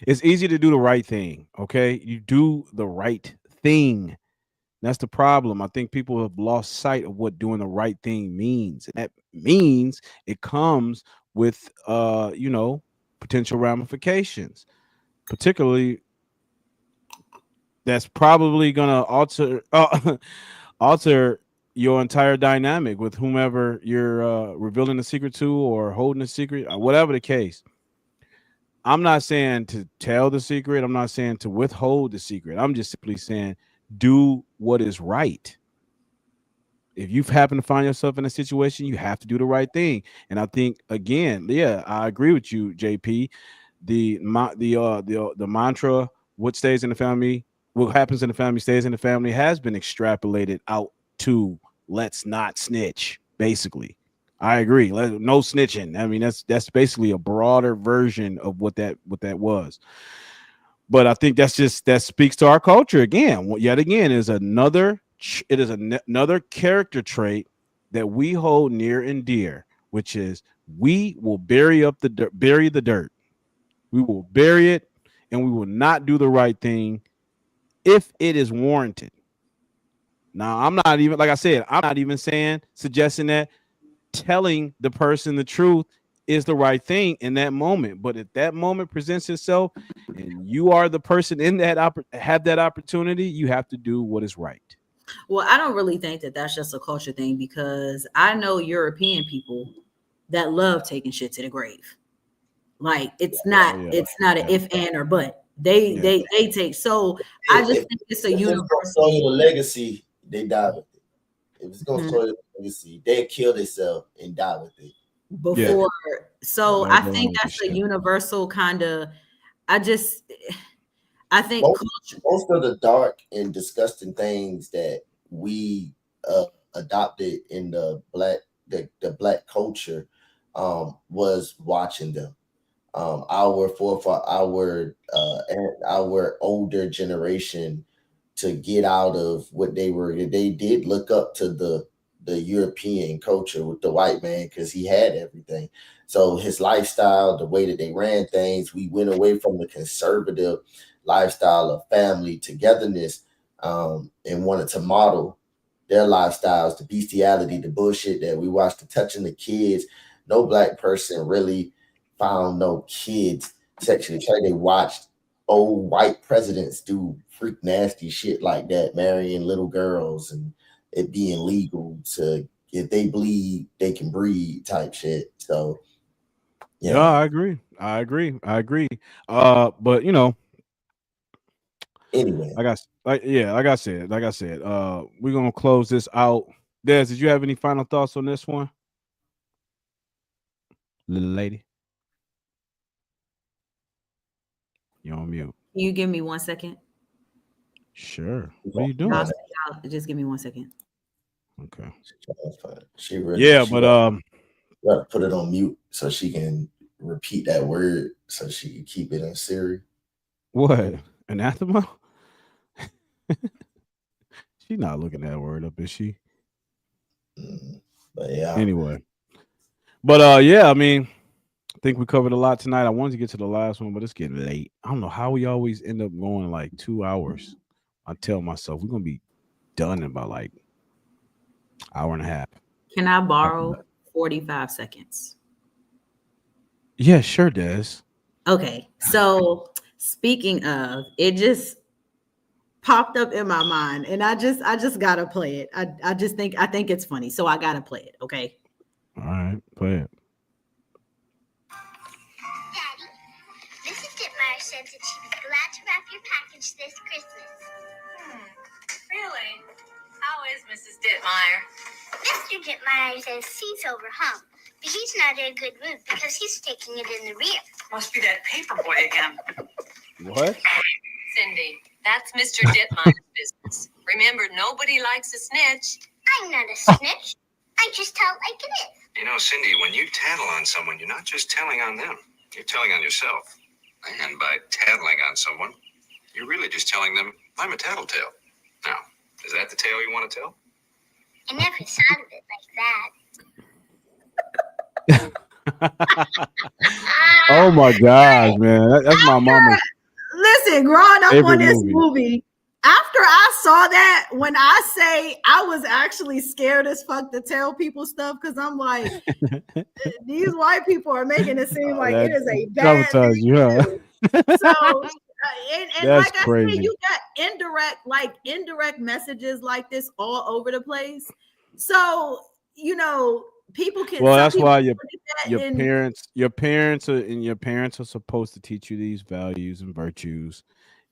It's easy to do the right thing, okay? You do the right thing. That's the problem. I think people have lost sight of what doing the right thing means. And that means it comes with potential ramifications, particularly that's probably gonna alter your entire dynamic with whomever you're revealing the secret to or holding the secret, whatever the case. I'm not saying to tell the secret. I'm not saying to withhold the secret. I'm just simply saying do what is right. If you happen to find yourself in a situation, you have to do the right thing. And I think again, yeah, I agree with you, JP. The mantra, what stays in the family, what happens in the family stays in the family, has been extrapolated out to let's not snitch, basically. I agree. No snitching. I mean, that's basically a broader version of what that was. But I think that speaks to our culture again. Yet again, is another another character trait that we hold near and dear, which is we will bury the dirt. We will bury it, and we will not do the right thing if it is warranted. Now, I'm not even, like I said, I'm not even suggesting that telling the person the truth is the right thing in that moment. But if that moment presents itself and you are the person in that have that opportunity, you have to do what is right. Well, I don't really think that that's just a culture thing, because I know European people that love taking shit to the grave. Like it's not an if, and, or but. They take. So I just think it's a universal. The legacy, they die with it. If it's gonna destroy the legacy, they kill themselves and die with it. Before, so I think that's a universal kind of. I think most of the dark and disgusting things that we adopted in the black culture was watching them. Our older generation, to get out of what they were, they did look up to the European culture with the white man, because he had everything. So his lifestyle, the way that they ran things, we went away from the conservative lifestyle of family togetherness, and wanted to model their lifestyles, the bestiality, the bullshit that we watched, the touching the kids. No black person really found no kids sexually. They watched old white presidents do freak nasty shit like that, marrying little girls and it being legal to, if they bleed, they can breed type shit. So yeah, I agree. But anyway, like I said, we're gonna close this out. Des, did you have any final thoughts on this one, little lady? You're on mute. Can you give me 1 second? Sure. What are you doing? Just give me 1 second. Okay. She really, gotta put it on mute so she can repeat that word so she can keep it in Siri. What? Anathema? She's not looking that word up, is she? But yeah. Anyway. But yeah, I mean, I think we covered a lot tonight. I wanted to get to the last one, but it's getting late. I don't know how we always end up going like 2 hours. I tell myself we're gonna be done in about like hour and a half. Can I borrow 45 seconds? Yeah, sure, Des. Okay, so speaking of, it just popped up in my mind, and I just gotta play it. I think it's funny, so I gotta play it. Okay. All right, play it. Daddy, Mrs. Dittmeyer said that she'd be glad to wrap your package this Christmas. Really? How is Mrs. Dittmeyer? Mr. Dittmeyer says he's over home, but he's not in a good mood because he's taking it in the rear. Must be that paper boy again. What? Cindy, that's Mr. Dittmeyer's business. Remember, nobody likes a snitch. I'm not a snitch. I just tell like it is. You know, Cindy, when you tattle on someone, you're not just telling on them. You're telling on yourself. And by tattling on someone, you're really just telling them, I'm a tattletale. Now, is that the tale you want to tell? I never thought of it like that. Oh my gosh, man. That's my mama. Listen, growing up on this movie, after I saw that, when I say I was actually scared as fuck to tell people stuff, because I'm like, these white people are making it seem like it That is a bad traumatized thing you, huh? to do. So, and That's like I crazy. said, you got indirect messages like this all over the place. So, people can. Well, Some that's people why look at that and your parents are supposed to teach you these values and virtues,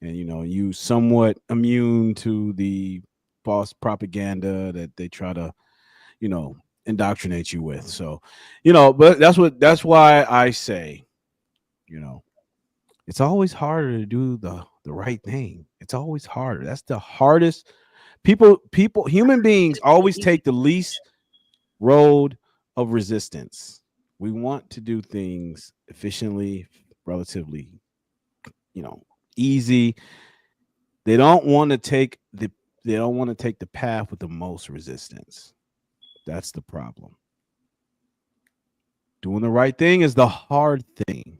and you somewhat immune to the false propaganda that they try to indoctrinate you with. So, but that's why I say, you know, it's always harder to do the right thing. It's always harder. That's the hardest. Human beings always take the least road of resistance. We want to do things efficiently, relatively, easy. They don't want to take the path with the most resistance. That's the problem. Doing the right thing is the hard thing.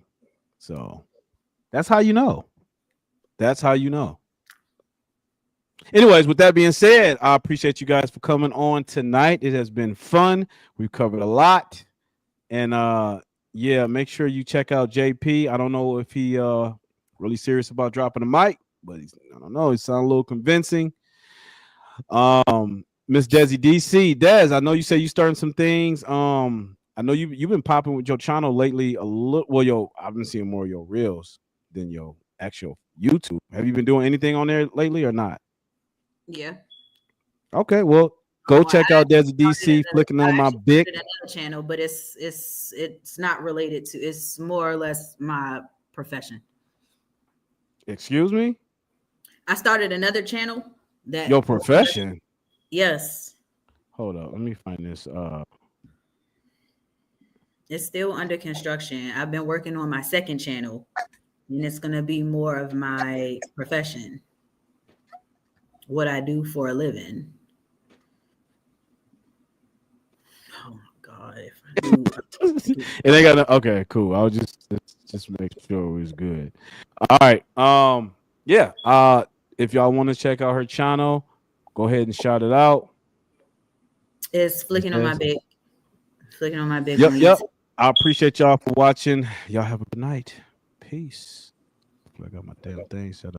So that's how you know. That's how you know. Anyways, with that being said, I appreciate you guys for coming on tonight. It has been fun. We've covered a lot. And yeah, make sure you check out JP. I don't know if he really serious about dropping the mic, but I don't know. He sounds a little convincing. Miss Desi DC, Des, I know you say you starting some things. I know you've been popping with your channel lately a little. Well, I've been seeing more of your reels than your actual YouTube. Have you been doing anything on there lately or not? yeah. Okay, well, go check out Desi DC. Flicking on my big Another channel, but it's not related to. It's more or less my profession. Excuse me. I started another channel that Your profession. Yes. Hold up, let me find this. It's still under construction. I've been working on my second channel, and it's gonna be more of my profession, what I do for a living. Oh my god! If I knew. It ain't got okay, cool. I was just make sure it was good. All right. Yeah. If y'all want to check out her channel, go ahead and shout it out. It's flicking on my big. Flicking on my big. Yep. Yep. I appreciate y'all for watching. Y'all have a good night. Peace. I got my damn thing set up.